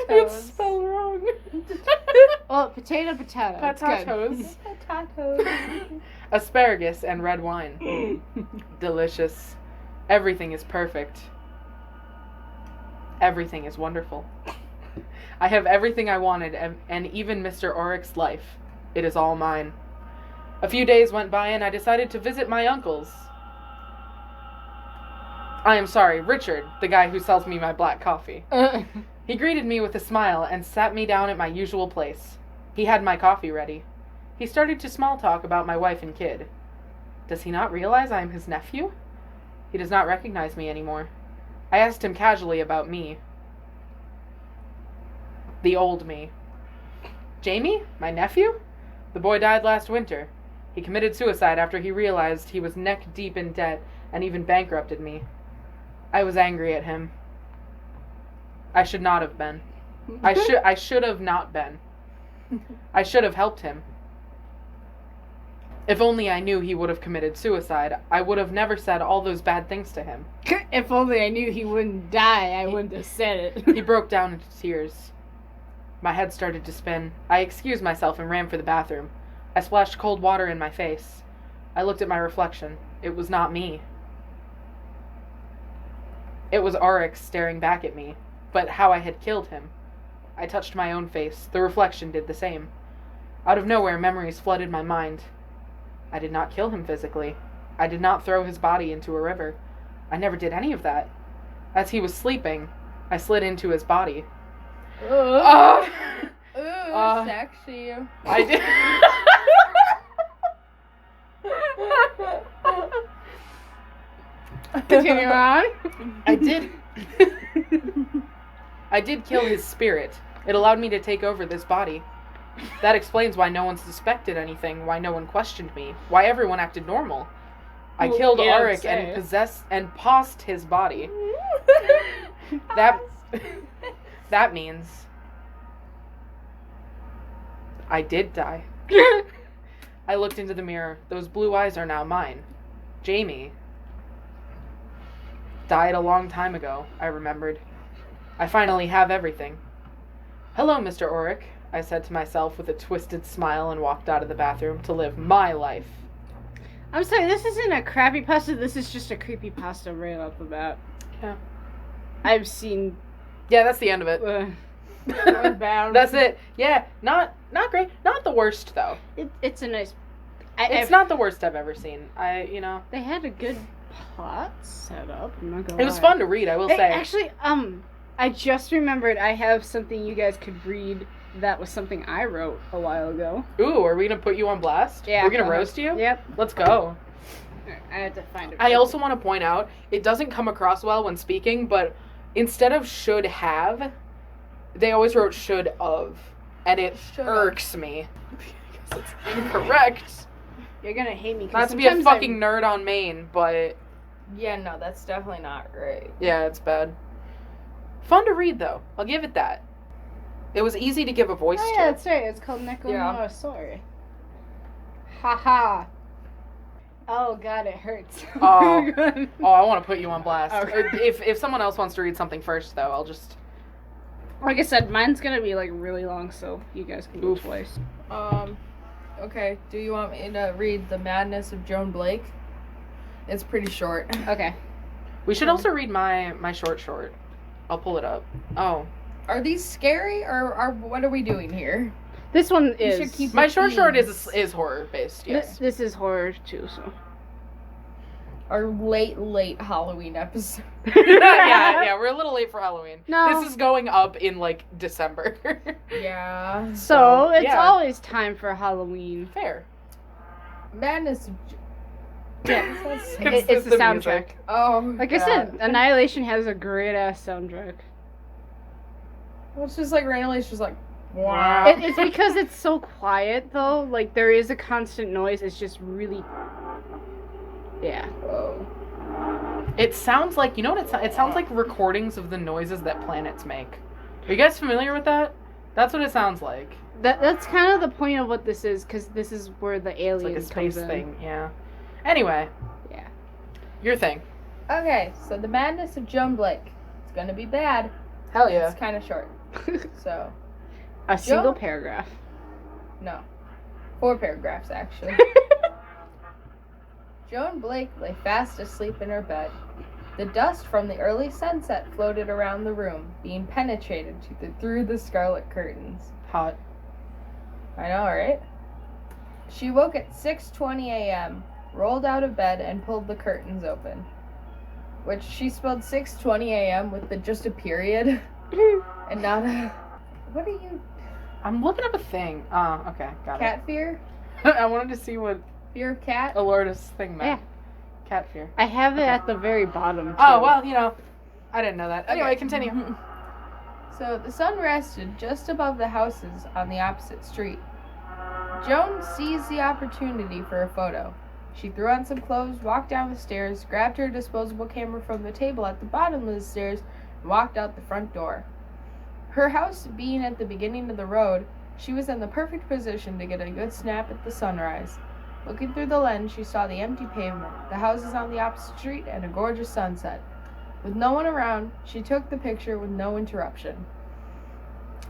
Speaker 1: It's spelled wrong.
Speaker 2: Well, potato.
Speaker 1: Potatoes.
Speaker 3: Potatoes.
Speaker 1: Asparagus and red wine. Delicious. Everything is perfect. Everything is wonderful. I have everything I wanted, and even Mr. Auric's life. It is all mine. A few days went by, and I decided to visit my uncle's. I am sorry, Richard, the guy who sells me my black coffee. He greeted me with a smile and sat me down at my usual place. He had my coffee ready. He started to small talk about my wife and kid. Does he not realize I am his nephew? He does not recognize me anymore. I asked him casually about me. The old me. Jamie? My nephew? The boy died last winter. He committed suicide after he realized he was neck deep in debt and even bankrupted me. I was angry at him. I should not have been. I should have not been. I should have helped him. If only I knew he would have committed suicide, I would have never said all those bad things to him.
Speaker 2: If only I knew he wouldn't die, I wouldn't have said it.
Speaker 1: He broke down into tears. My head started to spin. I excused myself and ran for the bathroom. I splashed cold water in my face. I looked at my reflection. It was not me. It was Auric staring back at me, but how I had killed him. I touched my own face. The reflection did the same. Out of nowhere, memories flooded my mind. I did not kill him physically. I did not throw his body into a river. I never did any of that. As he was sleeping, I slid into his body.
Speaker 3: Ooh, sexy.
Speaker 1: I did.
Speaker 2: Continue on.
Speaker 1: I did kill his spirit. It allowed me to take over this body. That explains why no one suspected anything, why no one questioned me, why everyone acted normal. I killed Auric and possessed his body. That means I did die. I looked into the mirror. Those blue eyes are now mine. Jamie died a long time ago, I remembered. I finally have everything. Hello, Mr. Auric, I said to myself with a twisted smile and walked out of the bathroom to live my life.
Speaker 2: I'm sorry, this isn't a crappypasta, this is just a creepypasta right off the bat.
Speaker 1: Yeah.
Speaker 2: I've seen...
Speaker 1: Yeah, that's the end of it.
Speaker 2: Bound.
Speaker 1: That's it. Yeah, not great. Not the worst, though.
Speaker 2: It's a nice...
Speaker 1: It's not the worst I've ever seen.
Speaker 2: They had a good plot set up, I'm not gonna lie.
Speaker 1: It was fun to read, I will say.
Speaker 2: Actually, I just remembered I have something you guys could read that was something I wrote a while ago.
Speaker 1: Ooh, are we going to put you on blast?
Speaker 2: Yeah.
Speaker 1: We're going to roast you?
Speaker 2: Yep.
Speaker 1: Let's go.
Speaker 2: I had to find it.
Speaker 1: I also want to point out, it doesn't come across well when speaking, but instead of should have, they always wrote should of. And it irks me. Because it's incorrect.
Speaker 2: You're gonna hate me.
Speaker 1: Not to be a fucking nerd on Maine, but...
Speaker 3: Yeah, no, that's definitely not right.
Speaker 1: Yeah, it's bad. Fun to read, though. I'll give it that. It was easy to give a voice to.
Speaker 2: Yeah, that's right. It's called Necromosaurus. Haha. Oh god, it hurts.
Speaker 1: Oh, I want to put you on blast.
Speaker 2: Okay.
Speaker 1: If someone else wants to read something first, though, I'll just...
Speaker 2: Like I said, mine's gonna be, like, really long, so you guys can go twice.
Speaker 3: Okay, do you want me to read The Madness of Joan Blake? It's pretty short.
Speaker 2: Okay.
Speaker 1: We should also read my short. I'll pull it up. Oh.
Speaker 3: Are these scary, or what are we doing here?
Speaker 2: This one
Speaker 3: You should
Speaker 2: is.
Speaker 3: keep
Speaker 1: My
Speaker 3: the
Speaker 1: short
Speaker 3: themes.
Speaker 1: is horror based, yes.
Speaker 2: This is horror too, so.
Speaker 3: Our late Halloween episode.
Speaker 1: yeah, we're a little late for Halloween.
Speaker 2: No.
Speaker 1: This is going up in, like, December.
Speaker 3: Yeah.
Speaker 2: So, it's
Speaker 1: yeah.
Speaker 2: always time for Halloween.
Speaker 1: Fair.
Speaker 3: Madness.
Speaker 2: Yeah.
Speaker 3: That's-
Speaker 2: It's the soundtrack.
Speaker 1: music.
Speaker 3: Oh.
Speaker 2: Like I said, Annihilation has a great ass soundtrack.
Speaker 3: Well, it's just like randomly, it's just like,
Speaker 1: Wow.
Speaker 2: It's because it's so quiet though. Like there is a constant noise. It's just really. Yeah.
Speaker 3: whoa.
Speaker 1: It sounds like, you know what it sounds like recordings of the noises that planets make. Are you guys familiar with that? That's what it sounds like.
Speaker 2: That's kind of the point of what this is, because this is where the
Speaker 1: It's
Speaker 2: aliens
Speaker 1: like a space
Speaker 2: comes in.
Speaker 1: thing, yeah. Anyway.
Speaker 2: Yeah.
Speaker 1: Your thing.
Speaker 3: Okay, so the madness of Joan Blake. It's gonna be bad.
Speaker 1: Hell yeah.
Speaker 3: It's kind of short. So,
Speaker 2: A single paragraph.
Speaker 3: no. 4 paragraphs, actually. Joan Blake lay fast asleep in her bed. The dust from the early sunset floated around the room, being penetrated through the scarlet curtains.
Speaker 1: Hot.
Speaker 3: I know, right? She woke at 6:20 a.m., rolled out of bed, and pulled the curtains open. Which she spelled 6:20 a.m. with just a period and not a... What are you...
Speaker 1: I'm looking up a thing. Oh, okay, got
Speaker 3: Cat fear?
Speaker 1: it. I wanted to see what
Speaker 3: Fear of cat?
Speaker 1: Alora's thing meant. Cat fear.
Speaker 2: I have it at the very bottom. Too.
Speaker 1: Oh, well, you know, I didn't know that. Anyway,
Speaker 3: Okay.
Speaker 1: continue.
Speaker 3: So the sun rested just above the houses on the opposite street. Joan seized the opportunity for a photo. She threw on some clothes, walked down the stairs, grabbed her disposable camera from the table at the bottom of the stairs, and walked out the front door. Her house being at the beginning of the road, she was in the perfect position to get a good snap at the sunrise. Looking through the lens, she saw the empty pavement, the houses on the opposite street, and a gorgeous sunset. With no one around, she took the picture with no interruption.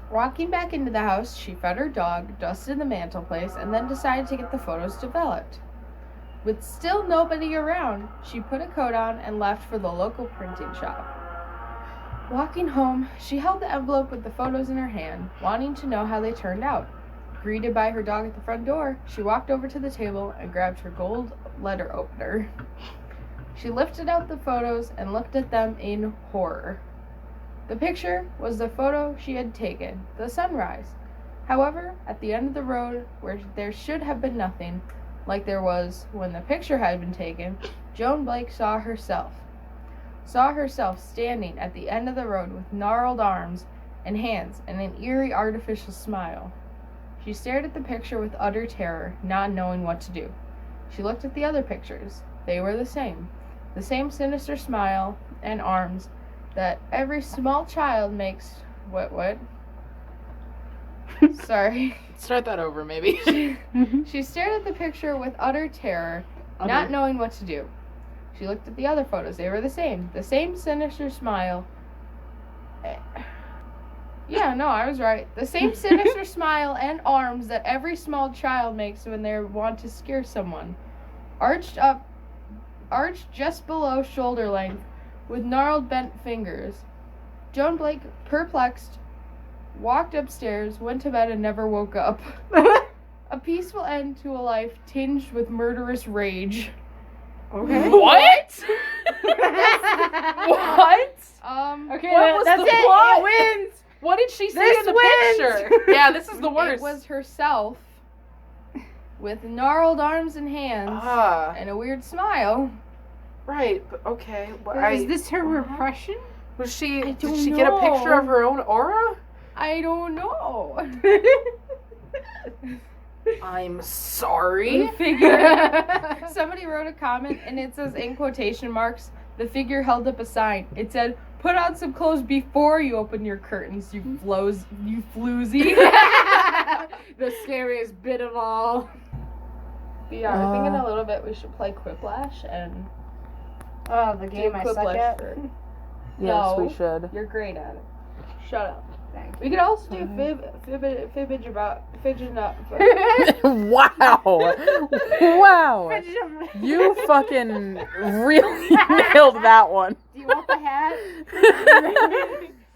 Speaker 3: Walking back into the house, she fed her dog, dusted the mantelpiece, and then decided to get the photos developed. With still nobody around, she put a coat on and left for the local printing shop. Walking home, she held the envelope with the photos in her hand, wanting to know how they turned out. Greeted by her dog at the front door, she walked over to the table and grabbed her gold letter opener. She lifted out the photos and looked at them in horror. The picture was the photo she had taken, the sunrise. However, at the end of the road, where there should have been nothing, like there was when the picture had been taken, Joan Blake saw herself standing at the end of the road with gnarled arms and hands and an eerie artificial smile. She stared at the picture with utter terror, not knowing what to do. She looked at the other pictures. They were the same sinister smile and arms that every small child makes. What? Sorry.
Speaker 1: Start that over, maybe.
Speaker 3: She stared at the picture with utter terror, not knowing what to do. She looked at the other photos. They were the same sinister smile. Yeah, no, I was right. The same sinister smile and arms that every small child makes when they want to scare someone. Arched just below shoulder length, with gnarled bent fingers. Joan Blake, perplexed, walked upstairs, went to bed, and never woke up. A peaceful end to a life tinged with murderous rage.
Speaker 2: Okay.
Speaker 1: What? What?
Speaker 2: Okay,
Speaker 1: What was
Speaker 2: that's
Speaker 1: the
Speaker 2: it.
Speaker 1: plot?
Speaker 2: It wins.
Speaker 1: What did she say
Speaker 2: This
Speaker 1: in the
Speaker 2: wins.
Speaker 1: picture? Yeah, this is the worst.
Speaker 3: It was herself, with gnarled arms and hands,
Speaker 1: Ah,
Speaker 3: and a weird smile.
Speaker 1: right. But okay. Well,
Speaker 2: Is this her repression?
Speaker 1: Was she?
Speaker 3: I
Speaker 1: Did
Speaker 3: don't
Speaker 1: she get a picture
Speaker 3: know.
Speaker 1: of her own aura?
Speaker 3: I don't know.
Speaker 1: I'm sorry.
Speaker 3: The figure. Somebody wrote a comment, and it says in quotation marks, the figure held up a sign. It said, "Put on some clothes before you open your curtains, you floozy."
Speaker 2: The scariest bit of all.
Speaker 3: But yeah, I think in a little bit we should play Quiplash and
Speaker 2: Oh, the
Speaker 3: do
Speaker 2: game I suck
Speaker 3: Quiplash
Speaker 2: at.
Speaker 3: for...
Speaker 1: Yes,
Speaker 3: No.
Speaker 1: we should.
Speaker 3: You're great at it. Shut up. We could also do fibbage about fidgeting up.
Speaker 1: Wow. Wow. You fucking really nailed that one.
Speaker 2: Do you want the hat?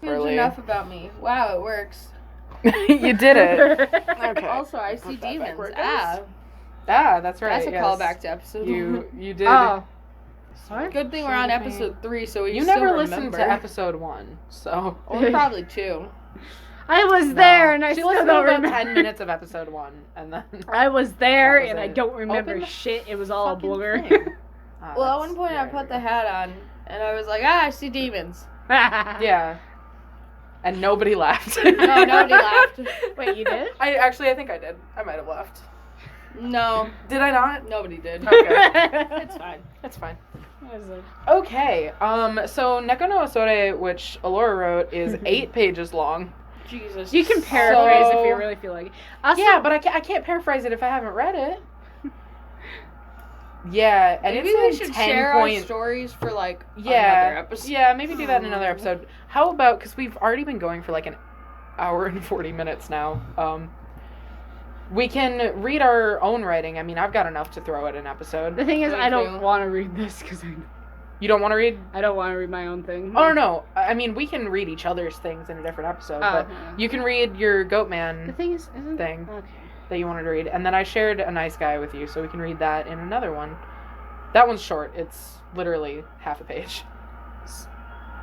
Speaker 3: Fidge enough about me. Wow, it works.
Speaker 1: You did it. Okay.
Speaker 3: Also, I see demons.
Speaker 1: That's right.
Speaker 3: That's a
Speaker 1: yes.
Speaker 3: callback to episode
Speaker 1: You did.
Speaker 2: Oh. What?
Speaker 3: Good thing we're on episode 3, so we
Speaker 1: You
Speaker 3: still
Speaker 1: never listened
Speaker 3: remember.
Speaker 1: to episode 1, so.
Speaker 3: Or probably 2.
Speaker 2: I was there and I
Speaker 1: she
Speaker 2: still
Speaker 1: listened to
Speaker 2: don't
Speaker 1: about
Speaker 2: remember.
Speaker 1: 10 minutes of episode 1, and then.
Speaker 2: I was there
Speaker 1: That was
Speaker 2: and I
Speaker 1: it.
Speaker 2: don't remember
Speaker 1: Open the
Speaker 2: shit. It was all a
Speaker 1: fucking
Speaker 2: blur.
Speaker 1: thing.
Speaker 3: Well, at one point I put the hat on, and I was like, I see demons.
Speaker 1: Yeah. And nobody laughed.
Speaker 3: No, nobody laughed.
Speaker 2: Wait, you did?
Speaker 1: I think I did. I might have laughed.
Speaker 3: No,
Speaker 1: Did I not?
Speaker 3: nobody did.
Speaker 1: Okay.
Speaker 3: It's fine.
Speaker 1: That's fine.
Speaker 2: I was like,
Speaker 1: Okay. So Neko no Asore, which Alora wrote, is 8 pages long.
Speaker 3: Jesus.
Speaker 2: you can paraphrase
Speaker 1: So-
Speaker 2: if you really feel like it. Also,
Speaker 1: Yeah, but I can't paraphrase it if I haven't read it. Yeah, and
Speaker 3: Maybe
Speaker 1: it's
Speaker 3: we
Speaker 1: in
Speaker 3: should
Speaker 1: 10
Speaker 3: share
Speaker 1: point.
Speaker 3: our stories for like another
Speaker 1: Yeah,
Speaker 3: episode.
Speaker 1: yeah, maybe do that in another episode. How about, because we've already been going for like an hour and 40 minutes now. We can read our own writing. I mean, I've got enough to throw at an episode.
Speaker 2: the thing is,
Speaker 3: Me
Speaker 2: I don't
Speaker 3: too.
Speaker 2: want to read this because
Speaker 1: You don't want to read?
Speaker 2: I don't want to read my own thing.
Speaker 1: Oh, no. I mean, we can read each other's things in a different episode, but you can read your
Speaker 2: The
Speaker 1: Goatman
Speaker 2: thing is, isn't
Speaker 1: thing
Speaker 2: okay.
Speaker 1: that you wanted to read. And then I shared A Nice Guy with you, so we can read that in another one. That one's short. It's literally half a page.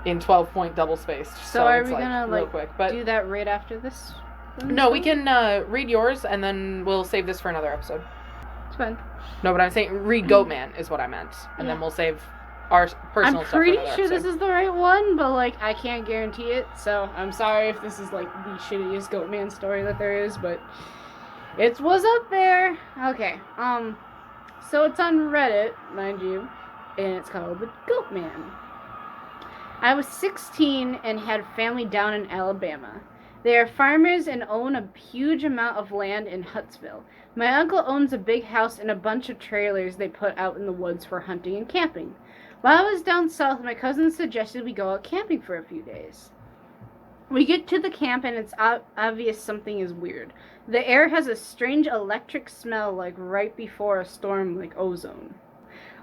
Speaker 1: In 12-point double spaced.
Speaker 2: So are
Speaker 1: it's
Speaker 2: we gonna,
Speaker 1: real
Speaker 2: like,
Speaker 1: quick. But
Speaker 2: Do that right after this?
Speaker 1: no, we can read yours, and then we'll save this for another episode.
Speaker 2: It's fine.
Speaker 1: No, but I'm saying read Goatman is what I meant. And then we'll save our personal
Speaker 2: I'm
Speaker 1: stuff for
Speaker 2: pretty
Speaker 1: another
Speaker 2: sure this
Speaker 1: episode.
Speaker 2: is the right one, but like I can't guarantee it. So I'm sorry if this is like the shittiest Goatman story that there is, but it was up there. Okay. So it's on Reddit, mind you, and it's called The Goatman. I was 16 and had family down in Alabama. They are farmers and own a huge amount of land in Huntsville. My uncle owns a big house and a bunch of trailers they put out in the woods for hunting and camping. While I was down south, my cousin suggested we go out camping for a few days. We get to the camp and it's obvious something is weird. The air has a strange electric smell like right before a storm like ozone.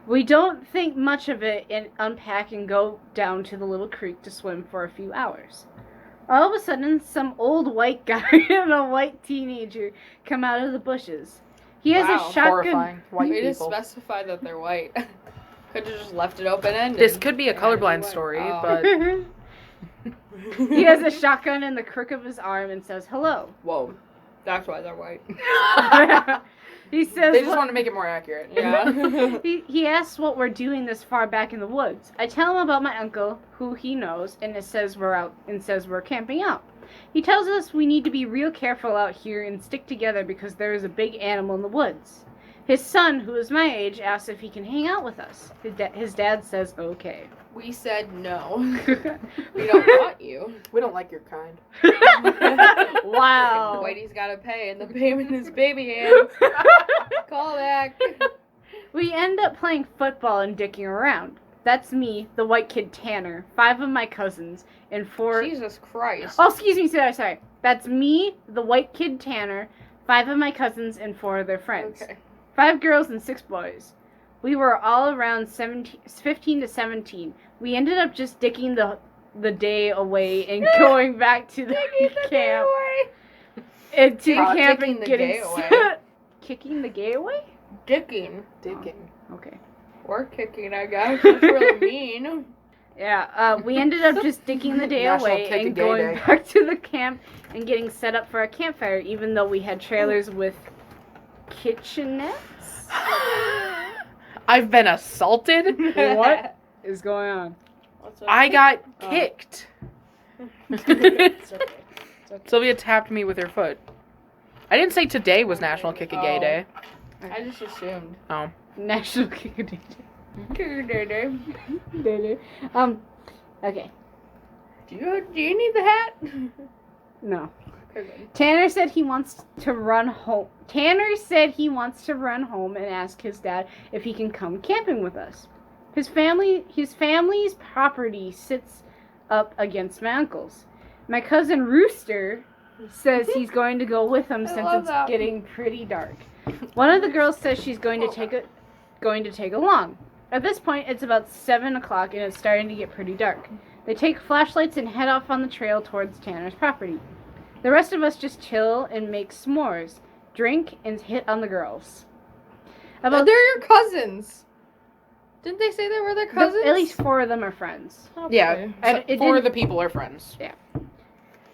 Speaker 2: We don't think much of it and unpack and go down to the little creek to swim for a few hours. All of a sudden, some old white guy and a white teenager come out of the bushes. He has
Speaker 3: Wow,
Speaker 2: a shotgun.
Speaker 1: Horrifying. White
Speaker 3: We just
Speaker 1: people.
Speaker 3: specify that they're white. Could have just left it open-ended.
Speaker 1: This could be a
Speaker 3: Yeah,
Speaker 1: colorblind
Speaker 3: anyway.
Speaker 1: story,
Speaker 3: Oh.
Speaker 1: but
Speaker 2: He has a shotgun in the crook of his arm and says hello.
Speaker 3: Whoa. That's why they're white.
Speaker 2: He says
Speaker 1: they just
Speaker 2: what-
Speaker 1: want to make it more accurate.
Speaker 3: Yeah.
Speaker 2: He asks what we're doing this far back in the woods. I tell him about my uncle, who he knows, and it says we're camping out. He tells us we need to be real careful out here and stick together because there is a big animal in the woods. His son, who is my age, asks if he can hang out with us. His dad says okay.
Speaker 3: We said no. We don't want you.
Speaker 1: We don't like your kind.
Speaker 2: Wow.
Speaker 3: Whitey's gotta pay, and the payment is baby hands. Call back.
Speaker 2: We end up playing football and dicking around. That's me, the white kid Tanner, 5 of my cousins, and 4...
Speaker 3: Jesus Christ.
Speaker 2: Oh, excuse me, sorry. That's me, the white kid Tanner, 5 of my cousins, and 4 of their friends.
Speaker 3: Okay.
Speaker 2: 5 girls and 6 boys. We were all around 15 to 17. We ended up just dicking the day away and going back to the camp. And to the camp
Speaker 3: Dicking
Speaker 2: and
Speaker 3: the
Speaker 2: getting
Speaker 3: gay away.
Speaker 2: Kicking the gay away?
Speaker 3: Dicking.
Speaker 1: Digging.
Speaker 2: Okay.
Speaker 3: Or kicking, I guess. That's really mean.
Speaker 2: Yeah, we ended up just dicking the day
Speaker 1: National
Speaker 2: away
Speaker 1: Kick a
Speaker 2: and
Speaker 1: Gay
Speaker 2: going
Speaker 1: Day.
Speaker 2: back to the camp and getting set up for a campfire, even though we had trailers with kitchenettes.
Speaker 1: I've been assaulted.
Speaker 2: What is going on?
Speaker 3: What's
Speaker 1: I got
Speaker 2: Oh.
Speaker 1: kicked.
Speaker 2: It's okay. It's okay.
Speaker 1: Sylvia tapped me with her foot. I didn't say today was National Kick a Gay
Speaker 3: Oh.
Speaker 1: Day.
Speaker 3: I just assumed.
Speaker 1: Oh.
Speaker 2: National Kick a Day.
Speaker 3: Do
Speaker 2: Okay.
Speaker 3: you need the hat?
Speaker 2: No.
Speaker 3: Okay.
Speaker 2: Tanner said he wants to run home. Tanner said he wants to run home and ask his dad if he can come camping with us. His family's property sits up against my uncle's. My cousin Rooster says he's going to go with him since
Speaker 3: love
Speaker 2: it's
Speaker 3: that.
Speaker 2: getting pretty dark. One of the girls says she's going to take along. At this point, it's about 7 o'clock and it's starting to get pretty dark. They take flashlights and head off on the trail towards Tanner's property. The rest of us just chill and make s'mores, drink, and hit on the girls.
Speaker 3: They're your cousins. Didn't they say they were their cousins?
Speaker 2: At least 4 of them are friends.
Speaker 3: Okay.
Speaker 1: Yeah,
Speaker 2: And
Speaker 1: so
Speaker 2: it
Speaker 1: 4 of
Speaker 2: didn't-
Speaker 1: the people are friends.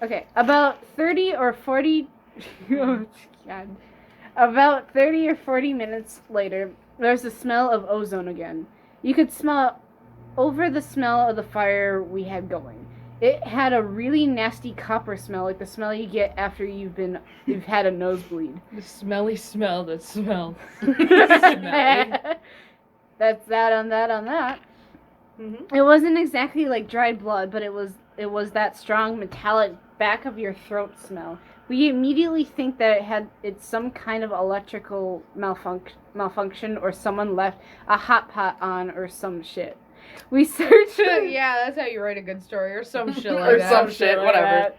Speaker 2: Okay, about 30 or 40... oh, God. About 30 or 40 minutes later, there's the smell of ozone again. You could smell it over the smell of the fire we had going. It had a really nasty copper smell, like the smell you get after you've had a nosebleed.
Speaker 3: The smelly smell that smells.
Speaker 2: That's that on that.
Speaker 3: Mm-hmm.
Speaker 2: It wasn't exactly like dried blood, but it was that strong metallic back of your throat smell. We immediately think that it's some kind of electrical malfunction or someone left a hot pot on or some shit. We searched
Speaker 3: Yeah, that's how you write a good story or some shit like
Speaker 1: Or
Speaker 3: that.
Speaker 1: some shit, whatever.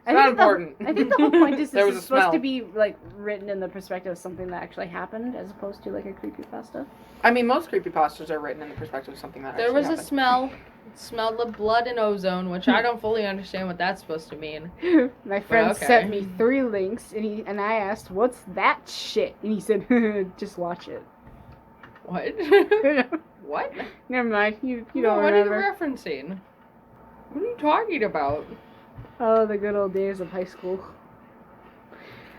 Speaker 1: It's not important.
Speaker 2: I think the whole point is
Speaker 1: There
Speaker 2: this
Speaker 1: was
Speaker 2: is
Speaker 1: a smell.
Speaker 2: supposed to be like written in the perspective of something that actually happened, as opposed to like a creepypasta.
Speaker 1: I mean, most creepypastas are written in the perspective of something that
Speaker 3: There
Speaker 1: actually
Speaker 3: was a
Speaker 1: happened.
Speaker 3: smell. It smelled of blood and ozone, which I don't fully understand what that's supposed to mean.
Speaker 2: My friend
Speaker 3: okay.
Speaker 2: sent me 3 links, and I asked, "What's that shit?" And he said, "Just watch it."
Speaker 3: What? What?
Speaker 2: Never mind. You
Speaker 3: No,
Speaker 2: don't
Speaker 3: what are you
Speaker 2: remember.
Speaker 3: referencing? What are you talking about?
Speaker 2: Oh, the good old days of high school.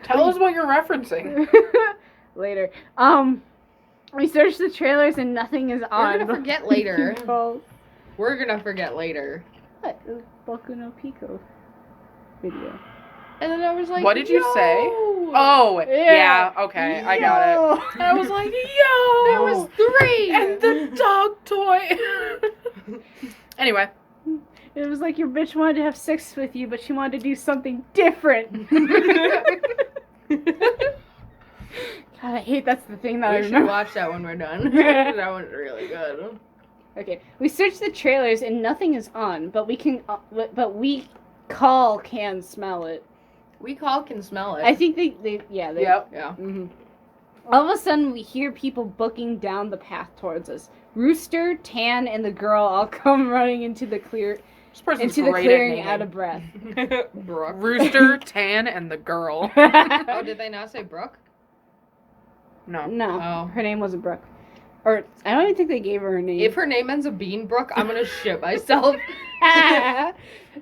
Speaker 1: Tell us what you're referencing.
Speaker 2: Later. We searched the trailers and nothing is on.
Speaker 3: gonna forget later.
Speaker 2: Oh,
Speaker 3: We're gonna forget later.
Speaker 2: what? The Boku no Pico video.
Speaker 3: And then I was like,
Speaker 1: What did you say?
Speaker 3: "Yo!"
Speaker 1: Oh,
Speaker 2: Yeah.
Speaker 1: yeah, okay, I got it.
Speaker 2: Yo.
Speaker 1: I was like, yo!
Speaker 3: There was 3!
Speaker 1: And the dog toy. Anyway.
Speaker 2: It was like your bitch wanted to have sex with you, but she wanted to do something different. God, I hate that's the thing that I
Speaker 3: We should
Speaker 2: remember.
Speaker 3: watch that when we're done. That one's really good.
Speaker 2: Okay, we searched the trailers and nothing is on, but we can smell it.
Speaker 3: We can smell it.
Speaker 2: I think they
Speaker 1: Yep.
Speaker 3: Yeah.
Speaker 2: hmm All of a sudden, we hear people booking down the path towards us. Rooster, Tan, and the girl all come running into the
Speaker 1: This person's
Speaker 2: into the
Speaker 1: great at
Speaker 2: clearing
Speaker 1: naming.
Speaker 2: out of breath.
Speaker 3: Brooke.
Speaker 1: Rooster, Tan, and the girl.
Speaker 3: Oh, did they not say Brooke?
Speaker 1: No.
Speaker 2: No,
Speaker 3: Oh.
Speaker 2: her name wasn't Brooke. Or I don't even think they gave her a name.
Speaker 3: If her name ends up being Brooke, I'm gonna shit myself.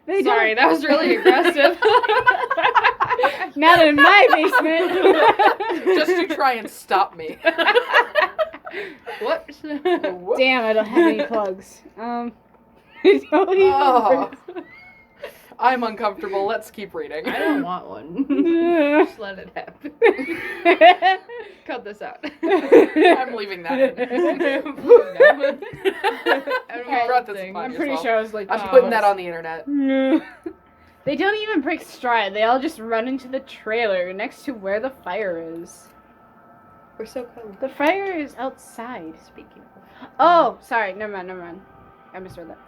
Speaker 2: They
Speaker 3: Sorry,
Speaker 2: don't-
Speaker 3: that was really aggressive.
Speaker 2: Not in my basement.
Speaker 1: Just to try and stop me.
Speaker 3: What?
Speaker 2: Damn, I don't have any plugs. I don't even.
Speaker 1: Oh. I'm uncomfortable. Let's keep reading.
Speaker 3: I don't want one. Just let it happen. Cut this out.
Speaker 1: I'm leaving that in. You brought this upon
Speaker 2: I'm pretty
Speaker 1: yourself.
Speaker 2: sure I was like,
Speaker 1: I'm putting that on the internet.
Speaker 2: They don't even break stride. They all just run into the trailer next to where the fire is.
Speaker 3: We're so cold.
Speaker 2: The fire is outside.
Speaker 3: Speaking of.
Speaker 2: Oh, sorry. Never mind. I misread that.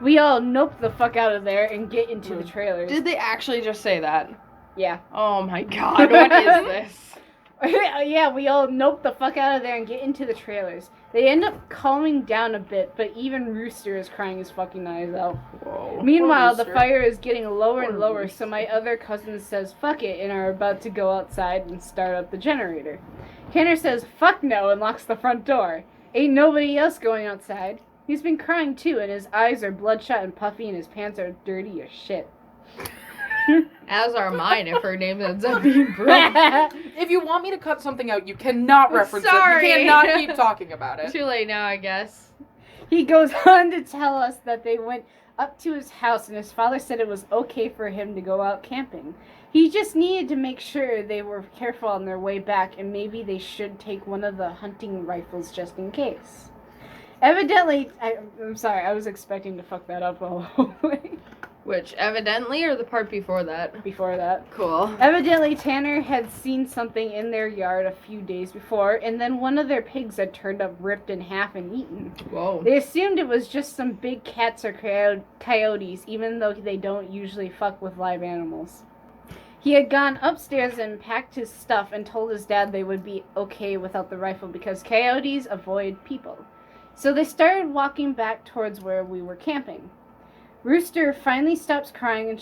Speaker 2: We all nope the fuck out of there and get into the trailers.
Speaker 3: Did they actually just say that?
Speaker 2: Yeah.
Speaker 3: Oh my god, what is this?
Speaker 2: Yeah, we all nope the fuck out of there and get into the trailers. They end up calming down a bit, but even Rooster is crying his fucking eyes out.
Speaker 1: Whoa.
Speaker 2: Meanwhile, the
Speaker 1: Rooster.
Speaker 2: fire is getting lower and
Speaker 1: Poor
Speaker 2: lower,
Speaker 1: Rooster.
Speaker 2: so my other cousin says fuck it and are about to go outside and start up the generator. Tanner says fuck no and locks the front door. Ain't nobody else going outside. He's been crying too, and his eyes are bloodshot and puffy, and his pants are dirty as shit.
Speaker 3: As are mine if her name ends up being Brooke.
Speaker 1: If you want me to cut something out, you cannot reference
Speaker 3: Sorry.
Speaker 1: it. You cannot keep talking about it.
Speaker 3: Too late now, I guess.
Speaker 2: He goes on to tell us that they went up to his house, and his father said it was okay for him to go out camping. He just needed to make sure they were careful on their way back, and maybe they should take one of the hunting rifles just in case. Evidently, I'm sorry, I was expecting to fuck that up all the way.
Speaker 3: Which, evidently, or the part before that?
Speaker 2: Before that.
Speaker 3: Cool.
Speaker 2: Evidently, Tanner had seen something in their yard a few days before, and then one of their pigs had turned up ripped in half and eaten.
Speaker 3: Whoa.
Speaker 2: They assumed it was just some big cats or coyotes, even though they don't usually fuck with live animals. He had gone upstairs and packed his stuff and told his dad they would be okay without the rifle because coyotes avoid people. So they started walking back towards where we were camping. Rooster finally stops crying and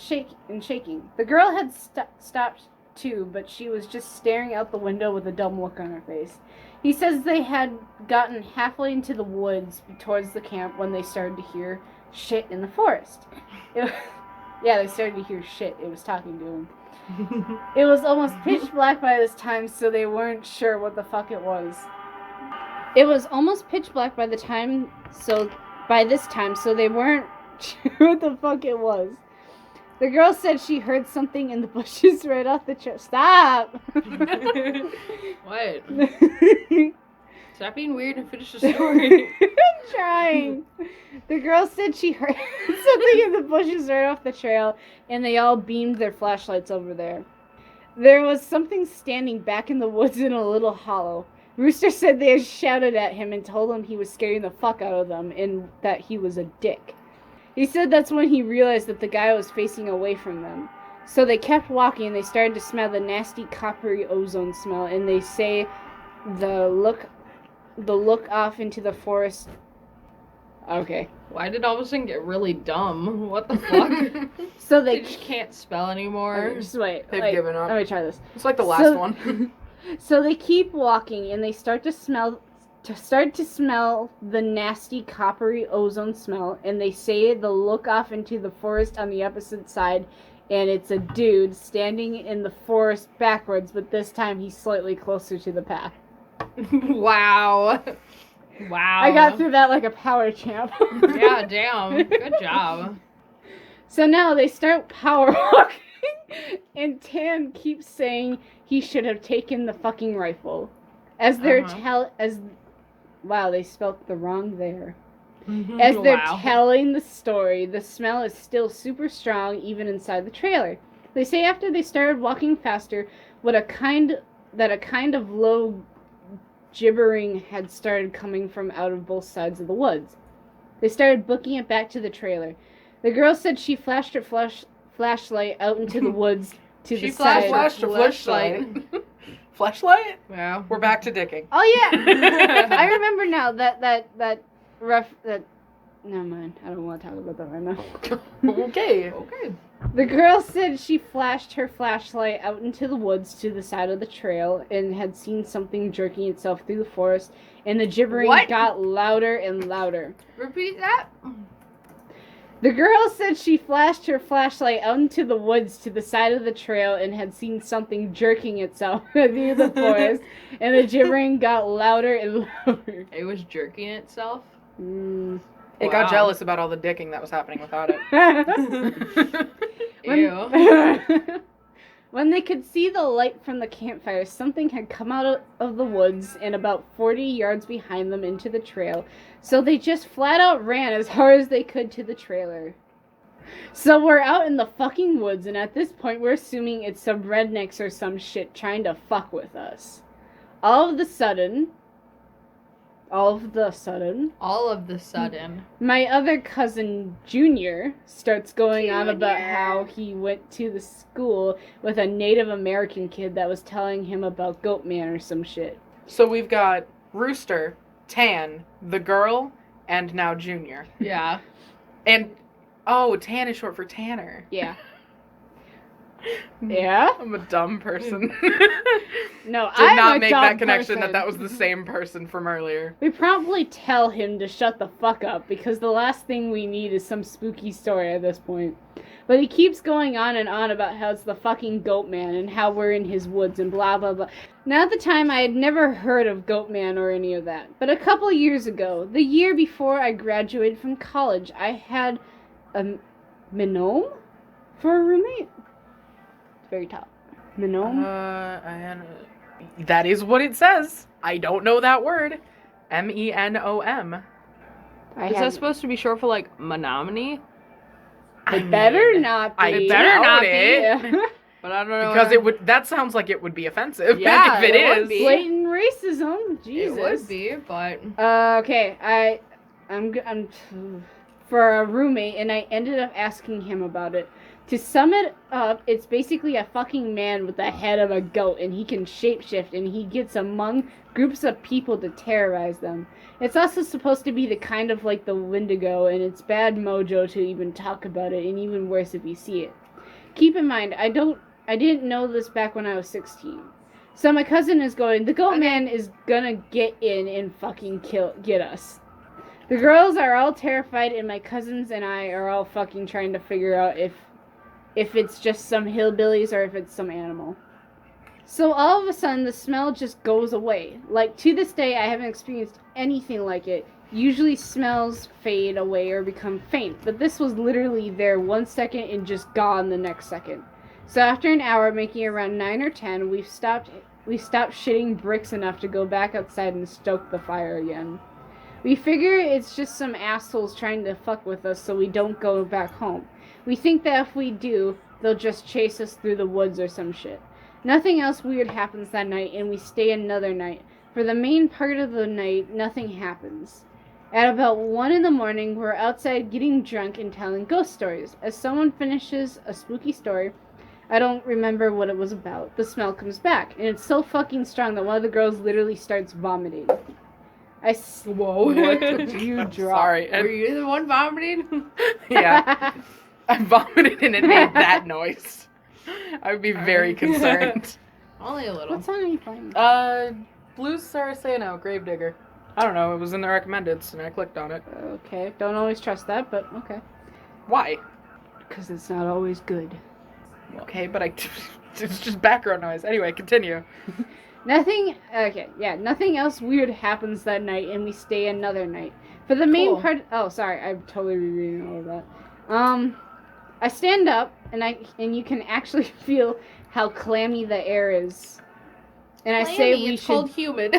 Speaker 2: shaking. The girl had stopped too, but she was just staring out the window with a dumb look on her face. He says they had gotten halfway into the woods towards the camp when they started to hear shit in the forest. They started to hear shit. It was talking to him. It was almost pitch black by this time, so they weren't sure what the fuck it was. It was almost pitch black by this time, so they weren't sure what the fuck it was. The girl said she heard something in the bushes right off the trail. Stop!
Speaker 3: What? Stop being weird and finish the story.
Speaker 2: I'm trying. The girl said she heard something in the bushes right off the trail, and they all beamed their flashlights over there. There was something standing back in the woods in a little hollow. Rooster said they had shouted at him and told him he was scaring the fuck out of them and that he was a dick. He said that's when he realized that the guy was facing away from them. So they kept walking and they started to smell the nasty coppery ozone smell, and they say the look off into the forest. Okay.
Speaker 3: Why did all of a sudden get really dumb? What the fuck?
Speaker 2: So
Speaker 3: They just can't spell anymore.
Speaker 2: Just wait.
Speaker 1: They've given up.
Speaker 2: Let me try this.
Speaker 1: It's like the last one.
Speaker 2: So they keep walking and they start to smell the nasty coppery ozone smell, and they say the look off into the forest on the opposite side, and it's a dude standing in the forest backwards, but this time he's slightly closer to the path.
Speaker 3: Wow. Wow.
Speaker 2: I got through that like a power champ.
Speaker 3: Yeah, damn. Good job.
Speaker 2: So now they start power walking, and Tan keeps saying he should have taken the fucking rifle. As they're wow, they spelt the wrong there. As they're telling the story, the smell is still super strong even inside the trailer. They say after they started walking faster, a kind of low gibbering had started coming from out of both sides of the woods. They started booking it back to the trailer. The girl said she flashed her flashlight out into the woods to the side.
Speaker 1: She flashed her flashlight. Flashlight?
Speaker 3: Yeah.
Speaker 1: We're back to dicking.
Speaker 2: Oh yeah, I remember now that never mind. I don't want to talk about that right now.
Speaker 1: Okay.
Speaker 2: The girl said she flashed her flashlight out into the woods to the side of the trail and had seen something jerking itself through the forest, and the gibbering got louder and louder.
Speaker 3: Repeat that?
Speaker 2: The girl said she flashed her flashlight out into the woods to the side of the trail and had seen something jerking itself through the forest, and the gibbering got louder and louder.
Speaker 3: It was jerking itself?
Speaker 1: It got jealous about all the dicking that was happening without it.
Speaker 3: Ew.
Speaker 2: When they could see the light from the campfire, something had come out of the woods and about 40 yards behind them into the trail, so they just flat out ran as hard as they could to the trailer. So we're out in the fucking woods, and at this point we're assuming it's some rednecks or some shit trying to fuck with us. All of the sudden, my other cousin, Junior, starts going on about how he went to the school with a Native American kid that was telling him about Goatman or some shit.
Speaker 1: So we've got Rooster, Tan, the girl, and now Junior.
Speaker 3: Yeah.
Speaker 1: And, Tan is short for Tanner.
Speaker 2: Yeah. Yeah?
Speaker 1: I'm a dumb person.
Speaker 2: No,
Speaker 1: Did not make that connection that was the same person from earlier.
Speaker 2: We promptly tell him to shut the fuck up because the last thing we need is some spooky story at this point. But he keeps going on and on about how it's the fucking Goatman and how we're in his woods and blah blah blah. Now at the time I had never heard of Goatman or any of that. But a couple years ago, the year before I graduated from college, I had a Minome for a roommate. Very top. Minome?
Speaker 1: That is what it says. I don't know that word. Menom.
Speaker 3: Is that supposed to be short for, like, Menominee?
Speaker 2: It better not be.
Speaker 1: I
Speaker 3: better
Speaker 1: doubt
Speaker 3: not be.
Speaker 1: it.
Speaker 3: But I don't know.
Speaker 1: Because it would. That sounds like it would be offensive.
Speaker 3: Yeah,
Speaker 1: if it
Speaker 3: it would
Speaker 1: is.
Speaker 3: be.
Speaker 2: Blatant racism. Jesus.
Speaker 3: It would be, but
Speaker 2: Okay, I'm for a roommate, and I ended up asking him about it. To sum it up, it's basically a fucking man with the head of a goat, and he can shapeshift, and he gets among groups of people to terrorize them. It's also supposed to be the kind of like the Wendigo, and it's bad mojo to even talk about it, and even worse if you see it. Keep in mind, I didn't know this back when I was 16. So my cousin is going, the goat man is gonna get in and fucking get us. The girls are all terrified, and my cousins and I are all fucking trying to figure out if it's just some hillbillies or if it's some animal. So all of a sudden, the smell just goes away. Like, to this day, I haven't experienced anything like it. Usually smells fade away or become faint, but this was literally there 1 second and just gone the next second. So after an hour, making around 9 or 10, we stopped shitting bricks enough to go back outside and stoke the fire again. We figure it's just some assholes trying to fuck with us so we don't go back home. We think that if we do, they'll just chase us through the woods or some shit. Nothing else weird happens that night, and we stay another night. For the main part of the night, nothing happens. At about 1 in the morning, we're outside getting drunk and telling ghost stories. As someone finishes a spooky story, I don't remember what it was about, the smell comes back, and it's so fucking strong that one of the girls literally starts vomiting.
Speaker 3: whoa!
Speaker 2: What did you drop?
Speaker 1: Sorry.
Speaker 3: Were you the one vomiting?
Speaker 1: Yeah. I vomited and it made that noise. I would be very concerned.
Speaker 3: Only a little.
Speaker 2: What song are you playing?
Speaker 1: Blues Saraceno, Gravedigger. I don't know, it was in the recommendeds and I clicked on it.
Speaker 2: Okay, don't always trust that, but okay.
Speaker 1: Why?
Speaker 2: Because it's not always good.
Speaker 1: Okay, but it's just background noise. Anyway, continue.
Speaker 2: Nothing else weird happens that night, and we stay another night. For the main part, oh, sorry, I'm totally rereading all of that. I stand up, and you can actually feel how clammy the air is. And I say we
Speaker 3: it's
Speaker 2: should...
Speaker 3: cold humid.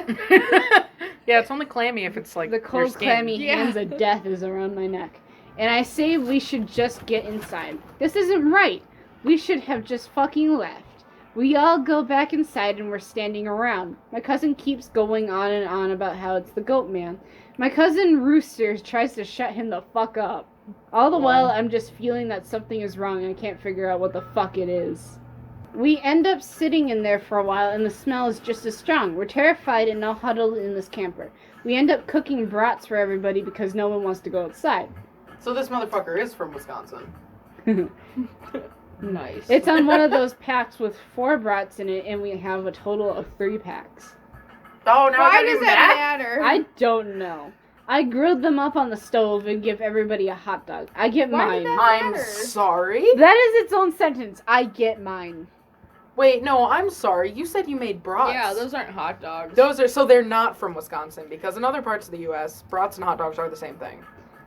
Speaker 1: Yeah, it's only clammy if it's like
Speaker 2: The cold,
Speaker 1: your skin.
Speaker 2: clammy hands of death is around my neck. And I say we should just get inside. This isn't right. We should have just fucking left. We all go back inside and we're standing around. My cousin keeps going on and on about how it's the goat man. My cousin Rooster tries to shut him the fuck up. All the while, I'm just feeling that something is wrong and I can't figure out what the fuck it is. We end up sitting in there for a while and the smell is just as strong. We're terrified and all huddled in this camper. We end up cooking brats for everybody because no one wants to go outside.
Speaker 1: So this motherfucker is from Wisconsin.
Speaker 3: Nice.
Speaker 2: It's on one of those packs with 4 brats in it, and we have a total of 3 packs.
Speaker 1: Oh, now
Speaker 3: Why
Speaker 1: I
Speaker 3: does that matter?
Speaker 2: I don't know. I grilled them up on the stove and give everybody a hot dog. I get
Speaker 3: Why
Speaker 2: mine.
Speaker 3: did that
Speaker 1: I'm
Speaker 3: matter?
Speaker 1: sorry?
Speaker 2: That is its own sentence. I get mine.
Speaker 1: Wait, no, I'm sorry. You said you made brats.
Speaker 3: Yeah, those aren't hot dogs.
Speaker 1: So they're not from Wisconsin, because in other parts of the U.S., brats and hot dogs are the same thing.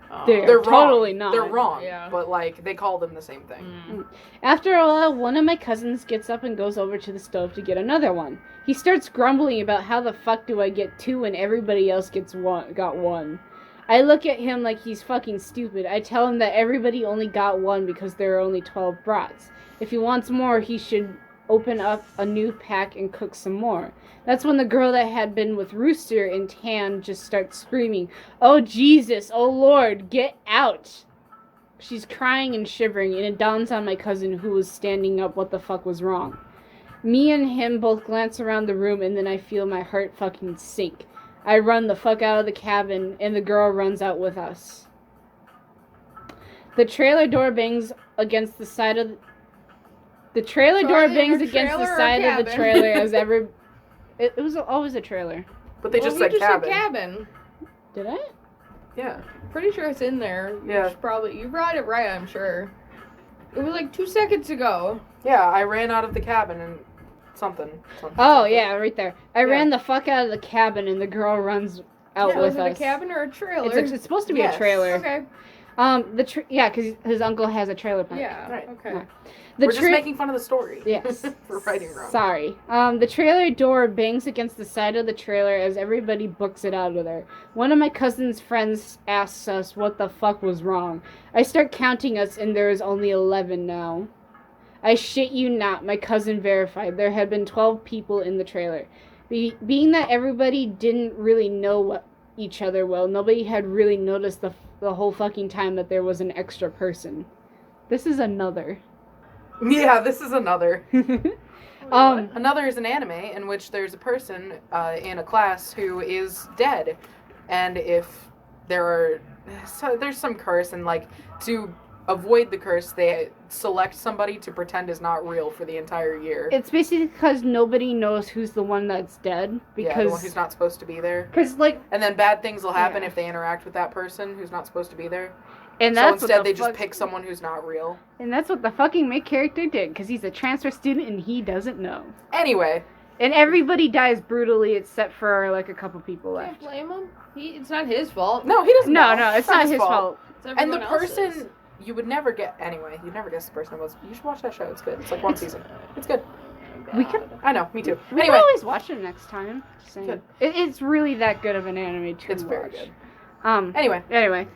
Speaker 3: Oh.
Speaker 2: They're
Speaker 1: wrong.
Speaker 2: totally not.
Speaker 1: They're wrong,
Speaker 3: Yeah.
Speaker 1: but, like, they call them the same thing.
Speaker 3: Mm.
Speaker 2: After a while, one of my cousins gets up and goes over to the stove to get another one. He starts grumbling about how the fuck do I get 2 when everybody else got 1. I look at him like he's fucking stupid. I tell him that everybody only got 1 because there are only 12 brats. If he wants more, he should open up a new pack and cook some more. That's when the girl that had been with Rooster and Tan just starts screaming, "Oh Jesus, oh Lord, get out!" She's crying and shivering, and it dawns on my cousin who was standing up what the fuck was wrong. Me and him both glance around the room, and then I feel my heart fucking sink. I run the fuck out of the cabin, and the girl runs out with us. The trailer door bangs against the side of the trailer
Speaker 3: So
Speaker 2: door
Speaker 3: are they
Speaker 2: bangs
Speaker 3: in a
Speaker 2: against the
Speaker 3: trailer or
Speaker 2: side of the
Speaker 3: cabin?
Speaker 2: trailer as ever. It was always a trailer.
Speaker 1: But they just said
Speaker 3: you
Speaker 1: cabin.
Speaker 3: said cabin.
Speaker 2: Did I?
Speaker 1: Yeah.
Speaker 3: Pretty sure it's in there.
Speaker 1: Yeah.
Speaker 3: You brought it right, I'm sure. It was like 2 seconds ago.
Speaker 1: Yeah, I ran out of the cabin and something.
Speaker 2: Oh, yeah, right there. I ran the fuck out of the cabin, and the girl runs out
Speaker 3: Yeah,
Speaker 2: with
Speaker 3: was it
Speaker 2: us.
Speaker 3: a cabin or a trailer?
Speaker 2: It's supposed to be
Speaker 1: Yes.
Speaker 2: a trailer.
Speaker 3: Okay.
Speaker 2: Because his uncle has a trailer park.
Speaker 3: Yeah.
Speaker 1: Right.
Speaker 3: Okay.
Speaker 2: Yeah.
Speaker 1: We're just making fun of the story.
Speaker 2: Yes.
Speaker 1: For writing wrong.
Speaker 2: Sorry. The trailer door bangs against the side of the trailer as everybody books it out of there. One of my cousin's friends asks us what the fuck was wrong. I start counting us, and there is only 11 now. I shit you not, my cousin verified. There had been 12 people in the trailer. Being that everybody didn't really know each other well, nobody had really noticed the whole fucking time that there was an extra person. This is another.
Speaker 1: Yeah, this is another.
Speaker 2: Um,
Speaker 1: Another is an anime in which there's a person in a class who is dead, and if there's some curse, and like to avoid the curse, they select somebody to pretend is not real for the entire year.
Speaker 2: It's basically because nobody knows who's the one that's dead. Because
Speaker 1: the one who's not supposed to be there.
Speaker 2: Because like,
Speaker 1: And then bad things will happen
Speaker 2: Yeah.
Speaker 1: if they interact with that person who's not supposed to be there.
Speaker 2: and
Speaker 1: So
Speaker 2: that's
Speaker 1: instead
Speaker 2: what
Speaker 1: they just pick someone who's not real.
Speaker 2: And that's what the fucking main character did, because he's a transfer student and he doesn't know.
Speaker 1: Anyway.
Speaker 2: And everybody dies brutally except for like a couple people
Speaker 3: Can't
Speaker 2: left.
Speaker 3: blame him. It's not his fault.
Speaker 1: No, he doesn't know.
Speaker 2: No, it's not his fault.
Speaker 3: It's
Speaker 1: And the
Speaker 3: everyone
Speaker 1: person,
Speaker 3: else's.
Speaker 1: you would never get, anyway, you'd never guess the person it was. You should watch that show, it's good. It's like one season. It's good.
Speaker 2: We could-
Speaker 1: I know, me too.
Speaker 2: We
Speaker 1: Anyway.
Speaker 2: can always watch it next time. Just saying.
Speaker 1: Good.
Speaker 2: It's really that good of an anime to
Speaker 1: It's
Speaker 2: watch.
Speaker 1: very good.
Speaker 2: Anyway.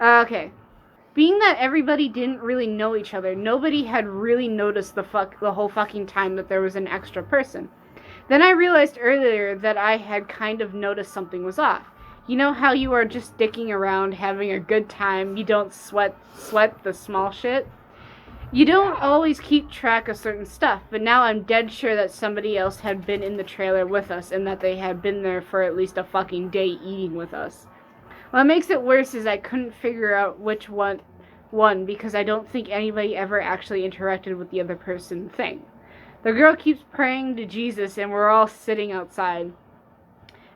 Speaker 2: Okay. Being that everybody didn't really know each other, nobody had really noticed the whole fucking time that there was an extra person. Then I realized earlier that I had kind of noticed something was off. You know how you are just dicking around, having a good time, you don't sweat the small shit? You don't always keep track of certain stuff, but now I'm dead sure that somebody else had been in the trailer with us and that they had been there for at least a fucking day eating with us. What makes it worse is I couldn't figure out which one because I don't think anybody ever actually interacted with the other person thing. The girl keeps praying to Jesus and we're all sitting outside.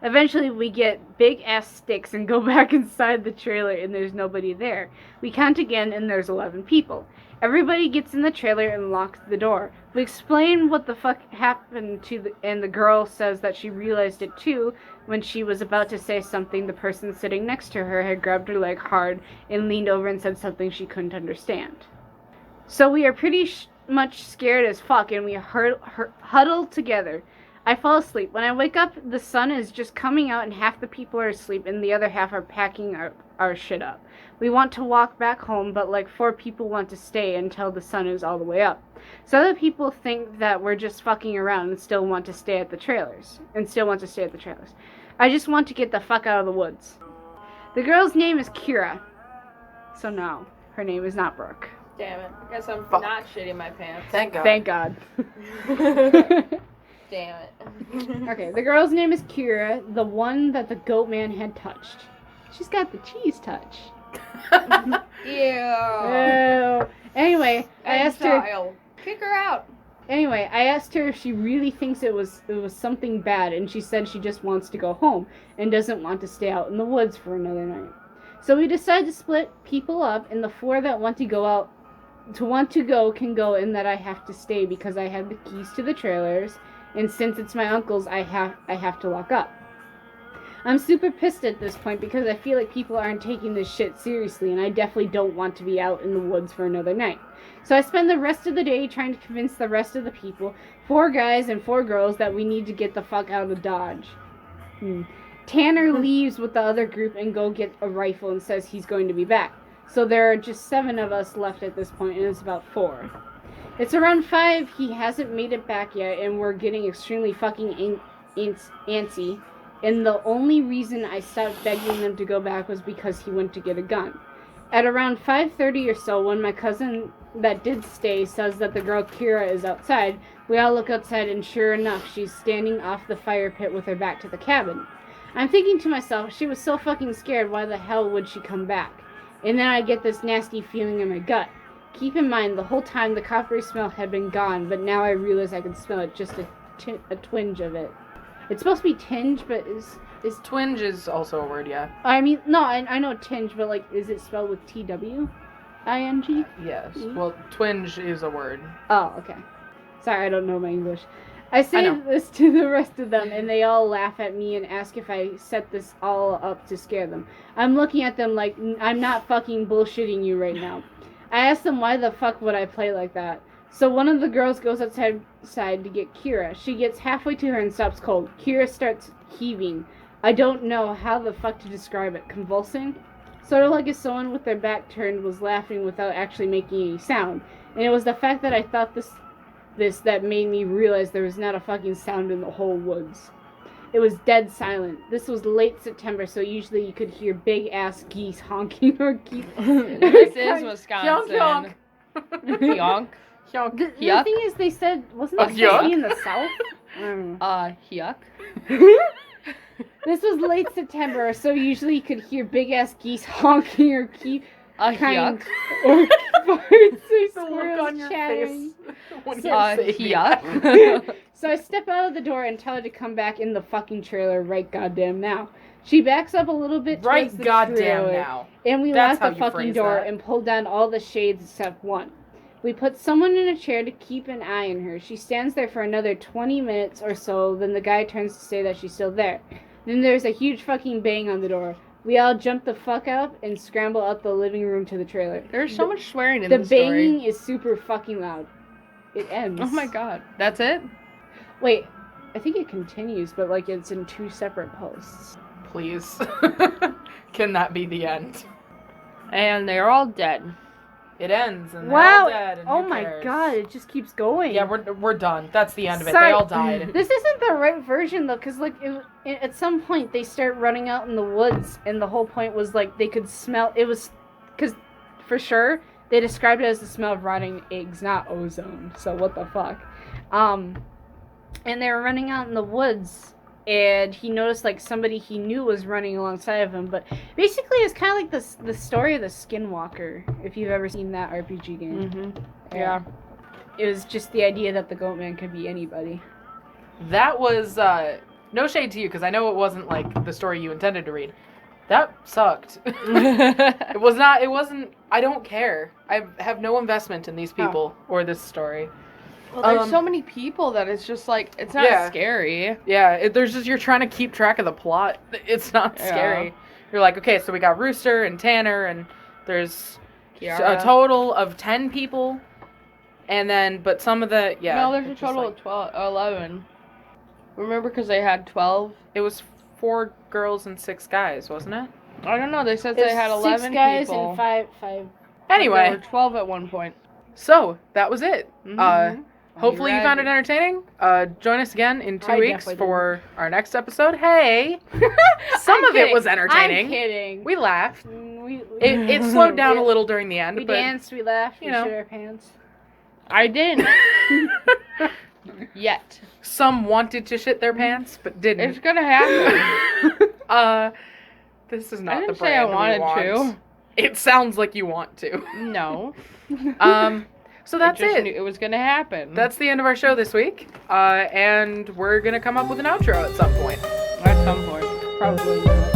Speaker 2: Eventually we get big ass sticks and go back inside the trailer and there's nobody there. We count again and there's 11 people. Everybody gets in the trailer and locks the door. We explain what the fuck happened and the girl says that she realized it too. When she was about to say something, the person sitting next to her had grabbed her leg hard and leaned over and said something she couldn't understand. So we are pretty much scared as fuck and we huddle together. I fall asleep. When I wake up, the sun is just coming out and half the people are asleep and the other half are packing our shit up. We want to walk back home, but like 4 people want to stay until the sun is all the way up. So other people think that we're just fucking around and still want to stay at the trailers. I just want to get the fuck out of the woods. The girl's name is Kira. So no, her name is not Brooke.
Speaker 3: Damn it. I guess I'm
Speaker 1: Fuck.
Speaker 3: not shitting my pants.
Speaker 1: Thank God.
Speaker 2: Thank God.
Speaker 3: Damn it.
Speaker 2: Okay, the girl's name is Kira, the one that the goat man had touched. She's got the cheese touch.
Speaker 3: Ew.
Speaker 2: Oh. Anyway, I asked her.
Speaker 3: Kick her out.
Speaker 2: Anyway, I asked her if she really thinks it was something bad, and she said she just wants to go home and doesn't want to stay out in the woods for another night. So we decided to split people up, and the 4 that want to go can go, and that I have to stay because I have the keys to the trailers, and since it's my uncle's, I have to lock up. I'm super pissed at this point because I feel like people aren't taking this shit seriously, and I definitely don't want to be out in the woods for another night. So I spend the rest of the day trying to convince the rest of the people, 4 guys and 4 girls, that we need to get the fuck out of Dodge. Tanner leaves with the other group and go get a rifle and says he's going to be back. So there are just 7 of us left at this point, and it's about 4. It's around 5, he hasn't made it back yet, and we're getting extremely fucking antsy. And the only reason I stopped begging them to go back was because he went to get a gun. At around 5:30 or so, when my cousin that did stay says that the girl Kira is outside, we all look outside and sure enough, she's standing off the fire pit with her back to the cabin. I'm thinking to myself, she was so fucking scared, why the hell would she come back? And then I get this nasty feeling in my gut. Keep in mind, the whole time the coppery smell had been gone, but now I realize I can smell it, just a twinge of it. It's supposed to be tinge, but is
Speaker 1: Twinge is also a word, yeah.
Speaker 2: I mean, no, I know tinge, but like, is it spelled with Twing?
Speaker 1: Yes. Well, twinge is a word.
Speaker 2: Oh, okay. Sorry, I don't know my English. I say
Speaker 1: know.
Speaker 2: this to the rest of them, and they all laugh at me and ask if I set this all up to scare them. I'm looking at them like, I'm not fucking bullshitting you right now. I asked them why the fuck would I play like that. So one of the girls goes outside to get Kira. She gets halfway to her and stops cold. Kira starts heaving. I don't know how the fuck to describe it. Convulsing? Sort of like if someone with their back turned was laughing without actually making any sound. And it was the fact that I thought this that made me realize there was not a fucking sound in the whole woods. It was dead silent. This was late September, so usually you could hear big-ass geese honking or geese.
Speaker 3: This is Wisconsin.
Speaker 1: Honk,
Speaker 3: Honk.
Speaker 1: honk.
Speaker 2: The
Speaker 3: Yuck.
Speaker 2: thing is, they said, wasn't it supposed
Speaker 1: yuck?
Speaker 2: to be in the south?
Speaker 3: Yuck.
Speaker 2: This was late September, so usually you could hear big-ass geese honking or
Speaker 3: Yuck.
Speaker 2: or birds or
Speaker 1: The look
Speaker 2: squirrels
Speaker 1: on your
Speaker 2: chattering.
Speaker 1: face when
Speaker 2: So-
Speaker 1: you say that.
Speaker 3: Yuck.
Speaker 2: So I step out of the door and tell her to come back in the fucking trailer right goddamn now. She backs up a little bit towards
Speaker 1: Right
Speaker 2: the
Speaker 1: goddamn
Speaker 2: trailer,
Speaker 1: now.
Speaker 2: and we
Speaker 1: That's
Speaker 2: lock
Speaker 1: how
Speaker 2: the
Speaker 1: you
Speaker 2: fucking
Speaker 1: phrase
Speaker 2: door
Speaker 1: that.
Speaker 2: and pull down all the shades except one. We put someone in a chair to keep an eye on her. She stands there for another 20 minutes or so, then the guy turns to say that she's still there. Then there's a huge fucking bang on the door. We all jump the fuck up and scramble out the living room to the trailer.
Speaker 3: There's so much swearing in
Speaker 2: The
Speaker 3: the story.
Speaker 2: banging is super fucking loud. It ends.
Speaker 3: Oh my god. That's it?
Speaker 2: Wait, I think it continues, but like it's in 2 separate posts.
Speaker 1: Please. Can that be the end?
Speaker 3: And they're all dead.
Speaker 1: It ends and they're all dead. And
Speaker 2: Oh
Speaker 1: who
Speaker 2: my
Speaker 1: cares?
Speaker 2: god, it just keeps going.
Speaker 1: Yeah, we're done. That's the end of it.
Speaker 2: Sorry.
Speaker 1: They all died.
Speaker 2: This isn't the right version though, because like at some point they start running out in the woods, and the whole point was like they could smell. It was because for sure they described it as the smell of rotting eggs, not ozone. So what the fuck? And they were running out in the woods, and he noticed like somebody he knew was running alongside of him. But basically, it's kind of like the story of the Skinwalker, if you've ever seen that RPG game.
Speaker 3: Mm-hmm. Yeah.
Speaker 2: It was just the idea that the Goatman could be anybody.
Speaker 1: That was no shade to you because I know it wasn't like the story you intended to read. That sucked. It was not. It wasn't. I don't care. I have no investment in these people or this story.
Speaker 3: Well, there's so many people that it's just like, it's not
Speaker 1: Yeah.
Speaker 3: scary.
Speaker 1: Yeah, there's just, you're trying to keep track of the plot. It's not
Speaker 3: Yeah.
Speaker 1: scary. You're like, okay, so we got Rooster and Tanner, and there's
Speaker 3: Kiara.
Speaker 1: a total of 10 people, and then, but some of the, yeah.
Speaker 3: No, there's a
Speaker 1: it's just
Speaker 3: total
Speaker 1: like-
Speaker 3: of 12, 11. Remember, because they had 12?
Speaker 1: It was 4 girls and 6 guys, wasn't it?
Speaker 3: I don't know, they said
Speaker 2: It's
Speaker 3: they had 11
Speaker 2: 6 guys
Speaker 3: people.
Speaker 2: and five.
Speaker 3: There
Speaker 1: Anyway,
Speaker 3: were 12 at one point.
Speaker 1: so, that was it.
Speaker 3: Mhm.
Speaker 1: Hopefully you found it entertaining. Join us again in 2
Speaker 2: I
Speaker 1: weeks
Speaker 2: definitely
Speaker 1: for our next episode. Hey! Some
Speaker 2: I'm
Speaker 1: of it
Speaker 2: kidding.
Speaker 1: was entertaining.
Speaker 2: I'm kidding.
Speaker 1: We laughed.
Speaker 2: We
Speaker 1: It slowed down a little during the end,
Speaker 2: We
Speaker 1: but
Speaker 2: danced, we laughed,
Speaker 1: you
Speaker 2: we
Speaker 1: know.
Speaker 2: shit our pants.
Speaker 3: I didn't. Yet.
Speaker 1: some wanted to shit their pants, but didn't.
Speaker 3: It's gonna happen.
Speaker 1: This is
Speaker 3: I
Speaker 1: not the
Speaker 3: didn't say I
Speaker 1: brand
Speaker 3: wanted
Speaker 1: we want. It sounds like you want to.
Speaker 3: No.
Speaker 1: So that's
Speaker 3: I just
Speaker 1: it.
Speaker 3: knew it was gonna happen.
Speaker 1: That's the end of our show this week. And we're gonna come up with an outro at some point.
Speaker 3: At some point.
Speaker 2: Probably not.